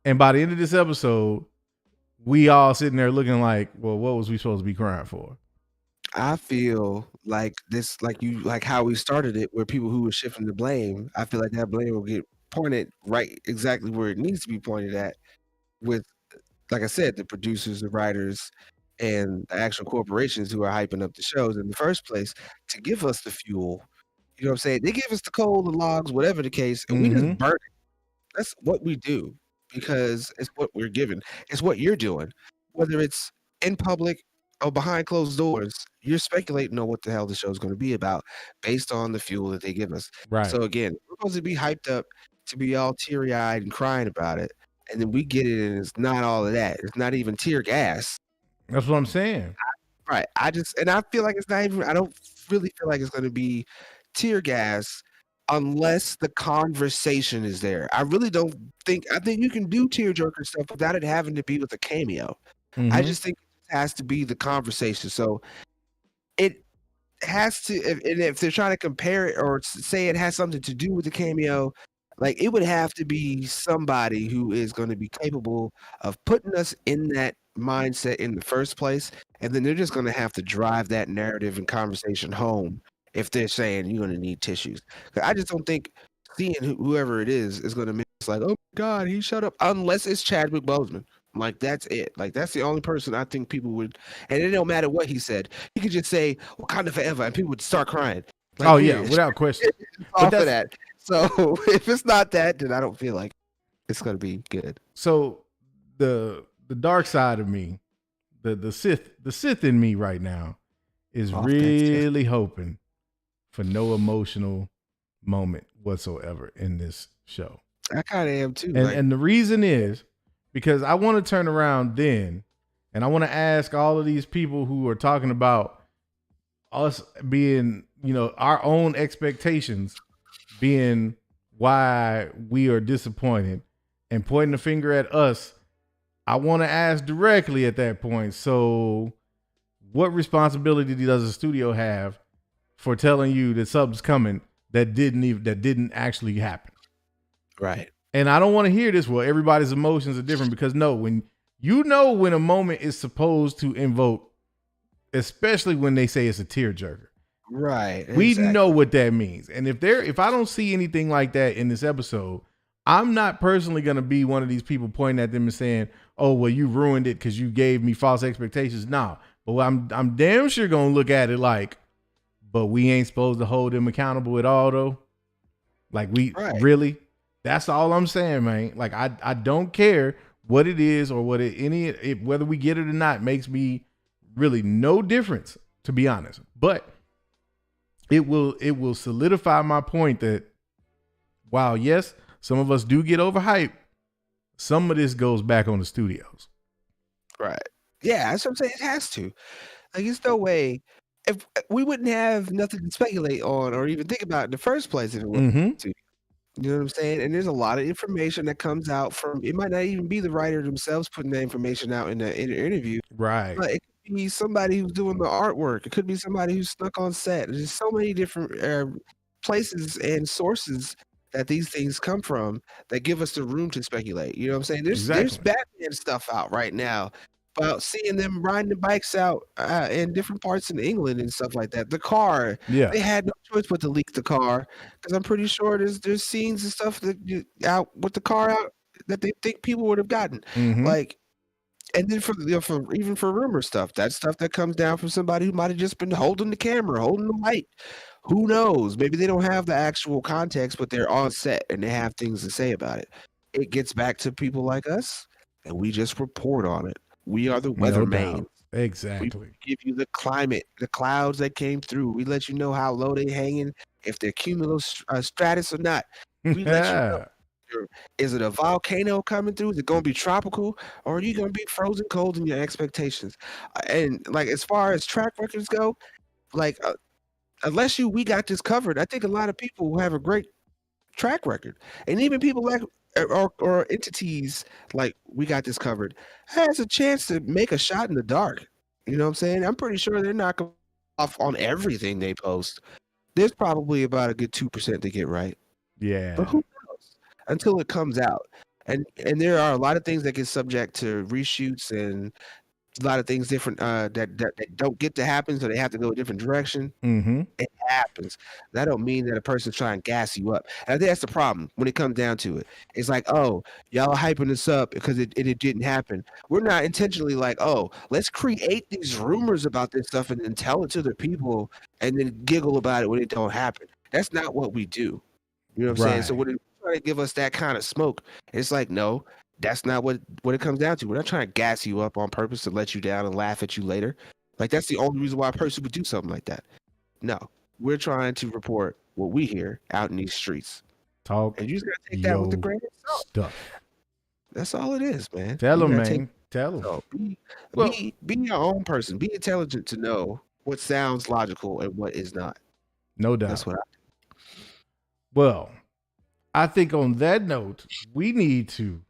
and by the end of this episode, we all sitting there looking like, well, what was we supposed to be crying for? I feel like this, like how we started it, where people who were shifting the blame, I feel like that blame will get pointed right exactly where it needs to be pointed at, with, like I said, the producers, the writers, and the actual corporations who are hyping up the shows in the first place to give us the fuel. You know what I'm saying? They give us the coal, the logs, whatever the case, and we just burn it. That's what we do, because it's what we're given. It's what you're doing. Whether it's in public or behind closed doors, you're speculating on what the hell the show's going to be about based on the fuel that they give us. Right. So again, we're supposed to be hyped up to be all teary-eyed and crying about it, and then we get it, and it's not all of that. It's not even tear gas. That's what I'm saying. Right. I feel like it's not even, I don't really feel like it's going to be tear gas unless the conversation is there. I really don't think, I think you can do tearjerker stuff without it having to be with a cameo. I just think it has to be the conversation. So it has to, if they're trying to compare it or say it has something to do with the cameo, like, it would have to be somebody who is going to be capable of putting us in that mindset in the first place, and then they're just going to have to drive that narrative and conversation home if they're saying you're going to need tissues. I just don't think seeing whoever it is going to make us like, oh my God, he shut up, unless it's Chadwick Boseman. Like, that's it. Like, that's the only person I think people would, and it don't matter what he said. He could just say Wakanda forever, and people would start crying. Like, oh yeah, without question. Off of that. So if it's not that, then I don't feel like it's gonna be good. So the dark side of me, the Sith in me right now is really hoping for no emotional moment whatsoever in this show. I kind of am too. And the reason is because I want to turn around then, and I want to ask all of these people who are talking about us being, our own expectations being why we are disappointed and pointing the finger at us. I want to ask directly at that point. So what responsibility does the studio have for telling you that something's coming that didn't actually happen? Right. And I don't want to hear this. Well, everybody's emotions are different, because when a moment is supposed to invoke, especially when they say it's a tearjerker. Right. We know what that means. And if I don't see anything like that in this episode, I'm not personally going to be one of these people pointing at them and saying, oh, well, you ruined it because you gave me false expectations. No, but I'm damn sure going to look at it like, but we ain't supposed to hold them accountable at all, though. Like, really? That's all I'm saying, man. Like, I don't care what it is or whether we get it or not makes me really no difference, to be honest. But it will solidify my point that while, yes, some of us do get overhyped, some of this goes back on the studios. Right. Yeah, that's what I'm saying. It has to. Like, it's no way. If we wouldn't have nothing to speculate on or even think about in the first place if it wasn't to. You know what I'm saying? And there's a lot of information that comes out from, it might not even be the writer themselves putting that information out in the interview. Right. But it could be somebody who's doing the artwork. It could be somebody who's stuck on set. There's so many different places and sources that these things come from that give us the room to speculate. You know what I'm saying? There's Batman stuff out right now about seeing them riding the bikes out in different parts in England and stuff like that. The car, they had no choice but to leak the car because I'm pretty sure there's scenes and stuff that out with the car out that they think people would have gotten. Like, and then for even for rumor stuff, that's stuff that comes down from somebody who might have just been holding the camera, holding the mic. Who knows? Maybe they don't have the actual context, but they're on set and they have things to say about it. It gets back to people like us, and we just report on it. We are the weatherman. Exactly. We give you the climate, the clouds that came through. We let you know how low they hanging, if they're cumulus-stratus or not. We let you know. Is it a volcano coming through? Is it going to be tropical, or are you going to be frozen cold in your expectations? And like as far as track records go, like unless we got this covered, I think a lot of people will have a great track record, and even people like or entities like we got this covered has a chance to make a shot in the dark. You know what I'm saying? I'm pretty sure they're not going off on everything they post. There's probably about a good 2% to get right. Yeah. But who knows until it comes out? And there are a lot of things that get subject to reshoots and a lot of things different that don't get to happen, so they have to go a different direction. It happens. That don't mean that a person's trying to gas you up. And I think that's the problem when it comes down to it. It's like, oh, y'all are hyping this up because it didn't happen. We're not intentionally like, oh, let's create these rumors about this stuff and then tell it to the people and then giggle about it when it don't happen. That's not what we do. You know what I'm saying? So when they try to give us that kind of smoke, it's like, no. That's not what it comes down to. We're not trying to gas you up on purpose to let you down and laugh at you later. Like, that's the only reason why a person would do something like that. No, we're trying to report what we hear out in these streets. Talk. And you just got to take that with the grain of salt. Stuff. That's all it is, man. Tell them, man. Tell them. Be your own person. Be intelligent to know what sounds logical and what is not. No doubt. That's what I do. Well, I think on that note, we need to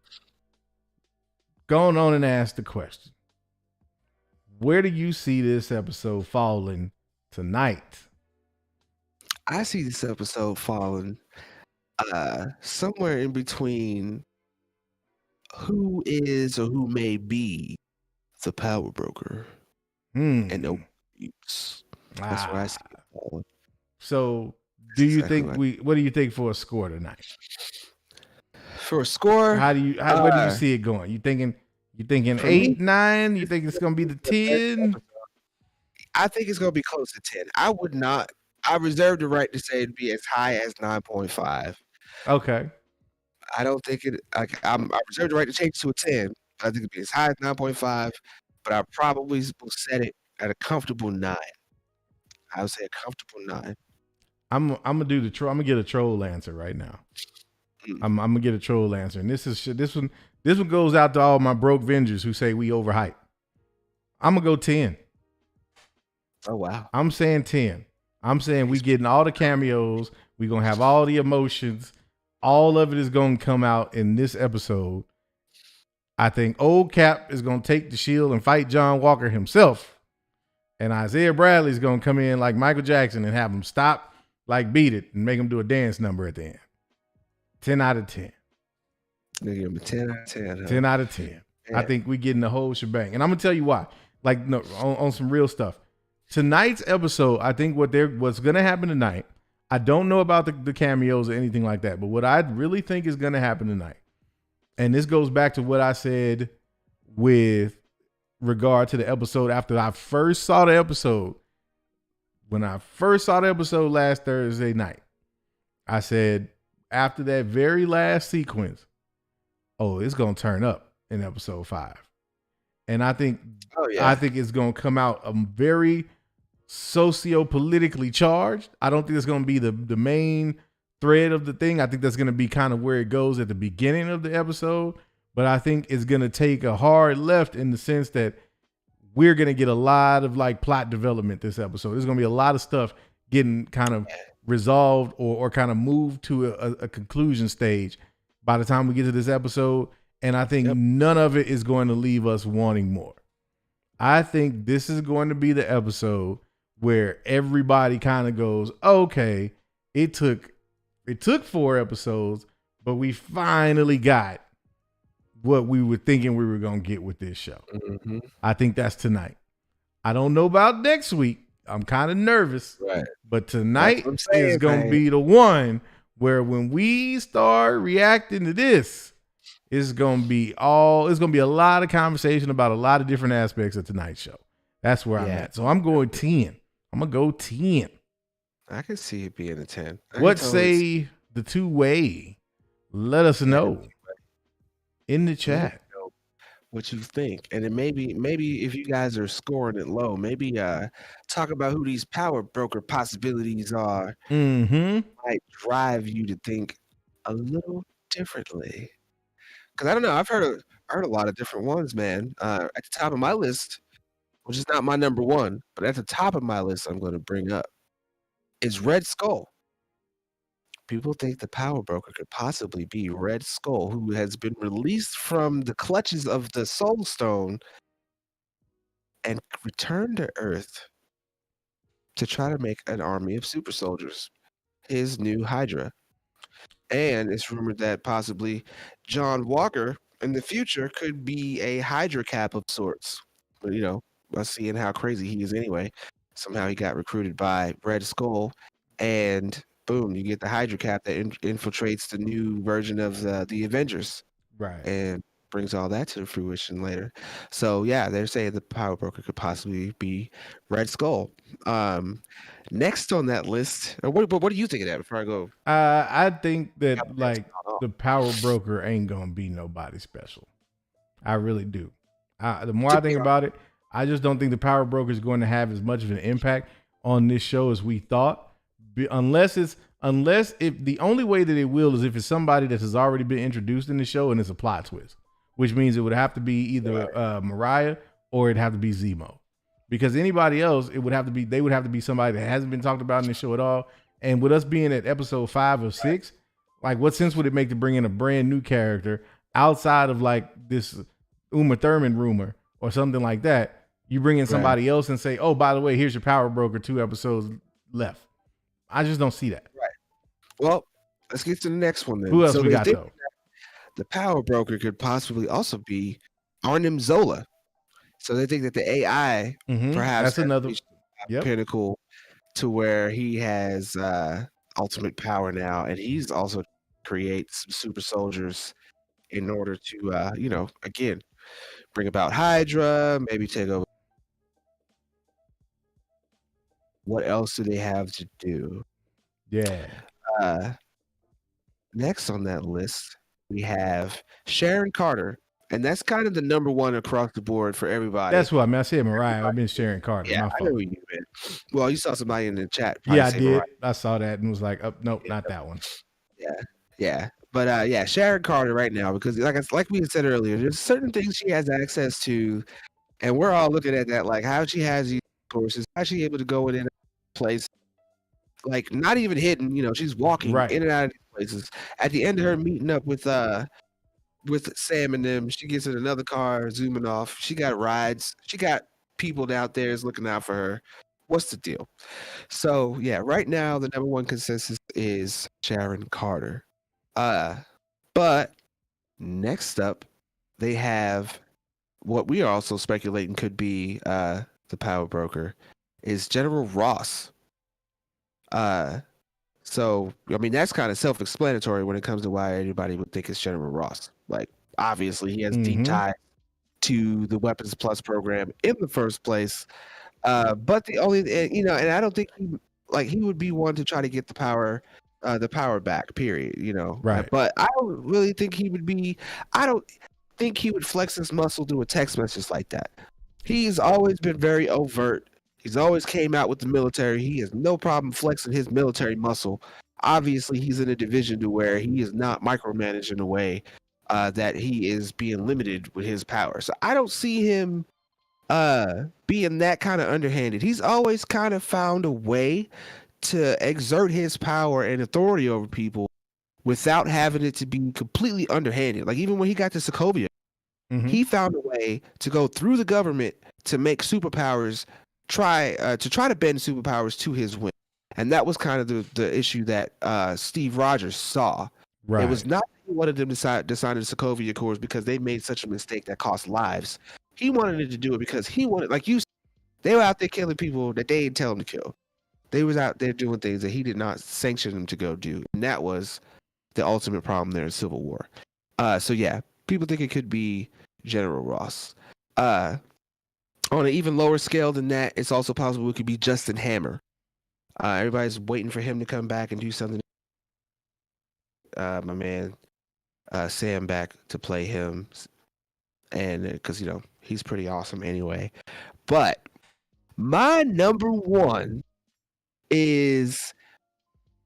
go on and ask the question. Where do you see this episode falling tonight? I see this episode falling somewhere in between who is or who may be the power broker and the mutants. That's where I see it falling. So what do you think for a score tonight? For a score, where do you see it going? You thinking 8, 9? You think it's gonna be the 10? I think it's gonna be close to 10. I would not. I reserve the right to say it'd be as high as 9.5. Okay. I don't think it. I reserve the right to change it to a 10. I think it'd be as high as 9.5, but I probably will set it at a comfortable 9. I would say a comfortable 9. I'm gonna do the troll. I'm gonna get a troll answer right now. I'm gonna get a troll answer, and this one goes out to all my broke Vengers who say we overhype. I'm gonna go 10. Oh wow! I'm saying 10. I'm saying we getting all the cameos. We gonna have all the emotions. All of it is gonna come out in this episode. I think old Cap is gonna take the shield and fight John Walker himself, and Isaiah Bradley is gonna come in like Michael Jackson and have him stop, like beat it, and make him do a dance number at the end. 10 out of 10. Give him a 10 out of 10. Huh? 10 out of 10. Yeah. I think we getting the whole shebang. And I'm going to tell you why. Like, no, on some real stuff. Tonight's episode, I think what's going to happen tonight, I don't know about the cameos or anything like that, but what I really think is going to happen tonight, and this goes back to what I said with regard to the episode after I first saw the episode. When I first saw the episode last Thursday night, I said, after that very last sequence, oh, it's going to turn up in episode 5. And I think, I think it's going to come out very socio-politically charged. I don't think it's going to be the main thread of the thing. I think that's going to be kind of where it goes at the beginning of the episode. But I think it's going to take a hard left in the sense that we're going to get a lot of like plot development this episode. There's going to be a lot of stuff getting kind of resolved or kind of moved to a conclusion stage by the time we get to this episode. And I think none of it is going to leave us wanting more. I think this is going to be the episode where everybody kind of goes, okay, it took It took 4 episodes, but we finally got what we were thinking we were going to get with this show. Mm-hmm. I think that's tonight. I don't know about next week. I'm kind of nervous. Right. But tonight saying, is going to be the one where when we start reacting to this, it's going to be a lot of conversation about a lot of different aspects of tonight's show. That's where I'm at. So I'm going 10. I'm going to go 10. I can see it being a 10. What say the two-way? Let us know in the chat what you think. And then maybe if you guys are scoring it low, maybe talk about who these power broker possibilities are. Might drive you to think a little differently. Because I don't know, I've heard a lot of different ones, man. At the top of my list, which is not my number one, but at the top of my list I'm going to bring up is Red Skull. People think the power broker could possibly be Red Skull, who has been released from the clutches of the Soul Stone and returned to Earth to try to make an army of super soldiers, his new Hydra. And it's rumored that possibly John Walker in the future could be a Hydra cap of sorts. But, you know, seeing how crazy he is anyway. Somehow he got recruited by Red Skull, and boom, you get the Hydra cap that infiltrates the new version of the Avengers. Right. And brings all that to fruition later. So, yeah, they're saying the power broker could possibly be Red Skull. Next on that list, what do you think of that before I go? I think that the power broker ain't gonna be nobody special. I really do. The more I think about it, I just don't think the power broker is going to have as much of an impact on this show as we thought. Unless if the only way that it will is if it's somebody that has already been introduced in the show and it's a plot twist, which means it would have to be either Mariah or it'd have to be Zemo. Because anybody else, they would have to be somebody that hasn't been talked about in the show at all. And with us being at episode 5 or 6, like what sense would it make to bring in a brand new character outside of like this Uma Thurman rumor or something like that? You bring in somebody else and say, oh, by the way, here's your power broker, 2 episodes left. I just don't see that. Right. Well, let's get to the next one then. Who else we got though? The power broker could possibly also be Arnim Zola. So they think that the AI perhaps that's another pinnacle to where he has ultimate power now, and he's also create some super soldiers in order to again bring about Hydra, maybe take over. What else do they have to do? Yeah. Next on that list, we have Sharon Carter. And that's kind of the number one across the board for everybody. That's what I mean. I said Mariah. I've been Sharon Carter. Yeah, I know you, man. Well, you saw somebody in the chat. Yeah, I did. Mariah. I saw that and was like, oh, nope, not that one. Yeah. But Sharon Carter right now, because like we had said earlier, there's certain things she has access to, and we're all looking at that, like how she has these courses, how she able to go in and out of place, like not even hidden. She's walking in and out of these places. At the end of her meeting up with Sam and them, she gets in another car, zooming off. She got rides. She got people out there is looking out for her. What's the deal? So, yeah, right now, the number one consensus is Sharon Carter. But next up, they have what we are also speculating could be the power broker is General Ross. So, I mean, that's kind of self-explanatory when it comes to why anybody would think it's General Ross. Like, obviously, he has deep ties to the Weapons Plus program in the first place. But the only, and I don't think he would be one to try to get the power back, period, Right. But I don't really think he would be, I don't think he would flex his muscle through a text message like that. He's always been very overt. He's always came out with the military. He has no problem flexing his military muscle. Obviously, he's in a division to where he is not micromanaged in a way that he is being limited with his power. So I don't see him being that kind of underhanded. He's always kind of found a way to exert his power and authority over people without having it to be completely underhanded. Like even when he got to Sokovia, he found a way to go through the government to make superpowers try to bend superpowers to his whim. And that was kind of the issue that Steve Rogers saw. Right. It was not that he wanted them to sign the Sokovia Accords because they made such a mistake that cost lives. He wanted it to do it because he wanted, like you said, they were out there killing people that they didn't tell them to kill. They was out there doing things that he did not sanction them to go do. And that was the ultimate problem there in Civil War. So yeah, people think it could be General Ross. On an even lower scale than that, it's also possible it could be Justin Hammer. Everybody's waiting for him to come back and do something. My man Sam back to play him, and because he's pretty awesome anyway. But my number one is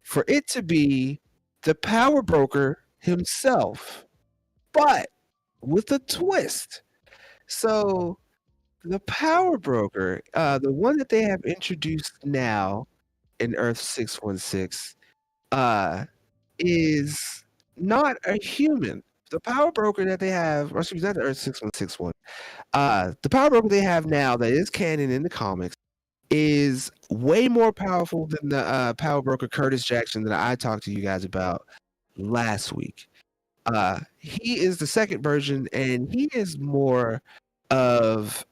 for it to be the Power Broker himself, but with a twist. So the Power Broker, the one that they have introduced now in Earth 616, is not a human. The Power Broker that they have, or excuse me, not the Earth 616 one. The Power Broker they have now that is canon in the comics is way more powerful than the Power Broker Curtis Jackson that I talked to you guys about last week. He is the second version, and he is more of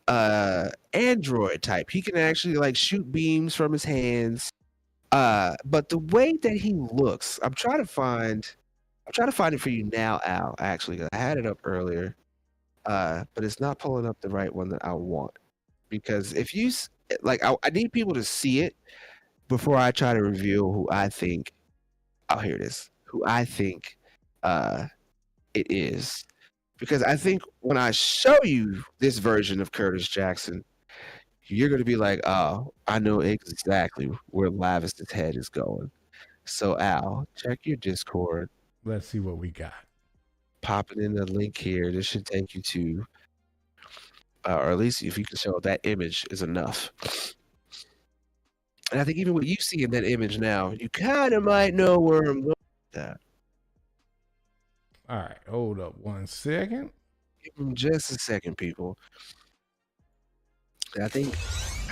android type. He can actually like shoot beams from his hands. But the way that he looks, I'm trying to find it for you now, Al. Actually, I had it up earlier, but it's not pulling up the right one that I want. Because if you like, I need people to see it before I try to reveal who I think. Oh, here it is. Who I think it is. Because I think when I show you this version of Curtis Jackson, you're going to be like, oh, I know exactly where Lavis's head is going. So, Al, check your Discord. Let's see what we got. Popping in the link here. This should take you to, or at least if you can show that image is enough. And I think even what you see in that image now, you kind of might know where I'm going with that. All right, hold up 1 second. Give them just a second, people. I think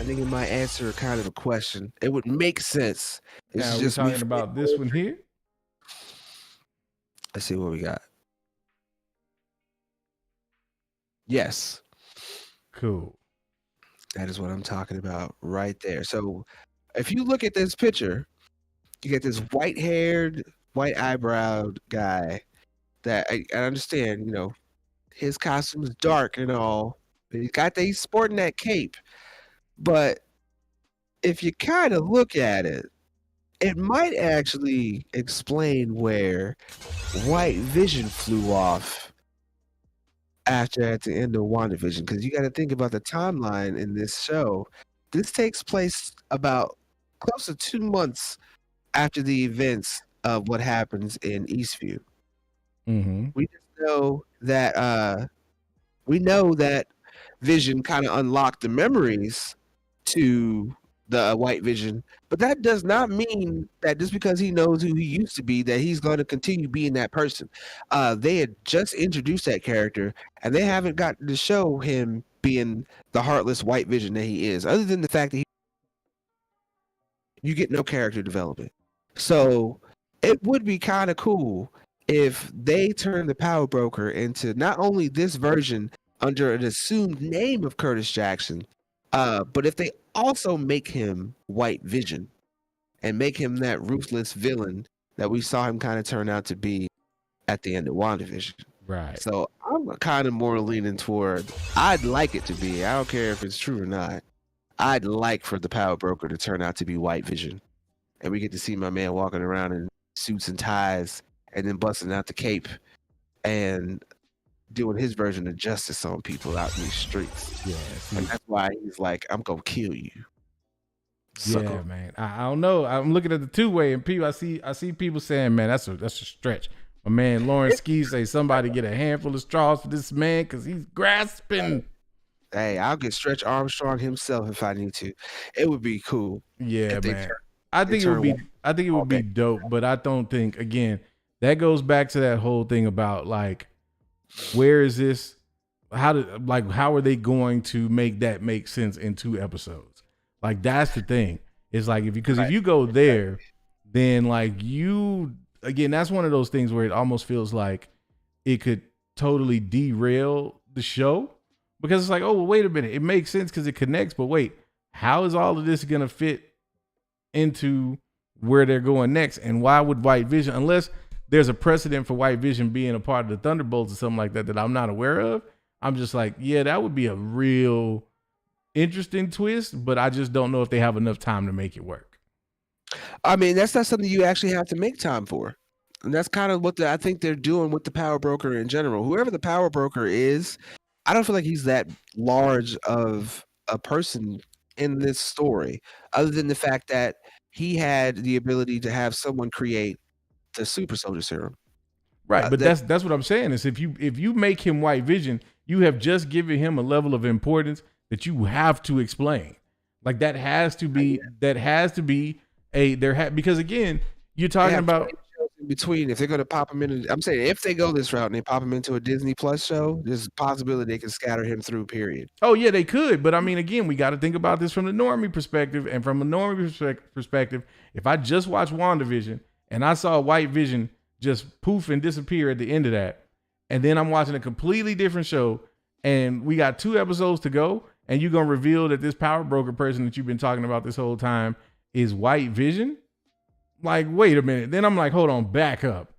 it might answer kind of a question. It would make sense. Now we're talking about this one here. Let's see what we got. Yes. Cool. That is what I'm talking about right there. So if you look at this picture, you get this white-haired, white-eyebrowed guy that I understand, his costume is dark and all. He's sporting that cape. But if you kind of look at it, it might actually explain where White Vision flew off at the end of WandaVision. Because you got to think about the timeline in this show. This takes place about close to 2 months after the events of what happens in Eastview. Mm-hmm. We just know that Vision kind of unlocked the memories to the White Vision, but that does not mean that just because he knows who he used to be that he's going to continue being that person. They had just introduced that character, and they haven't gotten to show him being the heartless White Vision that he is, other than the fact that you get no character development. So it would be kind of cool if they turn the Power Broker into not only this version under an assumed name of Curtis Jackson, but if they also make him White Vision and make him that ruthless villain that we saw him kind of turn out to be at the end of WandaVision. Right. So I'm kind of more leaning toward, I'd like it to be, I don't care if it's true or not, I'd like for the Power Broker to turn out to be White Vision. And we get to see my man walking around in suits and ties and then busting out the cape and doing his version of justice on people out in these streets. Yeah. And that's why he's like, I'm going to kill you. Yeah, man. I don't know. I'm looking at the two-way, and people, I see people saying, man, that's a stretch. My man Lawrence Ski say somebody get a handful of straws for this man because he's grasping. Hey, I'll get Stretch Armstrong himself if I need to. It would be cool. Yeah, man. I think it would be dope, but I don't think, again, that goes back to that whole thing about like, where is this? How are they going to make that make sense in 2 episodes? Like, that's the thing. It's like if you go there, then like that's one of those things where it almost feels like it could totally derail the show, because it's like, oh, well, wait a minute, it makes sense because it connects, but wait, how is all of this gonna fit into where they're going next? And why would White Vision, unless there's a precedent for White Vision being a part of the Thunderbolts or something like that I'm not aware of, I'm just like, yeah, that would be a real interesting twist, but I just don't know if they have enough time to make it work. I mean, that's not something you actually have to make time for. And that's kind of what I think they're doing with the power broker in general. Whoever the power broker is, I don't feel like he's that large of a person in this story, other than the fact that he had the ability to have someone create the super soldier serum. Right, but that's what I'm saying is if you make him White Vision, you have just given him a level of importance that you have to explain. Like that has to be because again, you're talking about in between. If they're going to pop him in, I'm saying if they go this route and they pop him into a Disney Plus show, there's a possibility they can scatter him through. Period. Oh yeah, they could, but I mean, again, we got to think about this from the normie perspective, and from a normie perspective, if I just watched WandaVision and I saw White Vision just poof and disappear at the end of that, and then I'm watching a completely different show, and we got 2 episodes to go, and you're gonna reveal that this power broker person that you've been talking about this whole time is White Vision. Like, wait a minute. Then I'm like, hold on, back up.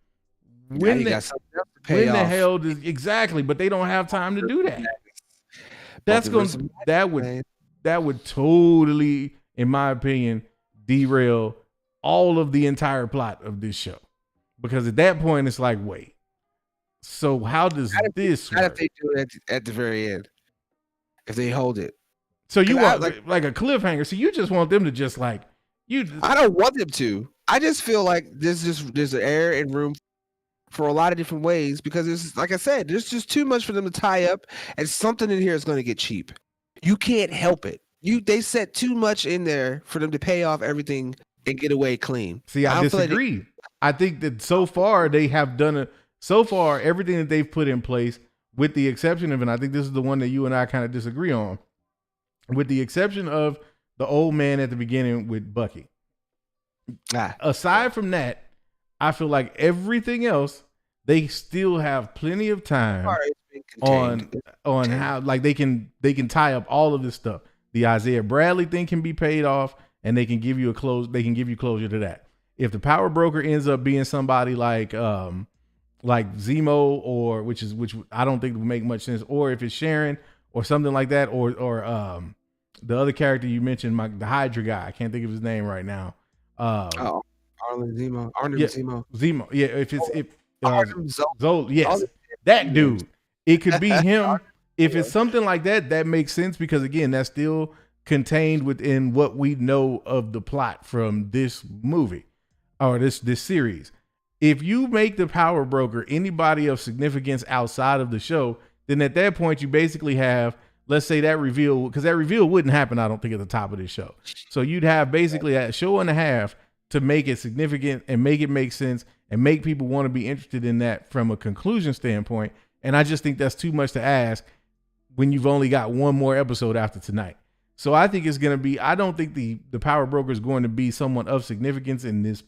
When the hell does exactly? But they don't have time to do that. That would totally, in my opinion, derail all of the entire plot of this show. Because at that point, it's like, wait. So how does this work? How if they do it at the very end? If they hold it. So you want like a cliffhanger. So you just want them to just like I don't want them to. I just feel like there's air and room for a lot of different ways, because it's like I said, there's just too much for them to tie up, and something in here is going to get cheap. You can't help it. They set too much in there for them to pay off everything and get away clean. See, I disagree. I think that so far they have done everything that they've put in place, with the exception of, and I think this is the one that you and I kind of disagree on, with the exception of the old man at the beginning with Bucky. Aside from that, I feel like everything else, they still have plenty of time on how like they can tie up all of this stuff. The Isaiah Bradley thing can be paid off, and they can give you closure to that. If the power broker ends up being somebody like Zemo, or which I don't think would make much sense, or if it's Sharon or something like that, or the other character you mentioned, the Hydra guy, I can't think of his name right now. Arnold Zemo. Zemo. Yeah, if Zol, yes, that dude. It could be him. If it's something like that, that makes sense, because again, that's still contained within what we know of the plot from this movie or this series. If you make the power broker anybody of significance outside of the show, then at that point you basically have, let's say, that reveal, because that reveal wouldn't happen, I don't think, at the top of this show. So you'd have basically a show and a half to make it significant and make it make sense and make people want to be interested in that from a conclusion standpoint. And I just think that's too much to ask when you've only got one more episode after tonight. So I think it's going to be, I don't think the power broker is going to be someone of significance in this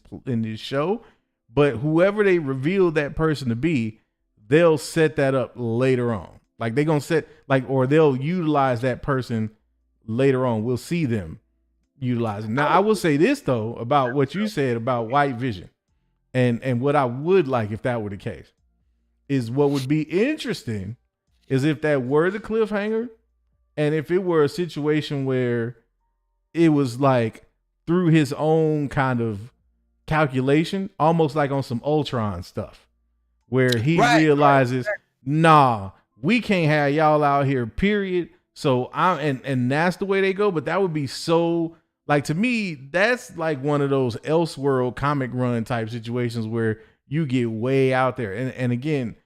show, but whoever they reveal that person to be, they'll set that up later on. Like they're going to or they'll utilize that person later on. We'll see them utilizing. Now, I will say this though, about what you said about White Vision, and what I would like if that were the case, is what would be interesting is if that were the cliffhanger, and if it were a situation where it was like through his own kind of calculation, almost like on some Ultron stuff, where he realizes, nah, we can't have y'all out here, period. So and that's the way they go. But that would be so, like, to me, that's like one of those Elseworld comic run type situations where you get way out there. And again,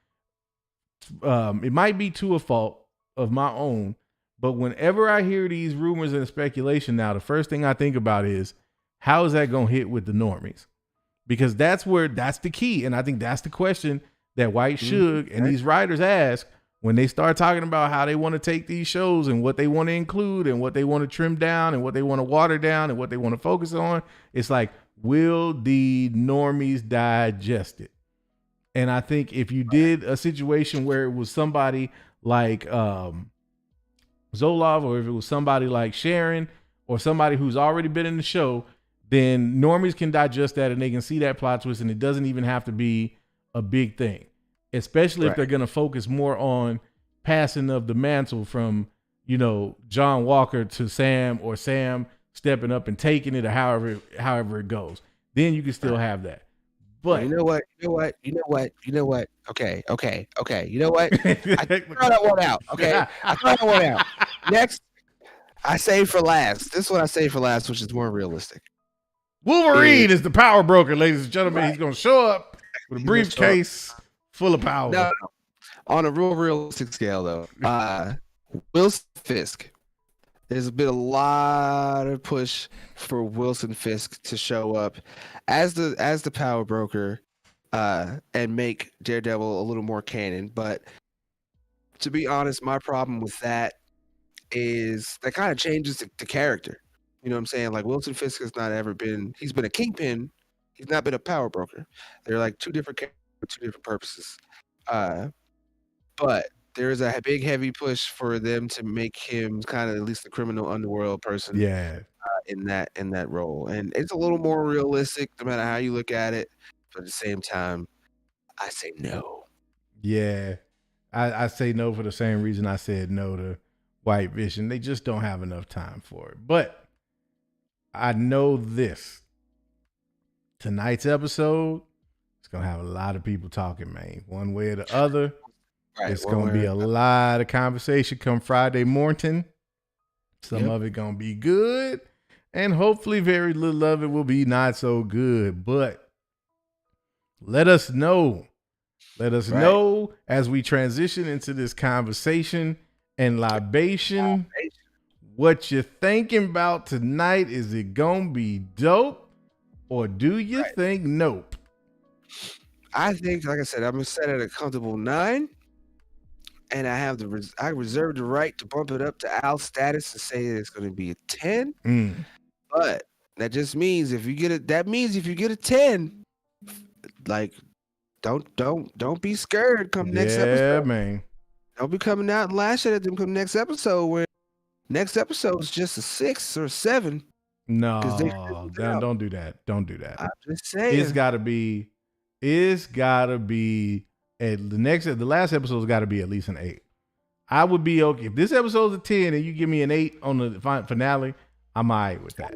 it might be to a fault of my own, but whenever I hear these rumors and speculation now, the first thing I think about is, how is that going to hit with the normies? Because that's the key. And I think that's the question that White Suge and these writers ask. when they start talking about how they want to take these shows and what they want to include and what they want to trim down and what they want to water down and what they want to focus on, it's like, will the normies digest it? And I think if you did a situation where it was somebody like Zolov, or if it was somebody like Sharon, or somebody who's already been in the show, then normies can digest that and they can see that plot twist, and it doesn't even have to be a big thing, especially if they're going to focus more on passing of the mantle from, you know, John Walker to Sam, or Sam stepping up and taking it, or however it goes. Then you can still have that. But you know what? Okay. You know what? I throw that one out. Okay. I throw that one out. Next, I save for last. This is what I save for last, which is more realistic. Wolverine is the power broker, ladies and gentlemen. Right. He's going to show up with a briefcase full of power. No. On a real realistic scale, though, Wilson Fisk. There's been a lot of push for Wilson Fisk to show up as the power broker and make Daredevil a little more canon. But to be honest, my problem with that is that kind of changes the character. You know what I'm saying? Like, Wilson Fisk has not ever been, he's been a kingpin. He's not been a power broker. They're like two different characters for two different purposes. But there is a big, heavy push for them to make him kind of at least the criminal underworld person. Yeah. In that role. And it's a little more realistic no matter how you look at it. But at the same time, I say no. Yeah. I say no for the same reason I said no to White Vision. They just don't have enough time for it. But I know this. Tonight's episode is going to have a lot of people talking, man. One way or the other. Right, it's going to be a lot of conversation come Friday morning. Some of it going to be good. And hopefully very little of it will be not so good. But let us know. Let us know as we transition into this conversation and libation what you're thinking about tonight. Is it going to be dope? Or do you think nope? I think, like I said, I'm going to set it at a comfortable 9. And I reserve the right to bump it up to Al status and say that it's going to be a 10. But that just means if you get a 10, like don't be scared come next episode. Yeah, man. Don't be coming out and lashing at them come next episode, where next episode is just a 6 or a 7. No, don't do that. Don't do that. I'm just saying. It's gotta be the last episode's got to be at least an 8. I would be okay if this episode's a 10 and you give me an 8 on the finale. I'm all right with that.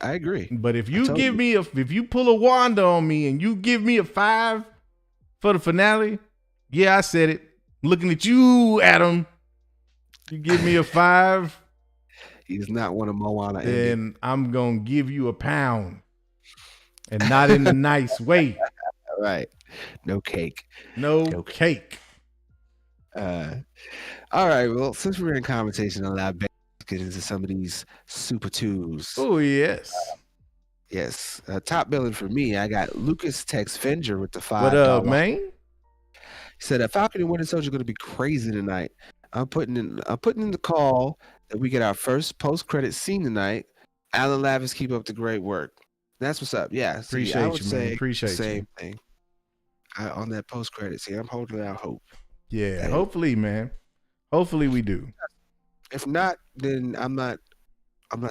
I agree. But if you if you pull a Wanda on me and you give me a 5 for the finale, yeah, I said it. Looking at you, Adam. You give me a 5. He's not one of Moana. Then I'm gonna give you a pound, and not in a nice way. Right. No cake. No cake. All right. Well, since we're in conversation, let's get into some of these Super 2s. Oh, yes. Yes. Top billing for me, I got Lucas Tex Venger with the $5. What up, man? He said, Falcon and Winter Soldier going to be crazy tonight. I'm putting in the call that we get our first post-credit scene tonight. Alan Lavis, keep up the great work. That's what's up. Yeah. Appreciate you, man. Appreciate the same thing. On that post-credit scene, I'm holding out hope. Yeah, hopefully, man. Hopefully we do. If not, then I'm not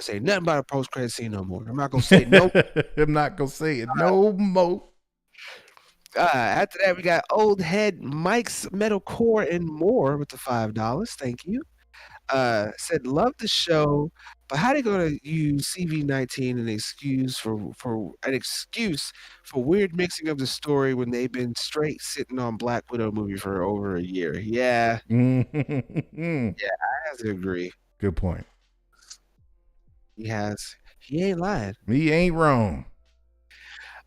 saying nothing about a post-credit scene no more. I'm not gonna say no. I'm not gonna say it no more. After that, we got Old Head Mike's Metalcore and More with the $5. Thank you. Said love the show, but how they gonna use CV-19 an excuse for weird mixing of the story when they've been straight sitting on Black Widow movie for over a year? Yeah. Yeah, I have to agree. Good point. He ain't lying. He ain't wrong.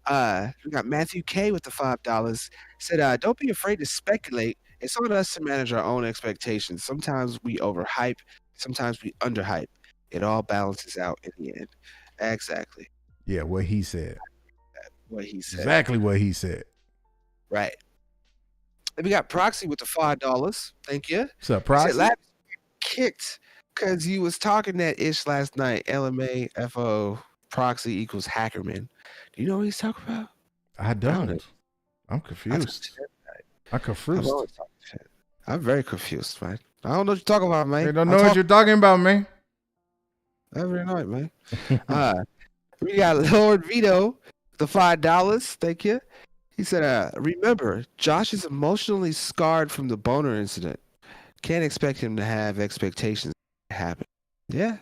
We got Matthew K with the $5. Said, don't be afraid to speculate. It's on us to manage our own expectations. Sometimes we overhype, sometimes we underhype. It all balances out in the end. Exactly. Yeah, what he said. What he said. Exactly what he said. Right. Then we got Proxy with the $5. Thank you. What's up, He Proxy? said, Lab kicked because you was talking that ish last night. LMAFO Proxy equals Hackerman. Do you know what he's talking about? I don't. I'm confused. I'm confused. I'm very confused, man. I don't know what you're talking about, man. I don't know what you're talking about, man. Every night, man. We got Lord Vito, the $5. Thank you. He said, remember, Josh is emotionally scarred from the boner incident. Can't expect him to have expectations to happen. Yeah.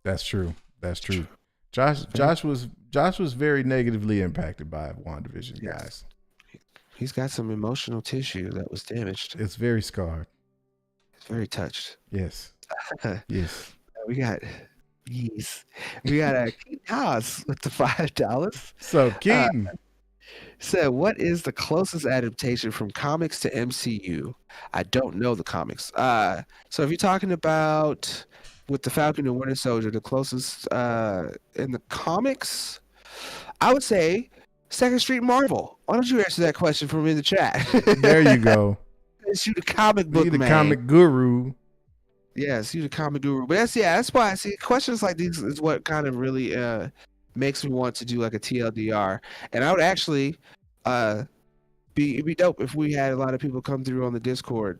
That's true. That's true. Josh was very negatively impacted by WandaVision, guys. He's got some emotional tissue that was damaged. It's very scarred. It's very touched. Yes. Yes. We got Keaton Haas with the $5. So Keaton said, what is the closest adaptation from comics to MCU? I don't know the comics. So if you're talking about with the Falcon and Winter Soldier, the closest in the comics, I would say Second Street Marvel. Why don't you answer that question from in the chat? There you go. It's you, the comic book the man. Comic guru. Yes, you the comic guru. But that's why I see questions like these is what kind of really makes me want to do like a TLDR. And I would actually it'd be dope if we had a lot of people come through on the Discord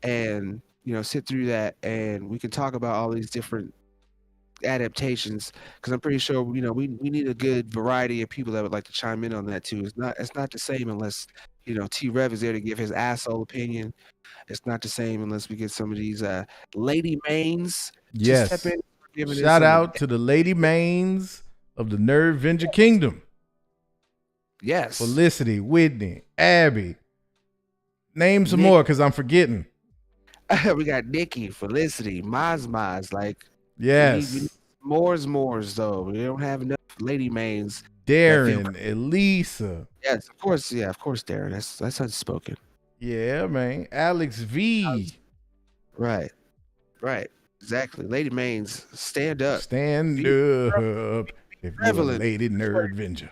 and sit through that and we can talk about all these different adaptations, because I'm pretty sure we need a good variety of people that would like to chime in on that too. It's not the same unless T Rev is there to give his asshole opinion. It's not the same unless we get some of these lady mains. Yes. Shout out to the lady mains of the Nerdvenger Kingdom. Yes. Felicity, Whitney, Abby. Name some more because I'm forgetting. We got Nikki, Felicity, Maz. Like, yes. We need More's though. We don't have enough lady mains. Darren, Elisa. Yes, of course. Yeah, of course, Darren. That's unspoken. Yeah, man. Alex V. Right. Exactly. Lady mains, stand up. Stand up. If you're a lady Nerdvenger.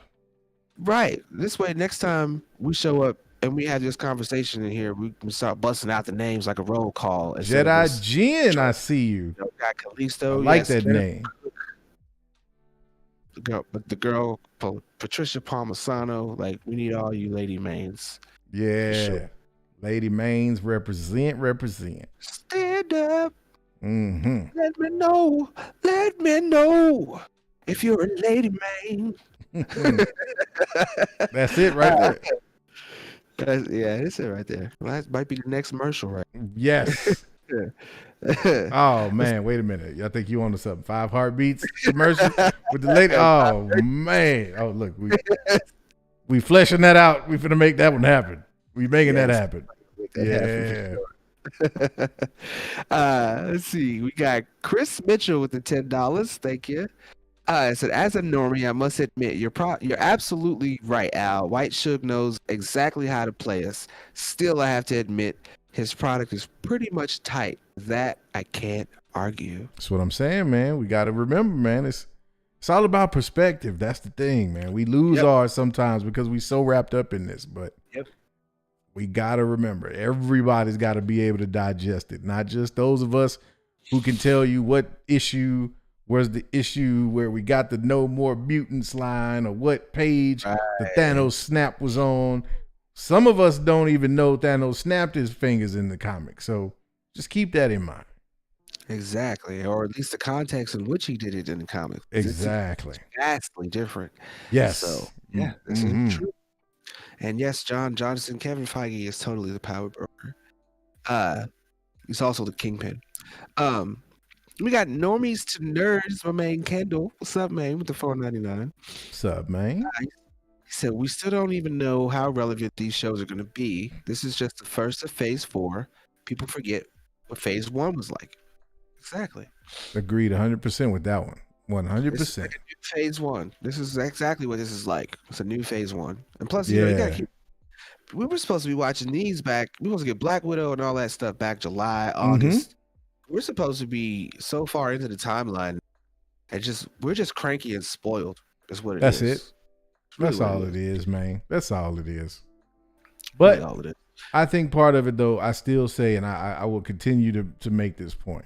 Right. This way, next time we show up and we have this conversation in here, we can start busting out the names like a roll call. Jedi Jen, I see you. Got Callisto. I like that name. The girl, Patricia Palmisano. Like, we need all you lady mains. Yeah. Sure. Lady mains represent. Stand up. Mm-hmm. Let me know if you're a lady main. That's it right there. That's it right there. Well, that might be the next commercial, right? Yes. Oh man, wait a minute. I think you on to something. 5 Heartbeats commercial with the lady. Oh man. Oh look, we fleshing that out. We finna make that one happen. We making that happen. Yeah. Let's see. We got Chris Mitchell with the $10. Thank you. It said, as a normie, I must admit, you're absolutely right, Al. White Suge knows exactly how to play us. Still, I have to admit, his product is pretty much tight. That I can't argue. That's what I'm saying, man. We got to remember, man. It's all about perspective. That's the thing, man. We lose ours sometimes because we so wrapped up in this, but we got to remember, everybody's got to be able to digest it. Not just those of us who can tell you what issue was the issue where we got the no more mutants line or what page the Thanos snap was on. Some of us don't even know Thanos snapped his fingers in the comic. So just keep that in mind. Exactly. Or at least the context in which he did it in the comic. Exactly. It's vastly different. Yes. So, yeah, this is true. And yes, John Johnson, Kevin Feige is totally the power broker. He's also the kingpin. We got normies to nerds. My man Kendall. What's up, man? With the $4.99. What's up, man? He said, we still don't even know how relevant these shows are going to be. This is just the first of phase 4. People forget what phase 1 was like. Exactly. Agreed 100% with that one. 100%. This is like a new phase 1. This is exactly what this is like. It's a new phase 1. And plus, you gotta keep. We were supposed to be watching these back. We were supposed to get Black Widow and all that stuff back July, August. We're supposed to be so far into the timeline, and we're just cranky and spoiled. Is what it is. That's it. That's all it is, man. That's all it is. But I think part of it, though, I still say, and I will continue to make this point.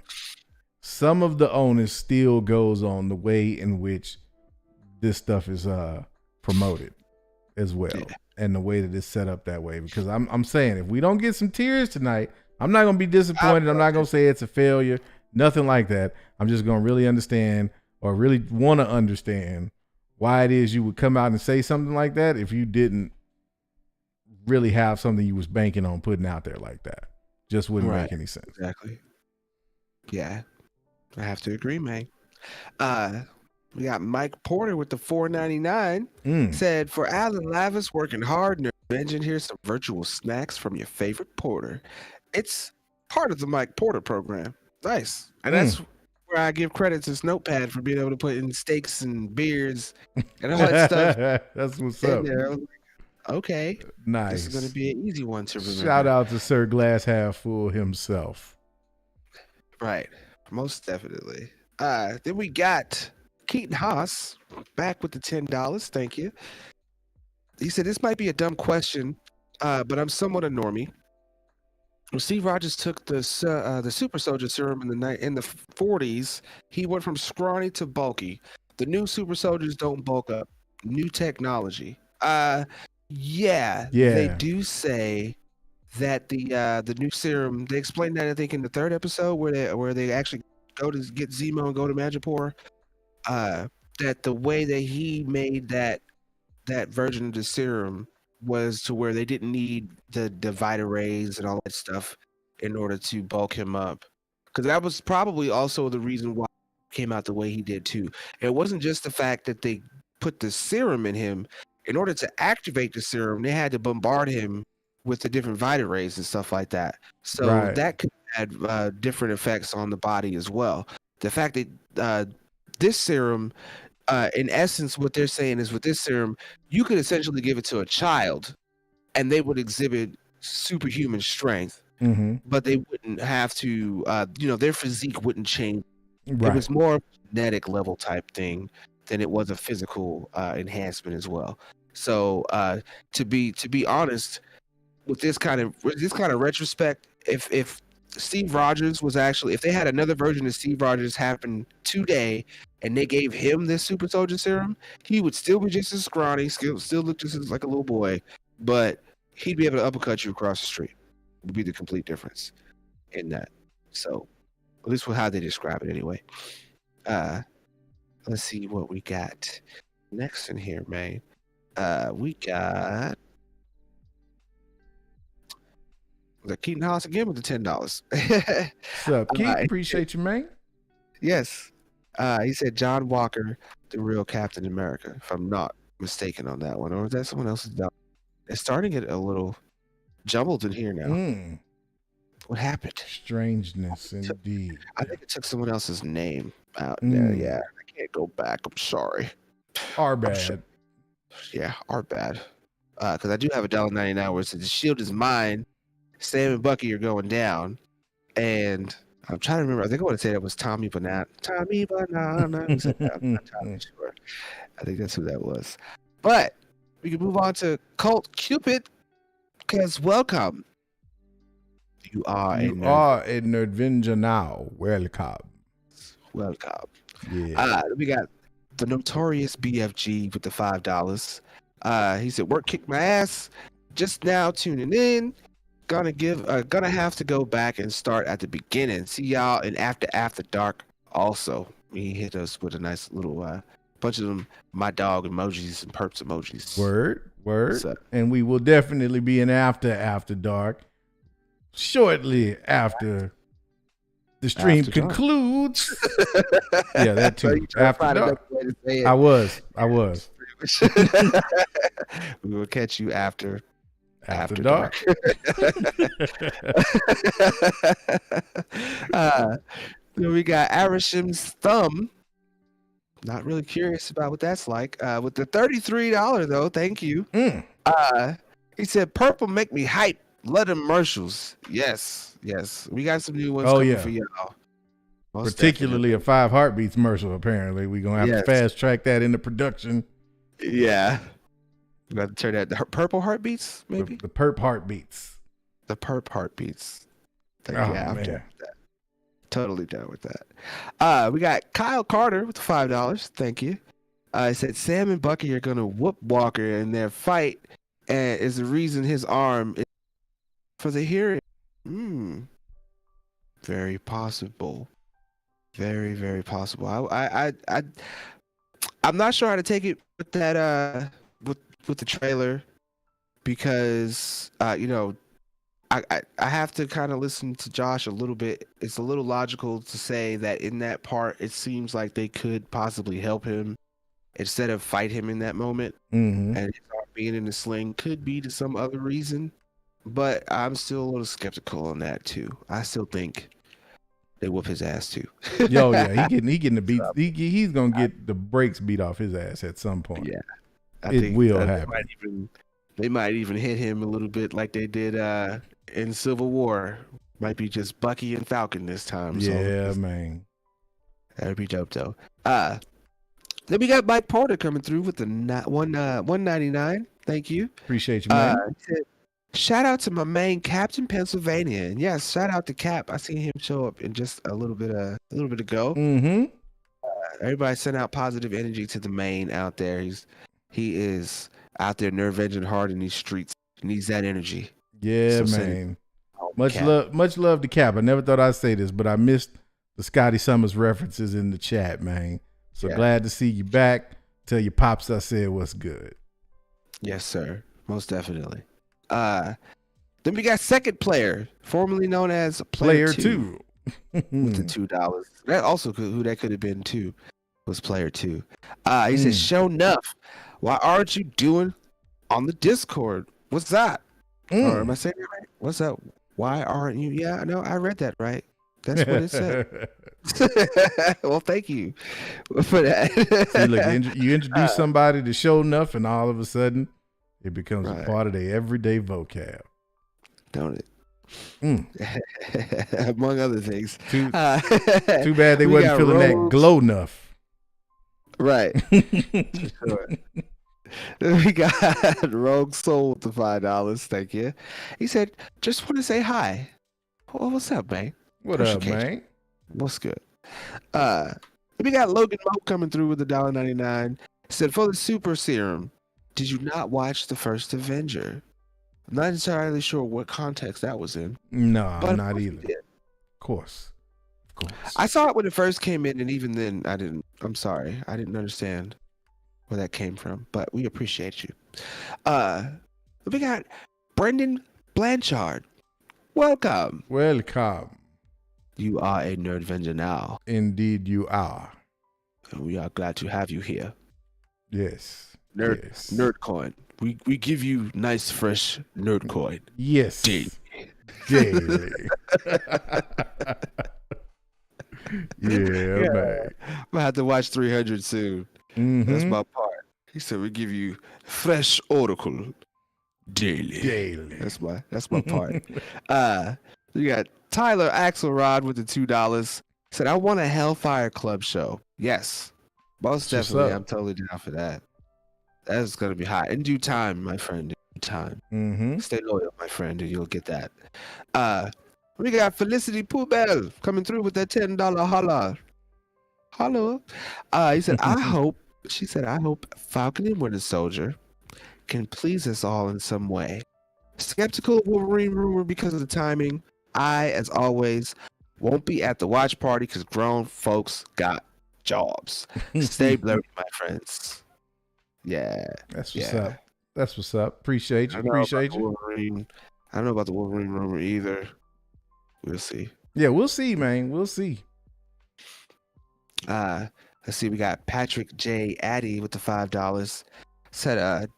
Some of the onus still goes on the way in which this stuff is promoted as well, and the way that it's set up that way. Because I'm saying, if we don't get some tears tonight, I'm not gonna be disappointed. I'm not gonna say it's a failure, nothing like that. I'm just gonna really understand, or really want to understand, why it is you would come out and say something like that if you didn't really have something you was banking on putting out there like that. Just wouldn't make any sense. Exactly. Yeah, I have to agree, man. We got Mike Porter with the $4.99. Said, for Alan Lavis working hard, NerdVengeance, here's some virtual snacks from your favorite porter. It's part of the Mike Porter program. Nice. And that's where I give credit to Notepad for being able to put in steaks and beers and all that stuff. That's what's up. There. Okay. Nice. This is going to be an easy one to remember. Shout out to Sir Glass Half Full himself. Right. Most definitely. Then we got Keaton Haas back with the $10. Thank you. He said, this might be a dumb question, but I'm somewhat a normie. When Steve Rogers took the super soldier serum in the 40s, he went from scrawny to bulky. The new super soldiers don't bulk up. New technology. Yeah, they do say that the new serum. They explained that, I think, in the 3rd episode where they actually go to get Zemo and go to Madripoor. That the way that he made that version of the serum was to where they didn't need the divider rays and all that stuff in order to bulk him up, because that was probably also the reason why he came out the way he did too. It wasn't just the fact that they put the serum in him. In order to activate the serum, they had to bombard him with the different Vita rays and stuff like that. So that could add different effects on the body as well. The fact that this serum, in essence, what they're saying is with this serum, you could essentially give it to a child and they would exhibit superhuman strength, but they wouldn't have to, their physique wouldn't change. It was more genetic level type thing than it was a physical enhancement as well. So to be honest, with this kind of retrospect, if Steve Rogers was actually, if they had another version of Steve Rogers happen today and they gave him this super soldier serum, he would still be just as scrawny, still look just as like a little boy, but he'd be able to uppercut you across the street. Would be the complete difference in that. So at least with how they describe it anyway. Let's see what we got next in here, man. We got the Keaton Haas again with the $10. What's up, Keaton? Appreciate you, man. Yes. He said John Walker, the real Captain America, if I'm not mistaken on that one. Or is that someone else's job? It's starting to get a little jumbled in here now. What happened? Strangeness, indeed. I think it took someone else's name out there. Yeah, I can't go back. I'm sorry. Our bad. Yeah, our bad. Because I do have $1.99 where it says the shield is mine. Sam and Bucky are going down. And I'm trying to remember. I think I want to say that was Tommy Banana. Tommy Banana. I'm not entirely sure. I think that's who that was. But we can move on to Colt Cupid. Because welcome. You are a Nerdvenger now. Welcome. Yeah. We got the notorious BFG with the $5. He said, work kicked my ass. Just now tuning in. Gonna have to go back and start at the beginning. See y'all in After Dark also. He hit us with a nice little bunch of them my dog emojis and perps emojis. Word. And we will definitely be in After Dark shortly after the stream concludes. Yeah, that too. After Dark. I was. We will catch you after dark. Then we got Arishim's Thumb. Not really curious about what that's like. With the $33 though, thank you. He said, "Purple make me hype. Let them commercials." Yes. We got some new ones coming for y'all. Particularly a 5 Heartbeats commercial. Apparently, we're gonna have to fast track that into production. Yeah. We got to turn that the Purple Heartbeats, maybe the Perp Heartbeats. The perp heartbeats. Like, Oh, yeah, I'm man. down with that. Totally down with that. We got Kyle Carter with $5. Thank you. He said Sam and Bucky are gonna whoop Walker in their fight, and is the reason his arm is for the hearing. Very possible. Very, very possible. I'm not sure how to take it with that with the trailer, because you know, I have to kind of listen to Josh a little bit. It's a little logical to say that in that part, it seems like they could possibly help him instead of fight him in that moment. Mm-hmm. And his arm being in the sling could be to some other reason, but I'm still a little skeptical on that too. I still think they whoop his ass too. Yo, yeah, he getting the beats. He's gonna get the brakes beat off his ass at some point. Yeah, it will happen. They might even hit him a little bit like they did in Civil War. Might be just Bucky and Falcon this time. Yeah, man. That'd be dope though. Then we got Mike Porter coming through with the $1.99. Thank you. Appreciate you, man. Shout out to my main Captain Pennsylvania, and yes, shout out to Cap. I seen him show up in just a little bit ago. Mm-hmm. Everybody sent out positive energy to the Mayne out there. He is out there nerve-engine hard in these streets. He needs that energy. Yeah, So man. Much love to Cap. I never thought I'd say this, but I missed the Scotty Summers references in the chat, man. So glad to see you back. Tell your pops I said what's good. Yes, sir. Most definitely. Then we got second player, formerly known as Player 2. With the $2. That also who that could have been too was Player 2. He says, "Show enough. Why aren't you doing on the Discord? What's that? Or am I saying it right? What's up? Why aren't you?" Yeah, no, I read that right. That's what it said. Well, thank you for that. See, look, you introduce somebody to show enough, and all of a sudden, it becomes a part of their everyday vocab. Don't it? Among other things. Too bad they wasn't feeling that glow enough. Right. Sure. Then we got Rogue Soul with the $5. Thank you. He said, "Just want to say hi." Well, what's up, man? What up, man? What's good? We got Logan Moe coming through with the $1.99. He said, "For the super serum, did you not watch the first Avenger?" I'm not entirely sure what context that was in. No, not either. Of course. I saw it when it first came in, and even then, I'm sorry. I didn't understand where that came from, but we appreciate you. We got Brendan Blanchard. Welcome. You are a Nerdvenger now. Indeed you are. And we are glad to have you here. Yes. Nerdcoin. We give you nice, fresh nerdcoin. Yes. Daily. Yeah, man. I'm going to have to watch 300 soon. Mm-hmm. That's my part. He said we give you fresh oracle daily. That's my part. We got Tyler Axelrod with the $2. Said, "I want a Hellfire Club show." Yes. Most definitely. I'm totally down for that. That is going to be hot. In due time, my friend. In due time. Mm-hmm. Stay loyal, my friend, and you'll get that. We got Felicity Poubelle coming through with that $10 holla. Hello. He said, She said, "I hope Falcon and Winter Soldier can please us all in some way. Skeptical of Wolverine rumor because of the timing. I, as always, won't be at the watch party because grown folks got jobs. Stay blurry, my friends." Yeah. That's what's up. That's what's up. Appreciate you. I don't know about the Wolverine rumor either. We'll see. Yeah, we'll see, man. We'll see. Let's see. We got Patrick J. Addy with the $5. Said,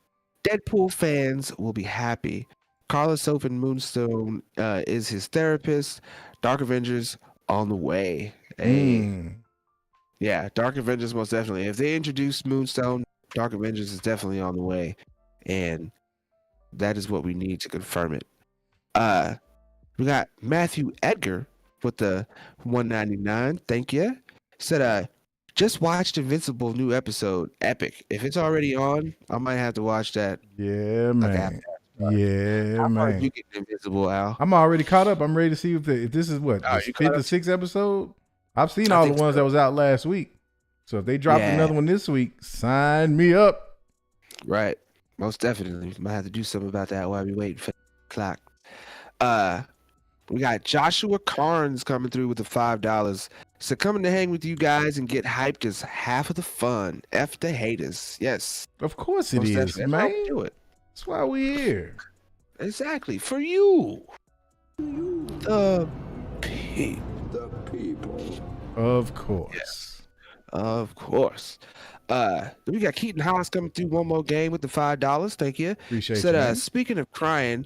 "Deadpool fans will be happy. Carlos Soap and Moonstone is his therapist. Dark Avengers on the way." Hey. Yeah, Dark Avengers most definitely. If they introduce Moonstone, Dark Avengers is definitely on the way, and that is what we need to confirm it. We got Matthew Edgar with the $1.99. Thank you. Said, "Just watched Invincible new episode. Epic. If it's already on, I might have to watch that. Yeah, man. Yeah, How far man. did you get invisible, Al? I'm already caught up. I'm ready to see if this is what the fifth or sixth episode. I've seen all the ones that was out last week. So if they dropped another one this week, sign me up. Right. Most definitely. Might have to do something about that while we wait for the clock. We got Joshua Carnes coming through with the $5. So coming to hang with you guys and get hyped is half of the fun. F the haters. Yes. Of course it is, man. That's how we do it. That's why we here. Exactly. For you. The people. Of course. Yes. Of course. We got Keaton Hollis coming through one more game with the $5. Thank you. Appreciate Said, you. speaking of crying,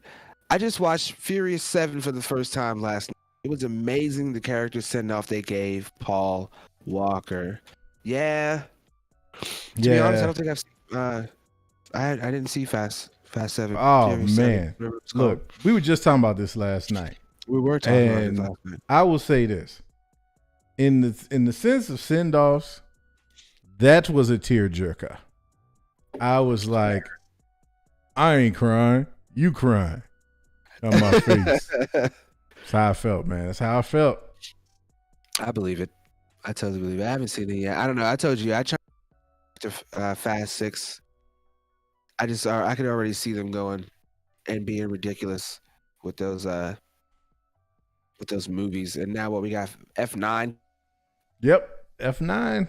I just watched Furious 7 for the first time last night. It was amazing the character send-off they gave Paul Walker. Yeah. To be honest, I don't think I've seen, I didn't see Fast 7. Oh, Furious man. 7, Look, we were just talking about this last night. We were talking about it last night. I will say this. In the sense of send-offs, that was a tearjerker. I was like, I ain't crying. You crying. On my face. That's how I felt, man. That's how I felt. I believe it. I totally believe it. I haven't seen it yet. I don't know. I told you. I tried to Fast 6. I could already see them going and being ridiculous with those movies. And now what we got? F9. Yep. F9.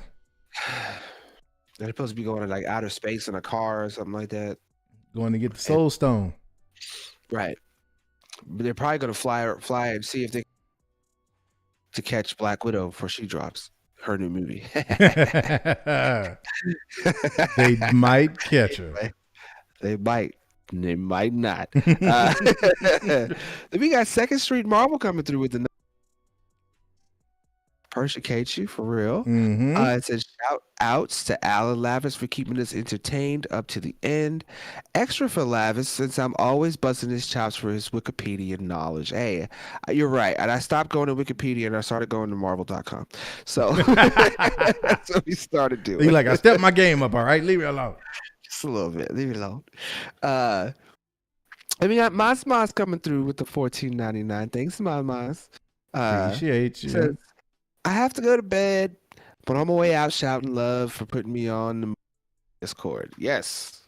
They're supposed to be going to like outer space in a car or something like that. Going to get the Soul Stone. Right. But they're probably going to fly and see if they to catch Black Widow before she drops her new movie. They might catch her. They might. They might not. Then we got Second Street Marvel coming through with the Persecute you for real. Mm-hmm. It says shout outs to Alan Lavis for keeping us entertained up to the end. Extra for Lavis since I'm always busting his chops for his Wikipedia knowledge. Hey, you're right. And I stopped going to Wikipedia and I started going to Marvel.com. So that's what we started doing. He's like, I stepped my game up. All right, leave me alone. Just a little bit. Leave it alone. And we got Mas coming through with the $14.99. Thanks, Mas. Appreciate you. Says, I have to go to bed, but on my way out shouting love for putting me on the Discord. Yes.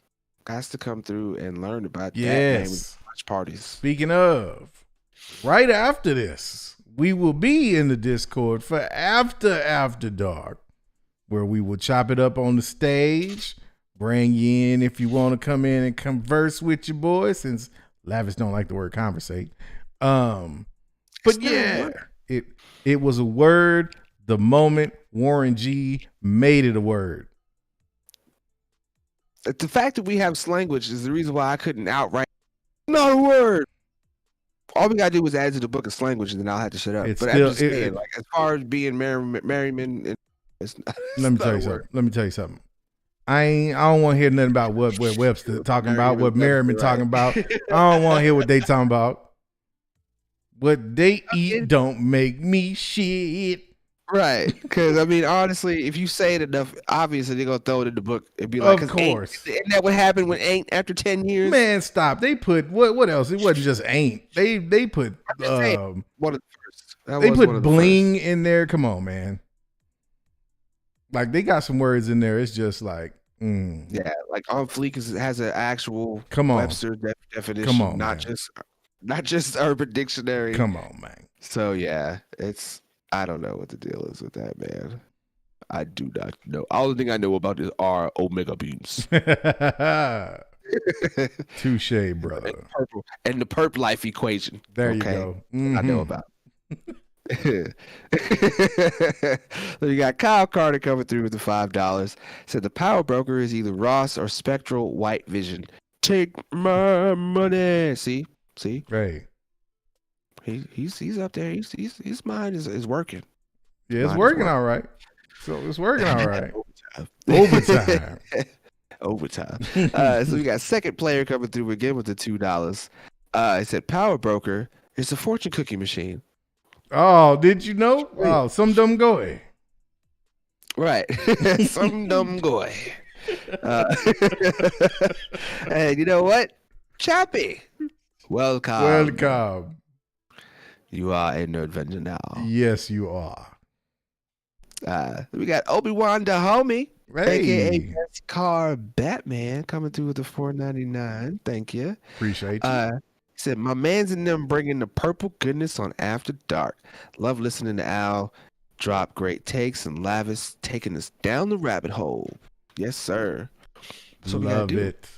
Guys to come through and learn about that. Man, with watch parties. Speaking of, right after this, we will be in the Discord for After Dark, where we will chop it up on the stage, bring you in if you want to come in and converse with your boy, since Lavis don't like the word conversate. But yeah, it was a word the moment Warren G made it a word. The fact that we have slanguage is the reason why I couldn't outright. Not a word. All we gotta do was add to the book of slanguage, and then I'll have to shut up. It's but still, I'm just saying, like as far as being merryman, let me tell you something. I don't want to hear nothing about what Webster talking about, what Merriman talking about. I don't want to hear what they talking about. What they eat don't make me shit. Right. Because, I mean, honestly, if you say it enough, obviously they're going to throw it in the book. It'd be like, of course. Isn't that what happened with Ain't after 10 years? Man, stop. They put, what else? It wasn't just Ain't. They put, one of the first. They put bling in there. Come on, man. Like, they got some words in there. It's just like, Yeah, like On Fleek has an actual Webster definition. Come on, not just Urban Dictionary. Come on, man. So yeah, I don't know what the deal is with that, man. I do not know. All the thing I know about this are omega beams. Touche, brother. And the perp life equation. There you go. I know about. So you got Kyle Carter coming through with the $5. Said the power broker is either Ross or Spectral White Vision. Take my money. See, right. He's up there. His mind is working. Yeah, it's working all right. So it's working all right. Overtime. Overtime. So we got second player coming through again with the $2. It said power broker is a fortune cookie machine. Oh, did you know? Oh, some dumb guy. Right. Some dumb guy. And you know what? Chappie. Welcome. Welcome. You are a Nerdvenger now. Yes, you are. We got Obi-Wan the homie, Hey. aka Car Batman, coming through with the $4.99. Thank you. Appreciate you. He said, my man's in them bringing the purple goodness on After Dark. Love listening to Al drop great takes and Lavis taking us down the rabbit hole. Yes, sir. So Love it.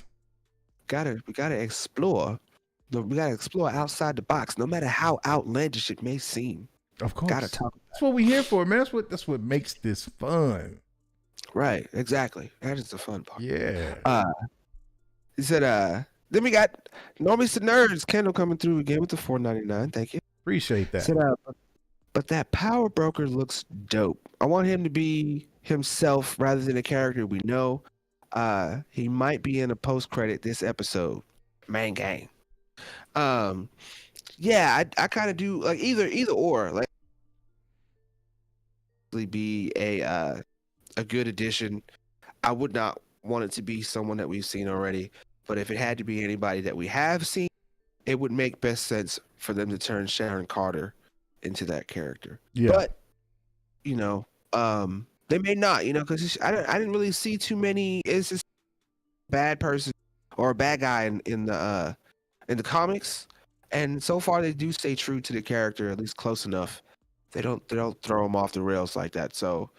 We gotta explore. We gotta explore outside the box, no matter how outlandish it may seem. Of course. Gotta talk. That's what we're here for, man. That's what makes this fun. Right, exactly. That is the fun part. Yeah. He said, then we got Normies to Nerds, Kendall coming through again with the $4.99. Thank you. Appreciate that. He said, but that power broker looks dope. I want him to be himself rather than a character we know. He might be in a post-credit this episode. Man gang. Yeah, I kind of do like either or. Like, be a good addition. I would not want it to be someone that we've seen already, but if it had to be anybody that we have seen, it would make best sense for them to turn Sharon Carter into that character. Yeah. But you know, they may not, you know, because I didn't really see too many. It's just bad person or a bad guy in the comics, and so far they do stay true to the character, at least close enough. They don't throw him off the rails like that. So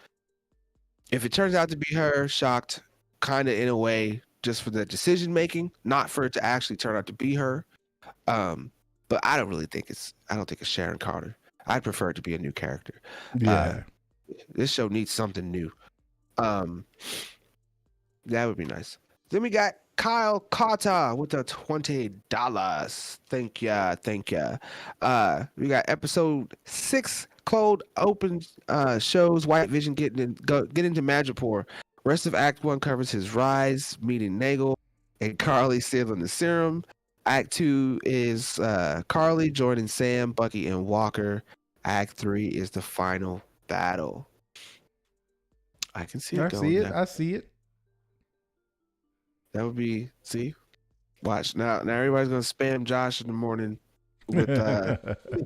if it turns out to be her, shocked, kind of in a way, just for the decision making, not for it to actually turn out to be her. But I don't think it's Sharon Carter. I'd prefer it to be a new character. Yeah. This show needs something new. That would be nice. Then we got Kyle Carter with the $20. Thank ya. We got episode 6, cold open shows White Vision get into Madripoor. Rest of Act 1 covers his rise, meeting Nagel, and Carly stealing the serum. Act 2 is Carly joining Sam, Bucky, and Walker. Act 3 is the final battle. I can see it. I see it. That would be, see? Watch. Now everybody's going to spam Josh in the morning with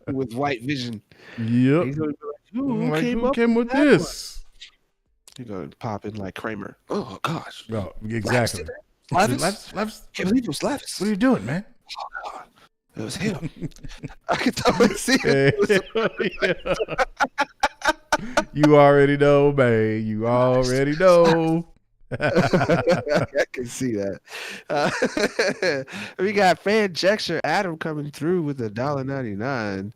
with White Vision. Yep. He's going to be like, who came with this? He's going to pop in like Kramer. Oh, gosh. Oh, exactly. Lavis? Can't believe it was Lavis. What are you doing, man? Oh, God. It was him. I could totally see it. You already know, man. You already know. I can see that. We got Fanjecture Adam coming through with $1.99.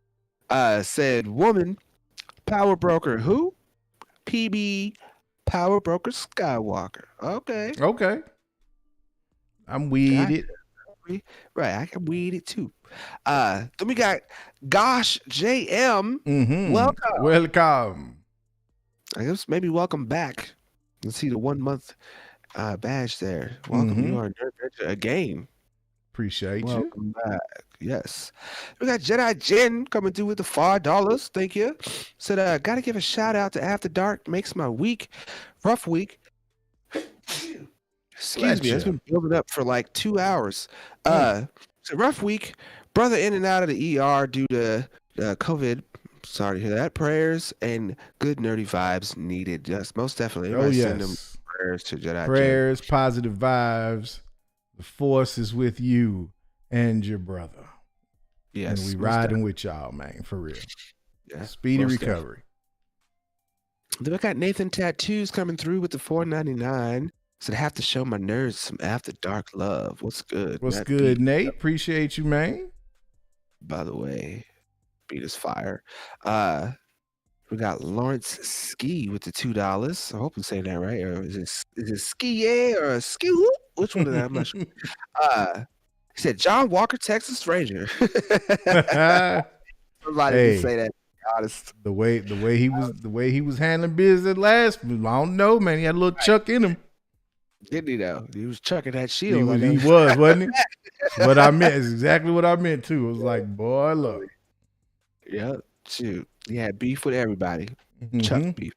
Said woman, power broker who? PB Power Broker Skywalker. Okay. I'm weed it. Right, I can weed it too. Then we got Gosh JM. Mm-hmm. Welcome. I guess maybe welcome back. Let's see the 1 month badge there. Welcome, you are Nerdvenger again. Appreciate welcome back. Yes. We got Jedi Jen coming through with the $5. Thank you. Said, gotta give a shout out to After Dark. Makes my week, rough week. Excuse me, it's been building up for like 2 hours. It's a rough week. Brother in and out of the ER due to COVID. Sorry to hear that. Prayers and good nerdy vibes needed. Yes, most definitely. Send them prayers to Jedi. Prayers, positive vibes. The force is with you and your brother. Yes. And we riding with y'all, man, for real. Yeah. Speedy recovery. Then I got Nathan Tattoos coming through with the $4.99. Said, have to show my nerds some After Dark love. What's good? What's good, Nate? Appreciate you, man. By the way, beat is fire. We got Lawrence Ski with the $2. I hope I'm saying that right. Or is it Ski or Ski? Which one is that? I'm not sure. He said John Walker, Texas Ranger. Somebody can say that. Honest. The way he was handling business last, I don't know, man. He had a little chuck in him. Didn't he though? He was chucking that shield. He was, wasn't he? What I meant is exactly what I meant too. It was like, boy, look. Yeah, shoot. He had beef with everybody. Chuck beef.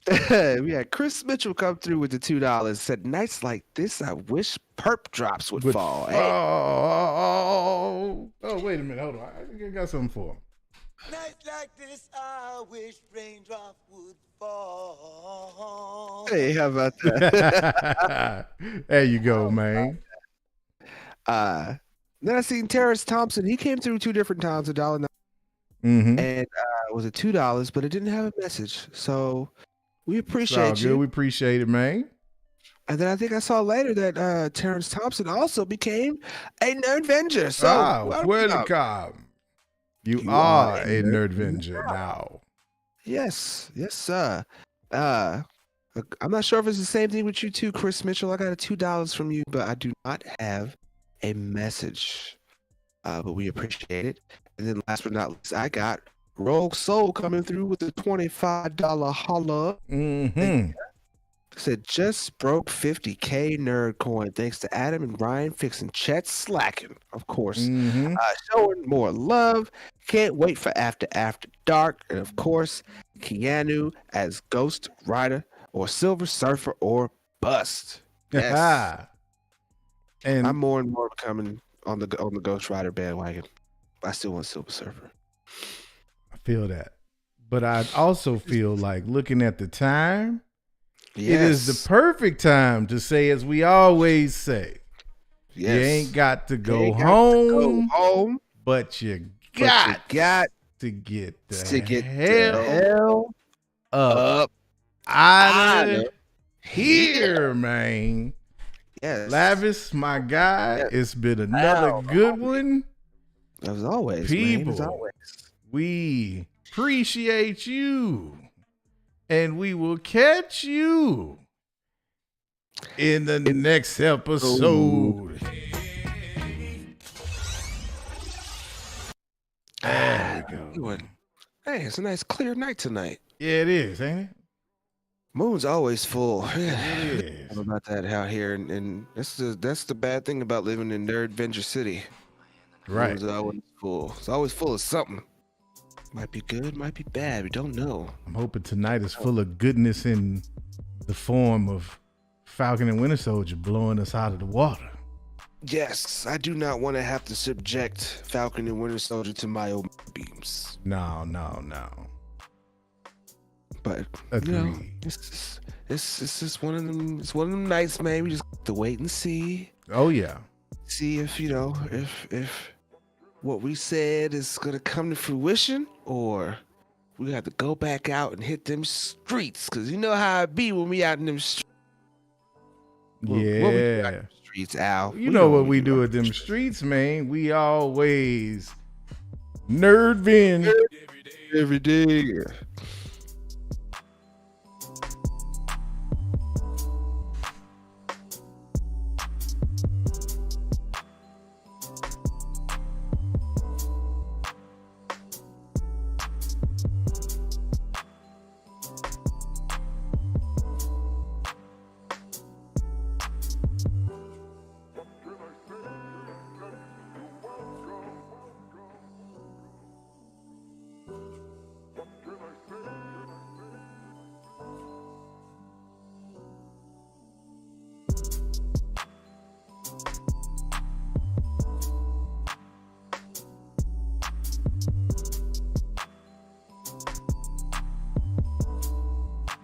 We had Chris Mitchell come through with the $2. Said, nights like this, I wish perp drops would fall. Hey. Oh, wait a minute. Hold on. I think I got something for him. Nights like this, I wish raindrops would fall. Hey, how about that? There you go, man. Then I seen Terrence Thompson. He came through 2 different times, $1.09. Mm-hmm. And it was a $2, but it didn't have a message. So we It's all appreciate you. good. We appreciate it, man. And then I think I saw later that Terrence Thompson also became a Nerdvenger. So welcome. You are a Nerdvenger now. Yes, sir. I'm not sure if it's the same thing with you too, Chris Mitchell. I got a $2 from you, but I do not have a message. But we appreciate it. And then last but not least, I got Rogue Soul coming through with a $25 holla. Mm-hmm. Said just broke 50K nerd coin. Thanks to Adam and Ryan fixing Chet slacking, of course. Mm-hmm. Showing more love. Can't wait for After Dark. And of course, Keanu as Ghost Rider or Silver Surfer or Bust. Yes. And I'm more and more coming on the Ghost Rider bandwagon. I still want Silver Surfer. I feel that. But I also feel like looking at the time, Yes. it is the perfect time to say, as we always say, Yes. you ain't got to go home, but you got to get the hell up out of here, man. Yes. Lavis, my guy, it's been another good one. As always, people, man, as always. We appreciate you. And we will catch you in the next episode. There we go. Hey, it's a nice clear night tonight. Yeah, it is, ain't it? Moon's always full. It is. How about that out here? And that's the bad thing about living in Nerdvenger City. Right. Moon's always full. It's always full of something. Might be good, might be bad. We don't know. I'm hoping tonight is full of goodness in the form of Falcon and Winter Soldier blowing us out of the water. Yes, I do not want to have to subject Falcon and Winter Soldier to my own beams. No. But Agreed. you know, it's just one of them. It's one of them nights, man. We just have to wait and see. Oh yeah. See if if what we said is gonna come to fruition, or we have to go back out and hit them streets. Cause you know how it be when we out in them streets. Yeah. What we do out in them streets, Al. You know what we do at them streets, man. We always nerdvenge every day.